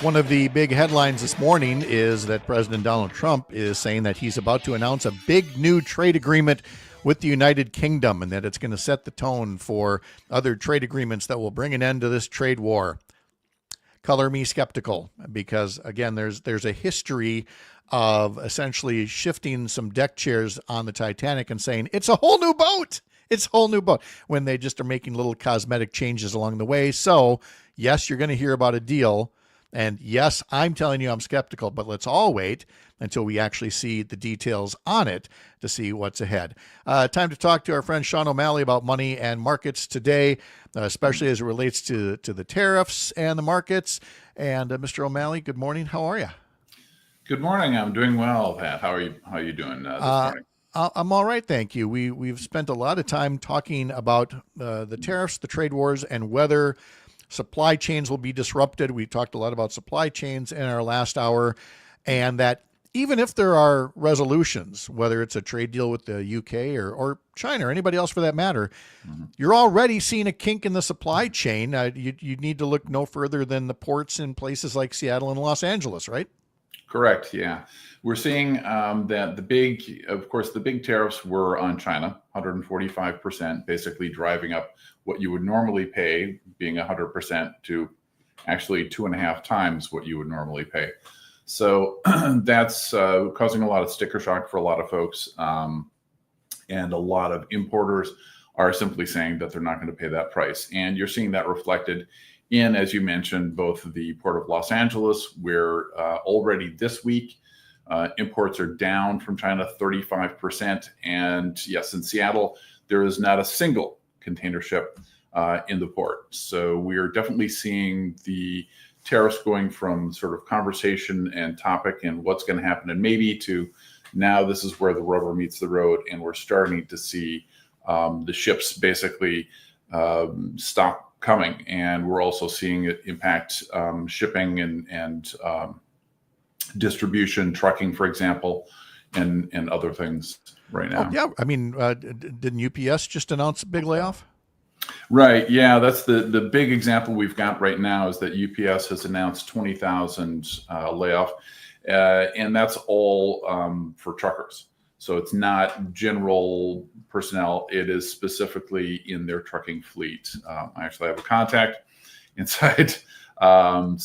One of the big headlines this morning is that President Donald Trump is saying that he's about to announce a big new trade agreement with the United Kingdom, and that it's going to set the tone for other trade agreements that will bring an end to this trade war. Color me skeptical, because again, there's a history of essentially shifting some deck chairs on the Titanic and saying it's a whole new boat. It's a whole new boat, when they just are making little cosmetic changes along the way. So yes, you're going to hear about a deal. And yes, I'm telling you I'm skeptical, but let's all wait until we actually see the details on it to see what's ahead. Time to talk to our friend Sean O'Malley about money and markets today, especially as it relates to the tariffs and the markets. And Mr. O'Malley, good morning. How are you? Good morning. I'm doing well, Pat. How are you doing this morning? I'm all right, thank you. We've spent a lot of time talking about the tariffs, the trade wars, and whether supply chains will be disrupted. We talked a lot about supply chains in our last hour, and that even if there are resolutions, whether it's a trade deal with the UK or China or anybody else for that matter, you're already seeing a kink in the supply chain. You need to look no further than the ports in places like Seattle and Los Angeles, right? Correct. Yeah. We're seeing that the big tariffs were on China, 145%, basically driving up what you would normally pay, being 100%, to actually 2.5 times what you would normally pay. So that's causing a lot of sticker shock for a lot of folks. And a lot of importers are simply saying that they're not going to pay that price. And you're seeing that reflected in, as you mentioned, both the Port of Los Angeles, where already this week, imports are down from China 35%. And yes, in Seattle, there is not a single container ship in the port. So we are definitely seeing the tariffs going from sort of conversation and topic and what's going to happen and maybe to now this is where the rubber meets the road, and we're starting to see the ships basically stop coming. And we're also seeing it impact shipping and distribution, trucking, for example, and other things right now. Oh, yeah. I mean, didn't UPS just announce a big layoff? Right. Yeah, that's the big example we've got right now is that UPS has announced 20,000 layoff, and that's all for truckers. So it's not general personnel. It is specifically in their trucking fleet. I actually have a contact inside. Yeah,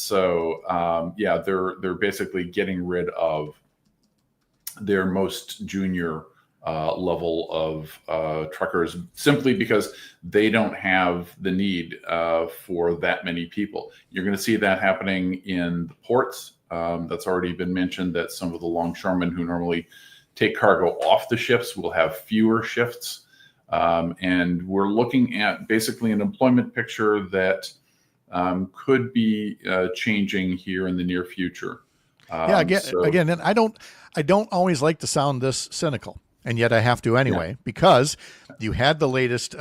they're basically getting rid of their most junior level of truckers simply because they don't have the need for that many people. You're going to see that happening in the ports. That's already been mentioned that some of the longshoremen who normally take cargo off the ships will have fewer shifts. And we're looking at basically an employment picture that could be changing here in the near future. Yeah, again, and I don't always like to sound this cynical. And yet I have to anyway, because you had the latest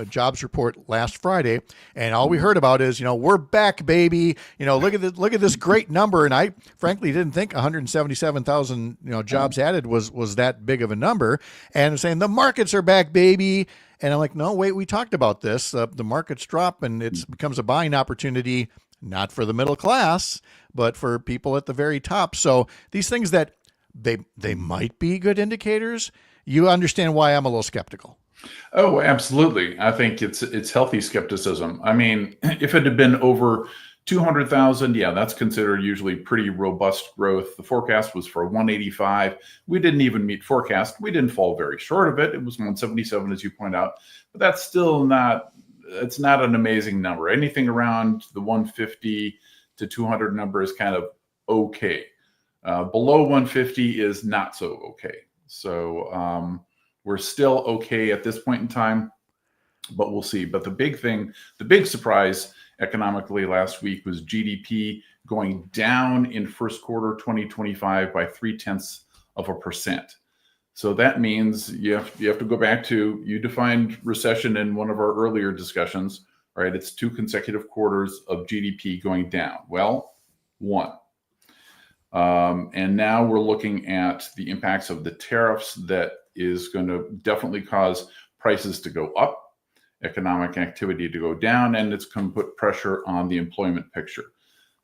jobs report last Friday, and all we heard about is, we're back, baby. Look at this great number. And I frankly didn't think 177,000 jobs added was that big of a number. And saying the markets are back, baby. And I'm like, no, wait, we talked about this. The markets drop, and it becomes a buying opportunity, not for the middle class, but for people at the very top. So these things that they might be good indicators. You understand why I'm a little skeptical. Oh, absolutely. I think it's healthy skepticism. I mean, if it had been over 200,000, yeah, that's considered usually pretty robust growth. The forecast was for 185. We didn't even meet forecast. We didn't fall very short of it. It was 177, as you point out, but that's still it's not an amazing number. Anything around the 150 to 200 number is kind of okay. Below 150 is not so okay. So we're still okay at this point in time, but we'll see. But the big surprise economically last week was GDP going down in first quarter 2025 by 0.3%. So that means you have to go back to, you defined recession in one of our earlier discussions, right? It's 2 consecutive quarters of GDP going down. Well, 1. And now we're looking at the impacts of the tariffs that is going to definitely cause prices to go up, economic activity to go down, and it's going to put pressure on the employment picture.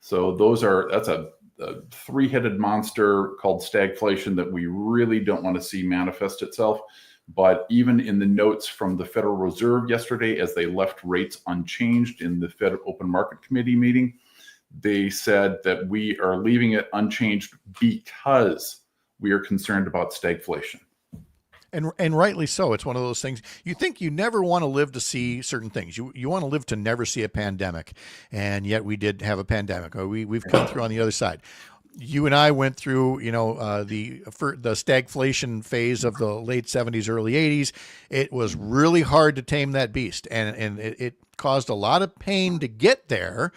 So that's a three-headed monster called stagflation that we really don't want to see manifest itself. But even in the notes from the Federal Reserve yesterday, as they left rates unchanged in the Fed Open Market Committee meeting, they said that we are leaving it unchanged because we are concerned about stagflation. And rightly so. It's one of those things. You think you never want to live to see certain things. You want to live to never see a pandemic. And yet we did have a pandemic. We've come through on the other side. You and I went through, the stagflation phase of the late 70s, early 80s. It was really hard to tame that beast. And it caused a lot of pain to get there.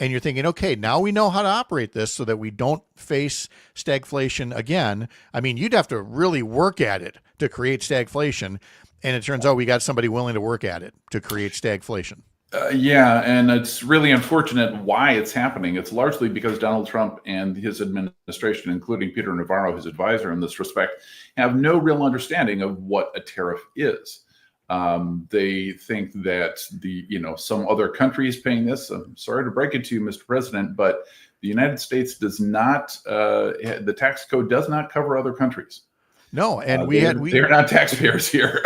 And you're thinking, okay, now we know how to operate this so that we don't face stagflation again. I mean, you'd have to really work at it to create stagflation. And it turns out we got somebody willing to work at it to create stagflation. Yeah, and it's really unfortunate why it's happening. It's largely because Donald Trump and his administration, including Peter Navarro, his advisor in this respect, have no real understanding of what a tariff is. They think that some other country is paying this. I'm sorry to break it to you, Mr. President, but The United States does not, the tax code does not cover other countries. No, and they're not taxpayers here.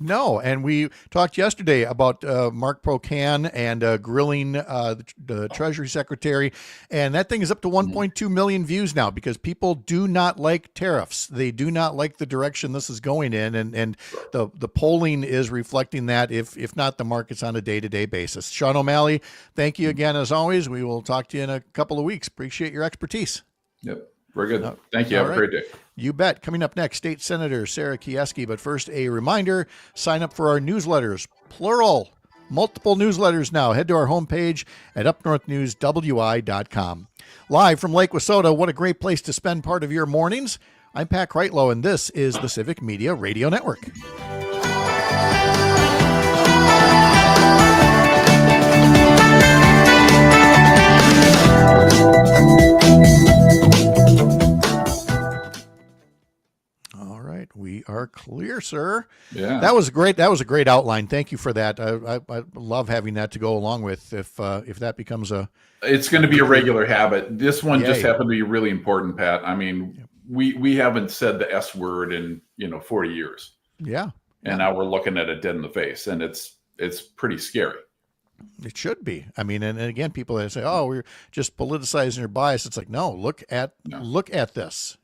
No, and we talked yesterday about Mark Pocan and grilling the Treasury Secretary, and that thing is up to 1.2 million views now because people do not like tariffs. They do not like the direction this is going in, and the polling is reflecting that. If not the markets on a day-to-day basis. Sean O'Malley, thank you again as always. We will talk to you in a couple of weeks. Appreciate your expertise. Yep, very good. Thank you. Have a great day. You bet. Coming up next, State Senator Sarah Kieski. But first, a reminder, sign up for our newsletters, plural, multiple newsletters now. Head to our homepage at upnorthnewswi.com. Live from Lake Wissota, what a great place to spend part of your mornings. I'm Pat Kreitlow, and this is the Civic Media Radio Network. We are clear, sir. Yeah, that was great. That was a great outline. Thank you for that. I love having that to go along with. If that becomes it's going to be a regular habit. This one just happened to be really important, Pat. I mean, we haven't said the S word in 40 years. Yeah, and now we're looking at it dead in the face, and it's pretty scary. It should be. I mean, and again, people that say, "Oh, we're just politicizing your bias." It's like, no, look at this.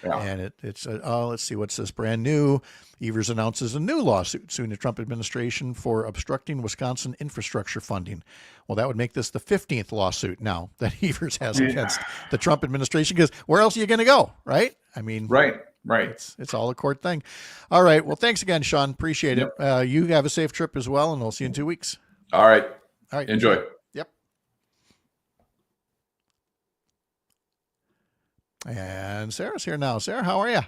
Yeah. And it's let's see, what's this brand new? Evers announces a new lawsuit suing the Trump administration for obstructing Wisconsin infrastructure funding. Well, that would make this the 15th lawsuit now that Evers has against the Trump administration, because where else are you going to go, right? I mean, right. It's all a court thing. All right. Well, thanks again, Sean. Appreciate it. You have a safe trip as well, and we'll see you in 2 weeks. All right. Enjoy. Yep. And Sarah's here now. Sarah, how are you?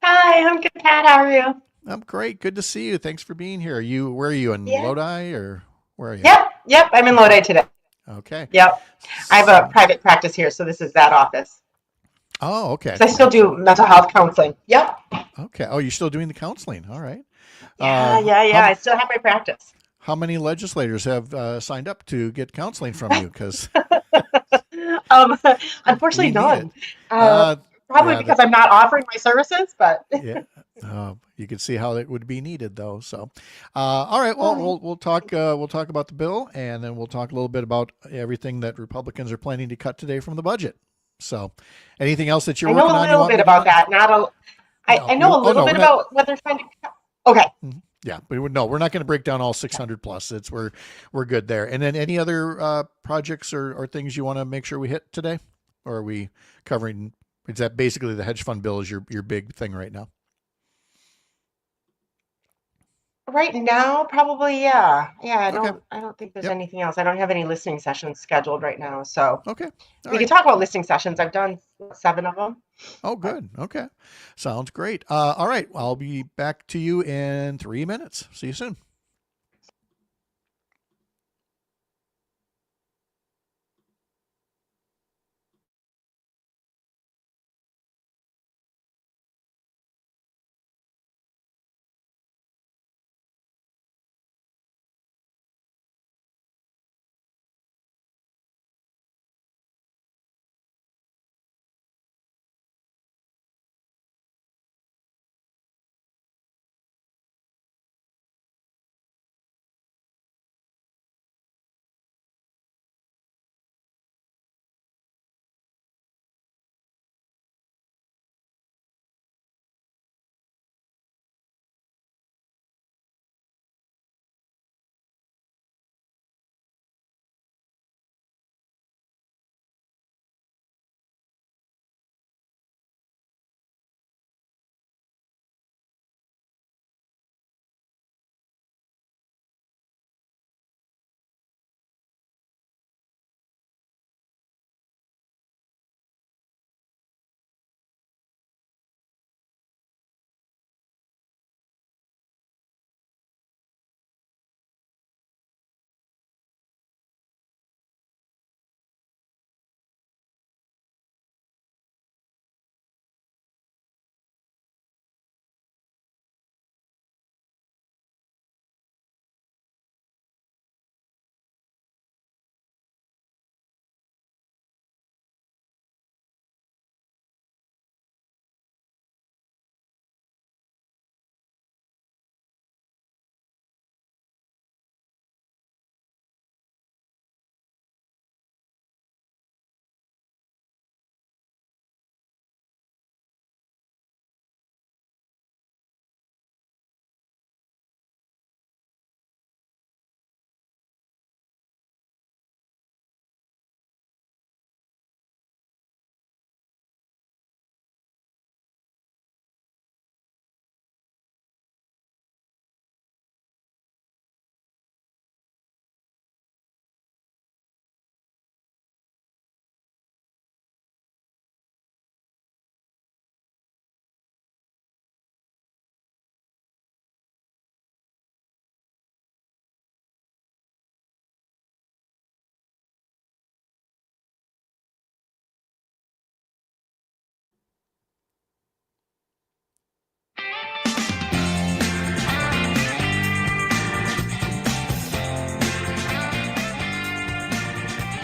Hi, I'm good, Pat. How are you? I'm great. Good to see you. Thanks for being here. Where are you, in Lodi, or where are you? Yep. I'm in Lodi today. Okay. Yep. I have a private practice here, so this is that office. Oh, okay. I still do mental health counseling. Yep. Okay. Oh, you're still doing the counseling. All right. Yeah. I still have my practice. How many legislators have signed up to get counseling from you? Because unfortunately, none. Probably because I'm not offering my services, but you can see how it would be needed, though. So, all right. Well, we'll talk. We'll talk about the bill, and then we'll talk a little bit about everything that Republicans are planning to cut today from the budget. So, anything else that you're working on? I know a little bit about that. I know a little bit about what they're trying to cut. Okay. Mm-hmm. Yeah, but we're not going to break down all 600 plus. We're good there. And then any other projects or things you want to make sure we hit today, or are we covering? Is that basically the hedge fund bill is your big thing right now? Right now, probably, yeah. I don't think there's anything else. I don't have any listening sessions scheduled right now, so we can talk about listening sessions. I've done 7 of them. Oh, good. Okay, sounds great. All right, I'll be back to you in 3 minutes. See you soon.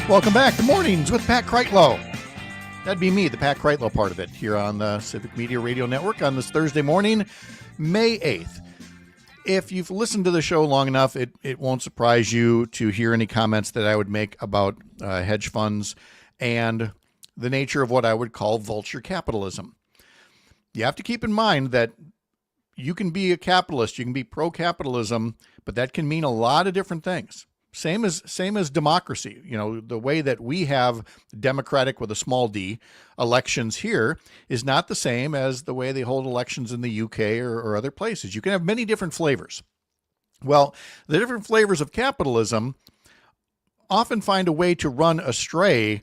Welcome back to Mornings with Pat Kreitlow. That'd be me, the Pat Kreitlow part of it, here on the Civic Media Radio Network on this Thursday morning, May 8th. If you've listened to the show long enough, it won't surprise you to hear any comments that I would make about hedge funds and the nature of what I would call vulture capitalism. You have to keep in mind that you can be a capitalist, you can be pro-capitalism, but that can mean a lot of different things. Same as democracy. You know, the way that we have democratic with a small d elections here is not the same as the way they hold elections in the UK or other places. You can have many different flavors. Well, the different flavors of capitalism often find a way to run astray,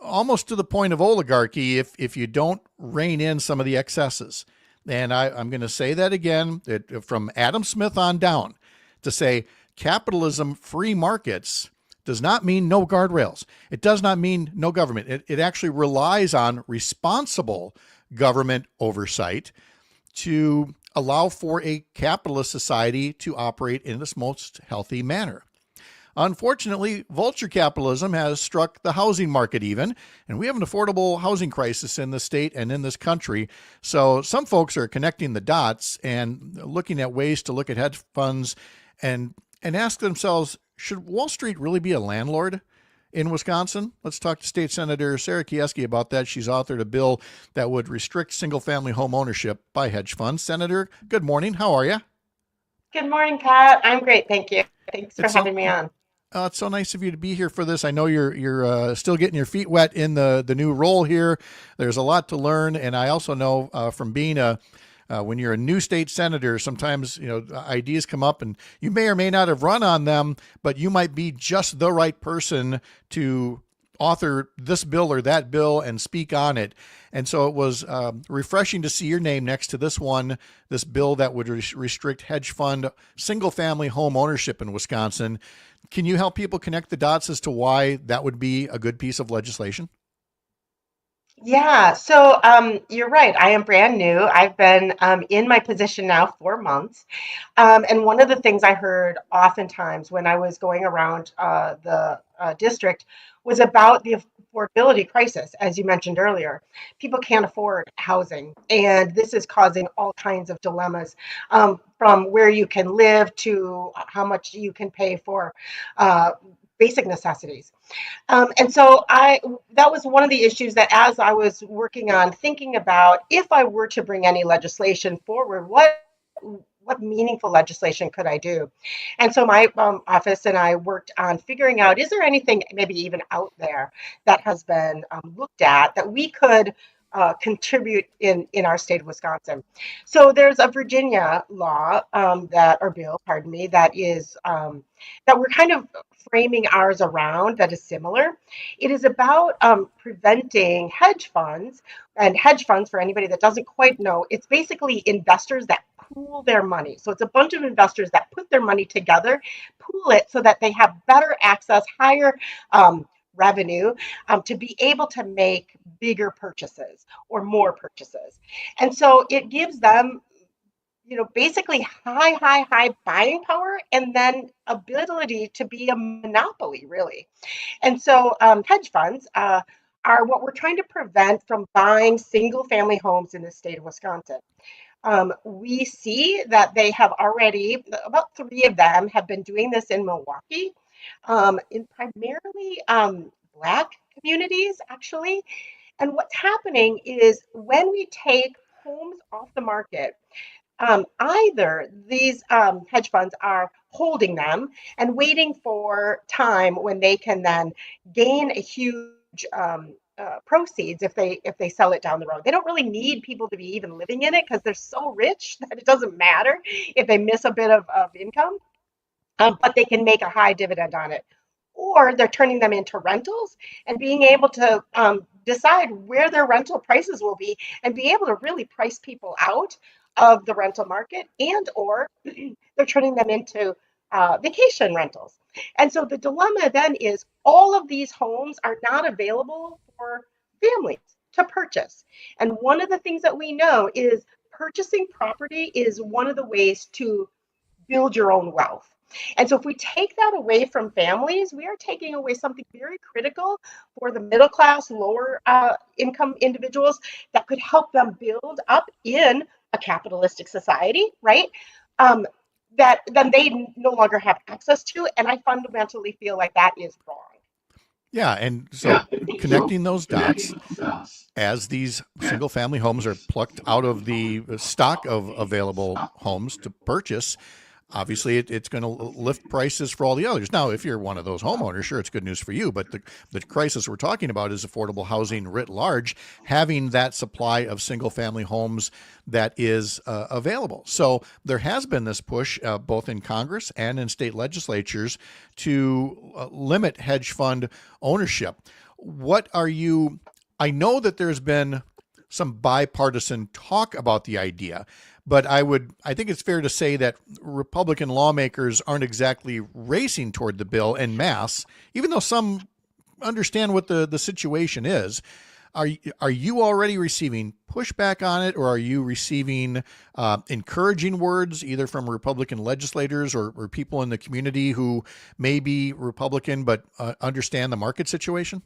almost to the point of oligarchy, if you don't rein in some of the excesses. And I'm going to say that again, from Adam Smith on down, to say capitalism, free markets, does not mean no guardrails. It does not mean no government. It actually relies on responsible government oversight to allow for a capitalist society to operate in its most healthy manner. Unfortunately, vulture capitalism has struck the housing market even, and we have an affordable housing crisis in the state and in this country. So some folks are connecting the dots and looking at ways to look at hedge funds and ask themselves, should Wall Street really be a landlord in Wisconsin? Let's talk to State Senator Sarah Kieski about that. She's authored a bill that would restrict single-family home ownership by hedge funds. Senator, good morning. How are you? Good morning, Pat. I'm great. Thank you. Thanks for having me on. It's so nice of you to be here for this. I know you're still getting your feet wet in the new role here. There's a lot to learn, and I also know from being when you're a new state senator, sometimes ideas come up, and you may or may not have run on them, but you might be just the right person to author this bill or that bill and speak on it. And so it was refreshing to see your name next to this bill that would restrict hedge fund single-family home ownership in Wisconsin. Can you help people connect the dots as to why that would be a good piece of legislation? Yeah, so you're right. I am brand new. I've been in my position now 4 months. And one of the things I heard oftentimes when I was going around the district was about the affordability crisis, as you mentioned earlier. People can't afford housing, and this is causing all kinds of dilemmas, from where you can live to how much you can pay for basic necessities. And so that was one of the issues that, as I was working on thinking about if I were to bring any legislation forward, what meaningful legislation could I do? And so my office and I worked on figuring out, is there anything maybe even out there that has been looked at that we could contribute in our state of Wisconsin? So there's a Virginia law that is that we're kind of framing ours around, that is similar. It is about preventing hedge funds. And hedge funds, for anybody that doesn't quite know, it's basically investors that pool their money. So it's a bunch of investors that put their money together, pool it so that they have better access, higher revenue, to be able to make bigger purchases or more purchases. And so it gives them basically high buying power, and then ability to be a monopoly, really. And so hedge funds are what we're trying to prevent from buying single family homes in the state of Wisconsin. We see that they have already, about 3 of them have been doing this in Milwaukee, in primarily Black communities, actually. And what's happening is when we take homes off the market, either these hedge funds are holding them and waiting for time when they can then gain a huge proceeds if they sell it down the road. They don't really need people to be even living in it because they're so rich that it doesn't matter if they miss a bit of income, but they can make a high dividend on it. Or they're turning them into rentals and being able to decide where their rental prices will be and be able to really price people out of the rental market, and or they're turning them into vacation rentals. And so the dilemma then is all of these homes are not available for families to purchase. And one of the things that we know is purchasing property is one of the ways to build your own wealth. And so if we take that away from families, we are taking away something very critical for the middle class, lower income individuals that could help them build up in a capitalistic society, right? That then they no longer have access to. And I fundamentally feel like that is wrong. Yeah, and so connecting those dots as these single family homes are plucked out of the stock of available homes to purchase, obviously it's going to lift prices for all the others. Now, if you're one of those homeowners, sure, it's good news for you, but the crisis we're talking about is affordable housing writ large, having that supply of single family homes that is available. So there has been this push both in Congress and in state legislatures to limit hedge fund ownership. I know that there's been some bipartisan talk about the idea, but I think it's fair to say that Republican lawmakers aren't exactly racing toward the bill en masse, even though some understand what the situation is. Are you already receiving pushback on it, or are you receiving encouraging words either from Republican legislators or people in the community who may be Republican but understand the market situation?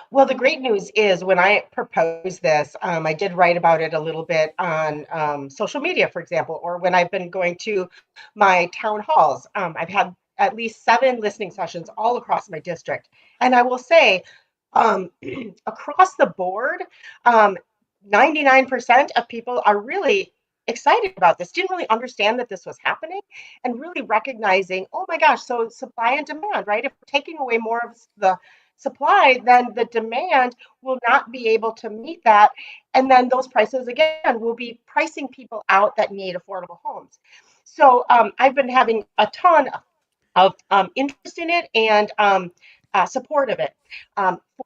Well, the great news is when I proposed this, I did write about it a little bit on social media, for example, or when I've been going to my town halls. I've had at least 7 listening sessions all across my district. And I will say, across the board, 99% of people are really excited about this, didn't really understand that this was happening, and really recognizing, oh my gosh, so supply and demand, right? If we're taking away more of the supply, then the demand will not be able to meet that. And then those prices, again, will be pricing people out that need affordable homes. So I've been having a ton of interest in it and support of it.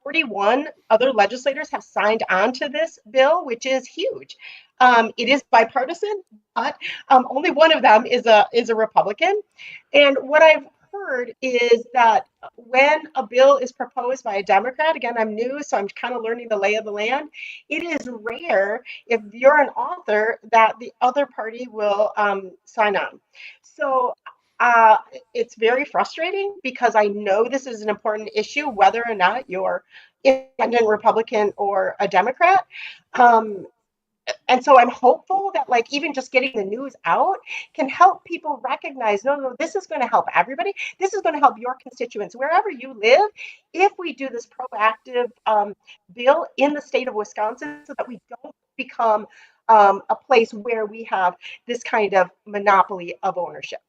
41 other legislators have signed on to this bill, which is huge. It is bipartisan, but only one of them is a Republican. And what I've heard is that when a bill is proposed by a Democrat, again, I'm new, so I'm kind of learning the lay of the land. It is rare, if you're an author, that the other party will sign on. So it's very frustrating because I know this is an important issue, whether or not you're independent Republican or a Democrat. And so I'm hopeful that like even just getting the news out can help people recognize, no, this is going to help everybody. This is going to help your constituents wherever you live. If we do this proactive bill in the state of Wisconsin so that we don't become a place where we have this kind of monopoly of ownership.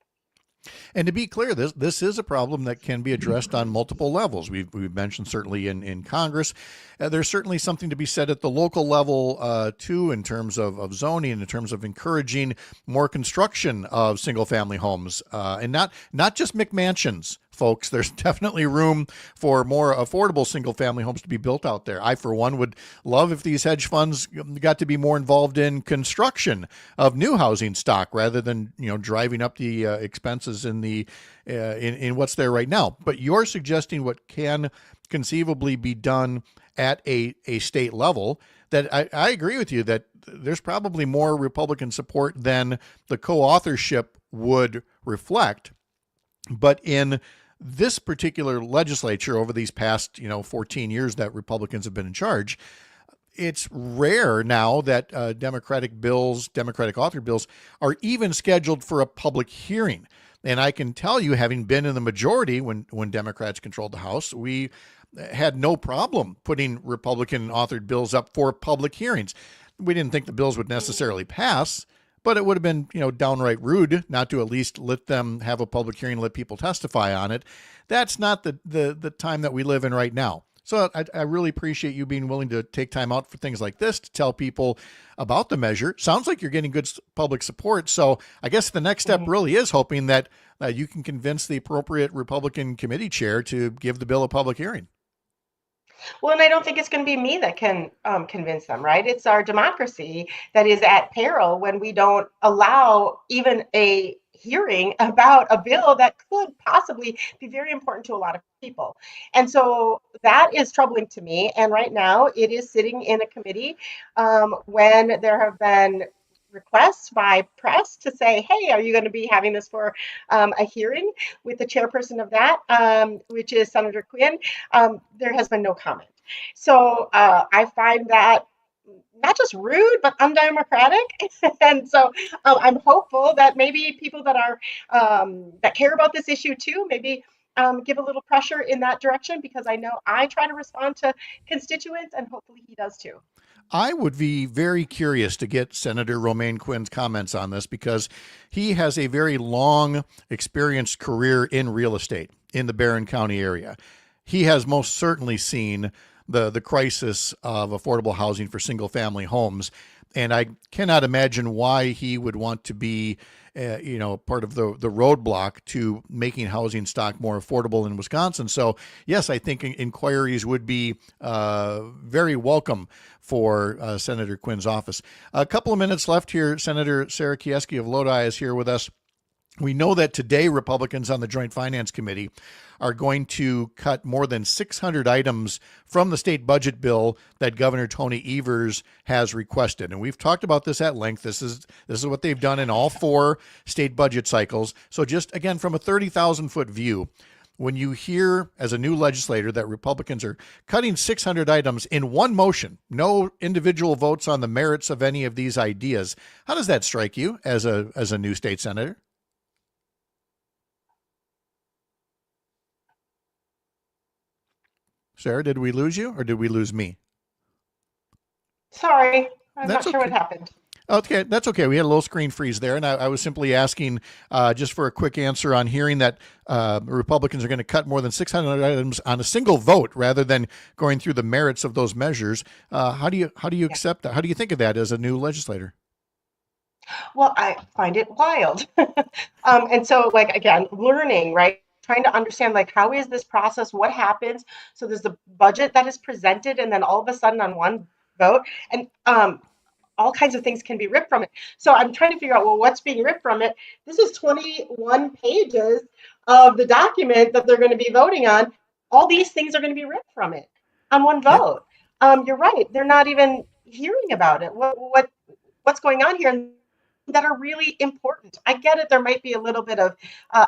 And to be clear, this is a problem that can be addressed on multiple levels. We've mentioned certainly in Congress. There's certainly something to be said at the local level too, in terms of zoning, in terms of encouraging more construction of single family homes, and not just McMansions. Folks, there's definitely room for more affordable single family homes to be built out there. I, for one, would love if these hedge funds got to be more involved in construction of new housing stock rather than, driving up the expenses in the in what's there right now. But you're suggesting what can conceivably be done at a state level. That I agree with you that there's probably more Republican support than the co-authorship would reflect. But in this particular legislature over these past, 14 years that Republicans have been in charge, it's rare now that Democratic authored bills are even scheduled for a public hearing. And I can tell you, having been in the majority when Democrats controlled the House, we had no problem putting Republican authored bills up for public hearings. We didn't think the bills would necessarily pass, but it would have been, downright rude not to at least let them have a public hearing, let people testify on it. That's not the time that we live in right now. So I really appreciate you being willing to take time out for things like this to tell people about the measure. Sounds like you're getting good public support. So I guess the next step really is hoping that you can convince the appropriate Republican committee chair to give the bill a public hearing. Well, and I don't think it's going to be me that can convince them, right? It's our democracy that is at peril when we don't allow even a hearing about a bill that could possibly be very important to a lot of people. And so that is troubling to me. And right now it is sitting in a committee when there have been requests by press to say, hey, are you going to be having this for a hearing with the chairperson of that, which is Senator Quinn, there has been no comment. So I find that not just rude, but undemocratic. And so I'm hopeful that maybe people that are that care about this issue too, maybe give a little pressure in that direction, because I know I try to respond to constituents, and hopefully he does too. I would be very curious to get Senator Romaine Quinn's comments on this, because he has a very long, experienced career in real estate in the Barron County area. He has most certainly seen the crisis of affordable housing for single family homes. And I cannot imagine why he would want to be, part of the roadblock to making housing stock more affordable in Wisconsin. So, yes, I think inquiries would be very welcome for Senator Quinn's office. A couple of minutes left here. Senator Sarah Kieski of Lodi is here with us. We know that today Republicans on the Joint Finance Committee are going to cut more than 600 items from the state budget bill that Governor Tony Evers has requested. And we've talked about this at length. This is what they've done in all 4 state budget cycles. So just, again, from a 30,000-foot view, when you hear as a new legislator that Republicans are cutting 600 items in one motion, no individual votes on the merits of any of these ideas, how does that strike you as a new state senator? Sarah, did we lose you or did we lose me? Sorry, I'm That's not sure okay. what happened. Okay, that's okay. We had a little screen freeze there, and I was simply asking just for a quick answer on hearing that Republicans are going to cut more than 600 items on a single vote rather than going through the merits of those measures. How do you accept that? How do you think of that as a new legislator? Well, I find it wild. And so, like, again, learning, right? Trying to understand, like, how is this process? What happens? So there's the budget that is presented, and then all of a sudden on one vote, and all kinds of things can be ripped from it. So I'm trying to figure out, well, what's being ripped from it? This is 21 pages of the document that they're going to be voting on. All these things are going to be ripped from it on one vote. You're right. They're not even hearing about it. What's going on here that are really important? I get it. There might be a little bit of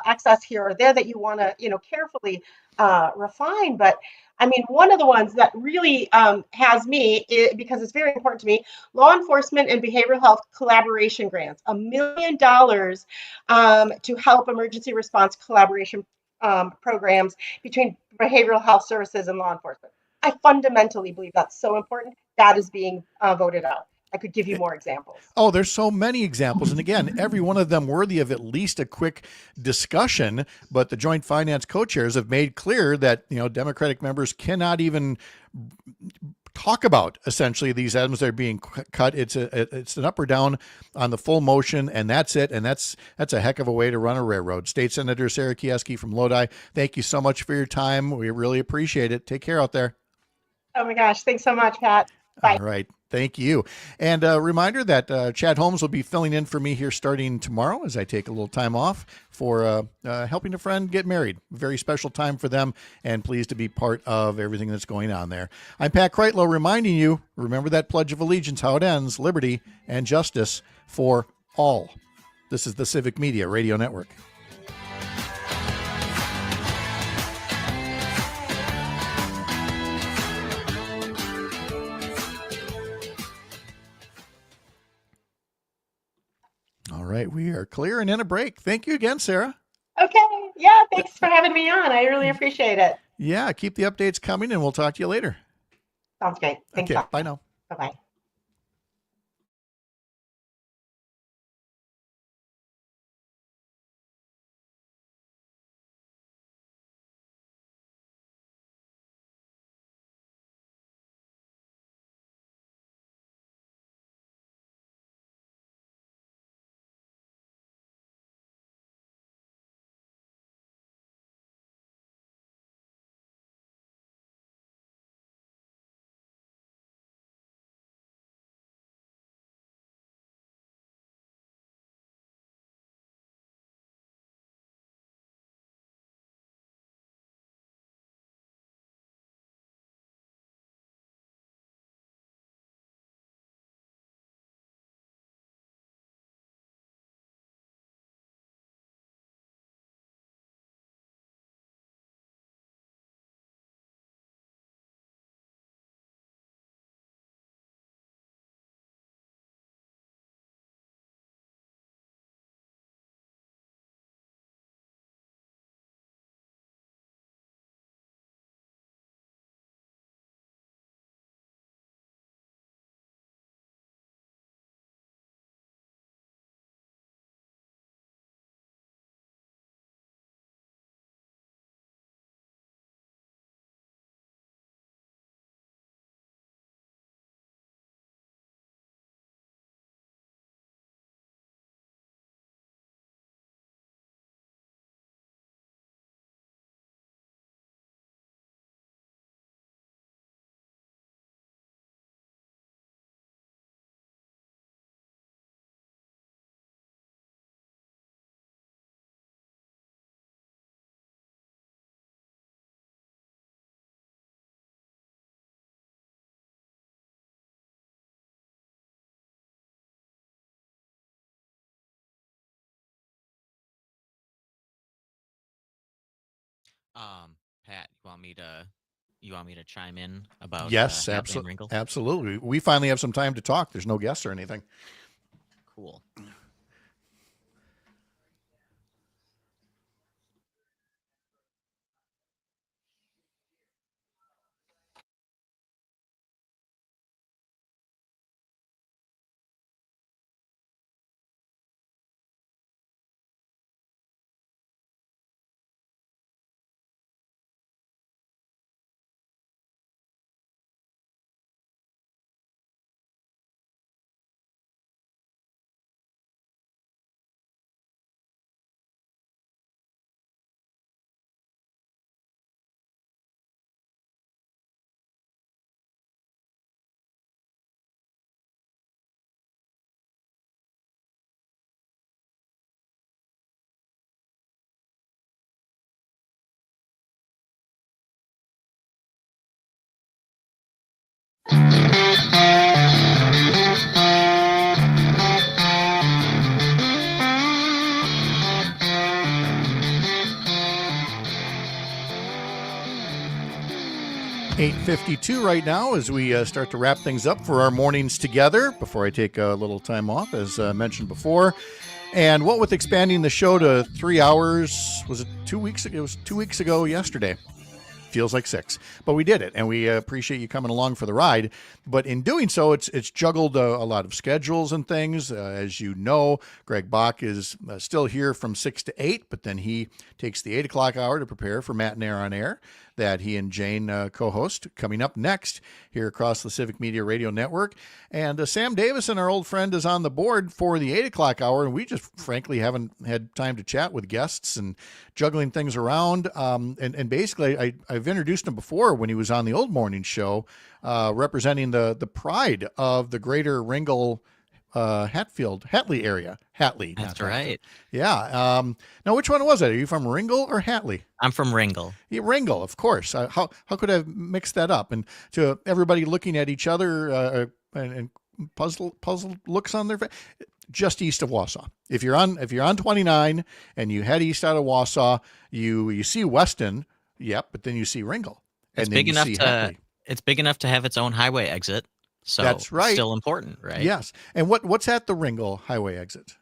excess here or there that you want to, carefully refine. But I mean, one of the ones that really has me, because it's very important to me, law enforcement and behavioral health collaboration grants, $1 million to help emergency response collaboration programs between behavioral health services and law enforcement. I fundamentally believe that's so important. That is being voted out. I could give you more examples. Oh, there's so many examples. And again, every one of them worthy of at least a quick discussion. But the Joint Finance co-chairs have made clear that, Democratic members cannot even talk about essentially these items that are being cut. It's an up or down on the full motion, and that's it. And that's a heck of a way to run a railroad. State Senator Sarah Kieski from Lodi, thank you so much for your time. We really appreciate it. Take care out there. Oh my gosh. Thanks so much, Pat. Bye. All right. Thank you. And a reminder that Chad Holmes will be filling in for me here starting tomorrow as I take a little time off for helping a friend get married. Very special time for them, and pleased to be part of everything that's going on there. I'm Pat Kreitlow reminding you, remember that Pledge of Allegiance, how it ends: liberty and justice for all. This is the Civic Media Radio Network. All right, we are clear and in a break. Thank you again, Sarah. Okay. Yeah, thanks for having me on. I really appreciate it. Yeah, keep the updates coming, and we'll talk to you later. Sounds great. Thanks. Okay, bye now. Bye-bye. Pat, you want me to chime in about Yes, Hatley and Ringel? absolutely. We finally have some time to talk. There's no guests or anything. Cool. 8:52 right now as we start to wrap things up for our mornings together before I take a little time off, as mentioned before. And what with expanding the show to 3 hours, was it 2 weeks ago? It was 2 weeks ago yesterday. Feels like 6, but we did it, and we appreciate you coming along for the ride. But in doing so, it's juggled a lot of schedules and things. As you know, Greg Bach is still here from 6 to 8, but then he takes the 8 o'clock hour to prepare for Matt and Air on Air that he and Jane co-host coming up next here across the Civic Media Radio Network. And Sam Davison, our old friend, is on the board for the 8 o'clock hour, and we just frankly haven't had time to chat with guests and juggling things around. And basically, I've introduced him before when he was on the old morning show, representing the pride of the greater Ringel Hatley area. Hatley. That's right. Yeah. Now, which one was it? Are you from Ringel or Hatley? I'm from Ringel. Yeah, Ringel, of course. How could I have mixed that up? And to everybody looking at each other and puzzled looks on their face, just east of Wausau. If you're on 29 and you head east out of Wausau, you see Weston, yep, but then you see Ringel. It's big enough to have its own highway exit. So that's right. Still important, right? Yes. And what's at the Ringel highway exit?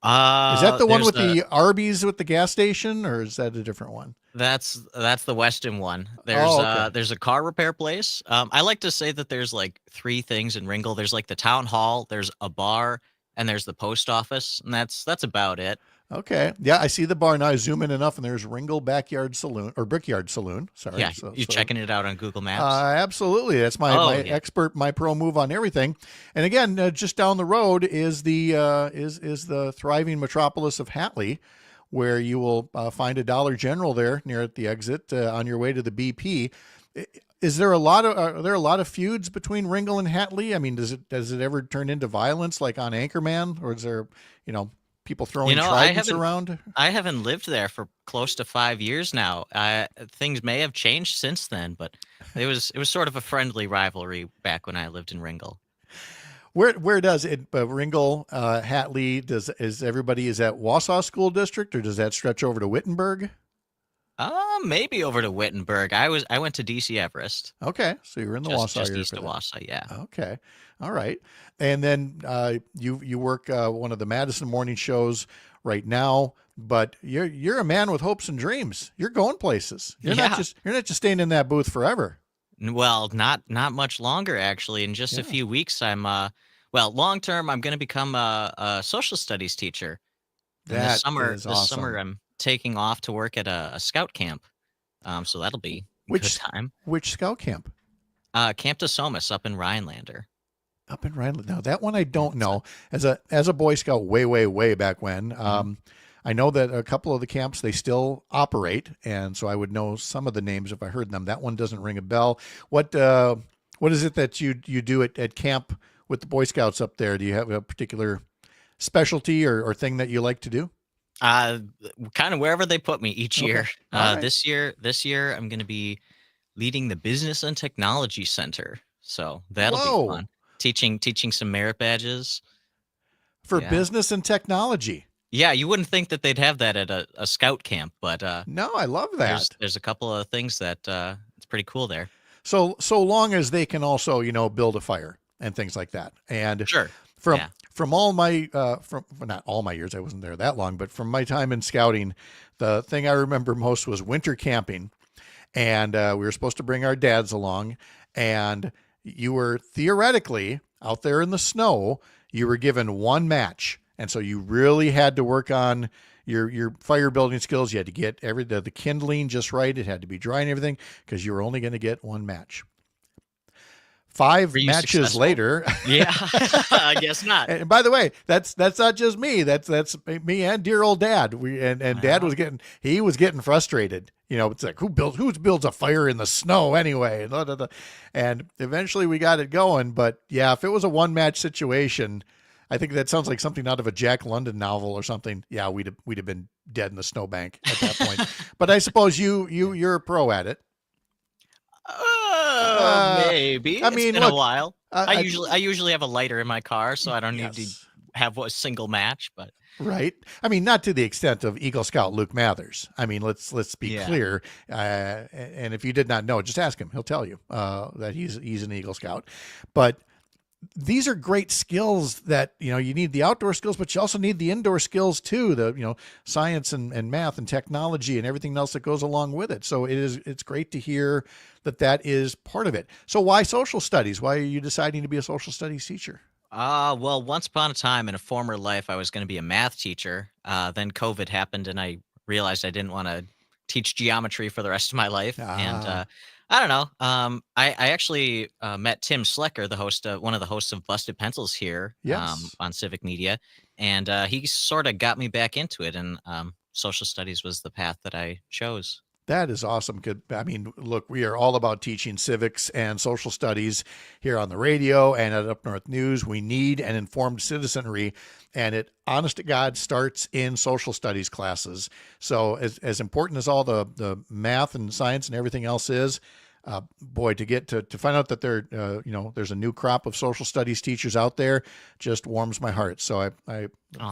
Is that the one with the Arby's with the gas station, or is that a different one? That's the Weston one. There's a car repair place. I like to say that there's like 3 things in Ringel. There's like the town hall, there's a bar, and there's the post office, and that's about it. Okay. Yeah, I see the bar now. I zoom in enough, and there's Ringel Backyard Saloon or Brickyard Saloon. Sorry. Yeah, you're checking it out on Google Maps. Absolutely. That's my expert, my pro move on everything. And again, just down the road is the thriving metropolis of Hatley, where you will find a Dollar General there near at the exit on your way to the BP. Are there a lot of feuds between Ringel and Hatley? I mean, does it ever turn into violence like on Anchorman, or is there people throwing tridents around? I haven't lived there for close to 5 years now. Things may have changed since then, but it was sort of a friendly rivalry back when I lived in Ringel. Where does it Ringel, Hatley, is that Wausau School District, or does that stretch over to Wittenberg? Maybe over to Wittenberg. I went to DC Everest. Okay, so you're in the Wausau area. Just east of Wausau, yeah. Okay, all right. And then you work one of the Madison morning shows right now, but you're a man with hopes and dreams. You're going places. You're not just staying in that booth forever. Well, not much longer actually. In just a few weeks, I'm long term, I'm going to become a social studies teacher. This summer, I'm taking off to work at a scout camp. So that'll be a good time. Which scout camp? Camp DeSomus up in Rhinelander. Up in Rhinelander. Now that one I don't know. As a Boy Scout way back when, I know that a couple of the camps they still operate, and so I would know some of the names if I heard them. That one doesn't ring a bell. What is it that you do at camp with the Boy Scouts up there? Do you have a particular specialty or thing that you like to do? Kind of wherever they put me each year. Right. This year I'm going to be leading the Business and Technology Center. So that'll be fun. Teaching some merit badges for business and technology. Yeah, you wouldn't think that they'd have that at a scout camp, but No, I love that. there's a couple of things that it's pretty cool there. So long as they can also, build a fire and things like that. And Sure. from Yeah. from all my from well, not all my years, I wasn't there that long, but from my time in scouting, the thing I remember most was winter camping. And we were supposed to bring our dads along, and you were theoretically out there in the snow, you were given one match. And so you really had to work on your fire building skills. You had to get the kindling just right. It had to be dry and everything, because you were only going to get one match. 5 Were you matches successful? later. Yeah, I guess not. And by the way, that's not just me. That's me and dear old Dad. Dad was getting frustrated. It's like, who builds a fire in the snow anyway? And eventually we got it going. But yeah, if it was a one match situation, I think that sounds like something out of a Jack London novel or something. Yeah, we'd have been dead in the snowbank at that point. But I suppose you're a pro at it. Maybe. I mean, it's been look, a while. I I- usually have a lighter in my car, so I don't need to Yes. have a single match. But Right. I mean, not to the extent of Eagle Scout Luke Mathers. I mean, let's be Yeah. clear. And if you did not know, just ask him. He'll tell you that he's an Eagle Scout. But these are great skills that, you need the outdoor skills, but you also need the indoor skills too. The, science and math and technology and everything else that goes along with it. So it's great to hear that is part of it. So why social studies? Why are you deciding to be a social studies teacher? well, once upon a time in a former life, I was going to be a math teacher. Then COVID happened, and I realized I didn't want to teach geometry for the rest of my life. And I don't know. I actually met Tim Slecker, the host, one of the hosts of Busted Pencils here, Yes. on Civic Media, and he sort of got me back into it. And social studies was the path that I chose. That is awesome. I mean, look, we are all about teaching civics and social studies here on the radio and at Up North News. We need an informed citizenry, and it, honest to God, starts in social studies classes. So as important as all the math and science and everything else is, boy, to find out that there's a new crop of social studies teachers out there just warms my heart. So I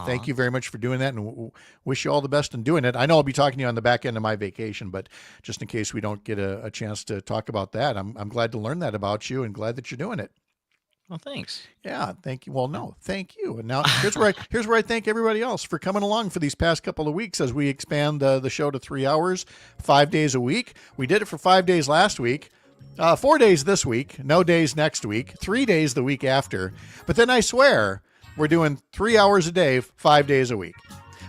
thank you very much for doing that, and wish you all the best in doing it. I know I'll be talking to you on the back end of my vacation, but just in case we don't get a chance to talk about that, I'm glad to learn that about you and glad that you're doing it. Well, thanks. Yeah, thank you. Well, no, thank you. And now here's where I thank everybody else for coming along for these past couple of weeks as we expand the show to 3 hours, 5 days a week. We did it for 5 days last week, 4 days this week, no days next week, 3 days the week after. But then I swear we're doing 3 hours a day, 5 days a week.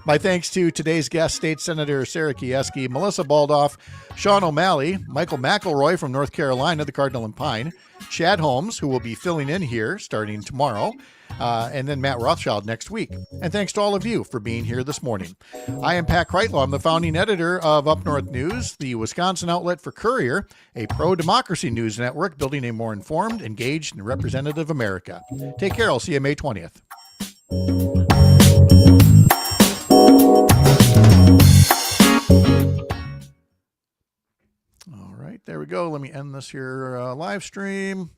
My thanks to today's guest, State Senator Sarah Kieski, Melissa Baldoff, Sean O'Malley, Michael McElroy from North Carolina, the Cardinal and Pine, Chad Holmes, who will be filling in here starting tomorrow, and then Matt Rothschild next week. And thanks to all of you for being here this morning. I am Pat Kreitlow. I'm the founding editor of Up North News, the Wisconsin outlet for Courier, a pro-democracy news network building a more informed, engaged, and representative America. Take care. I'll see you May 20th. All right, there we go. Let me end this here live stream.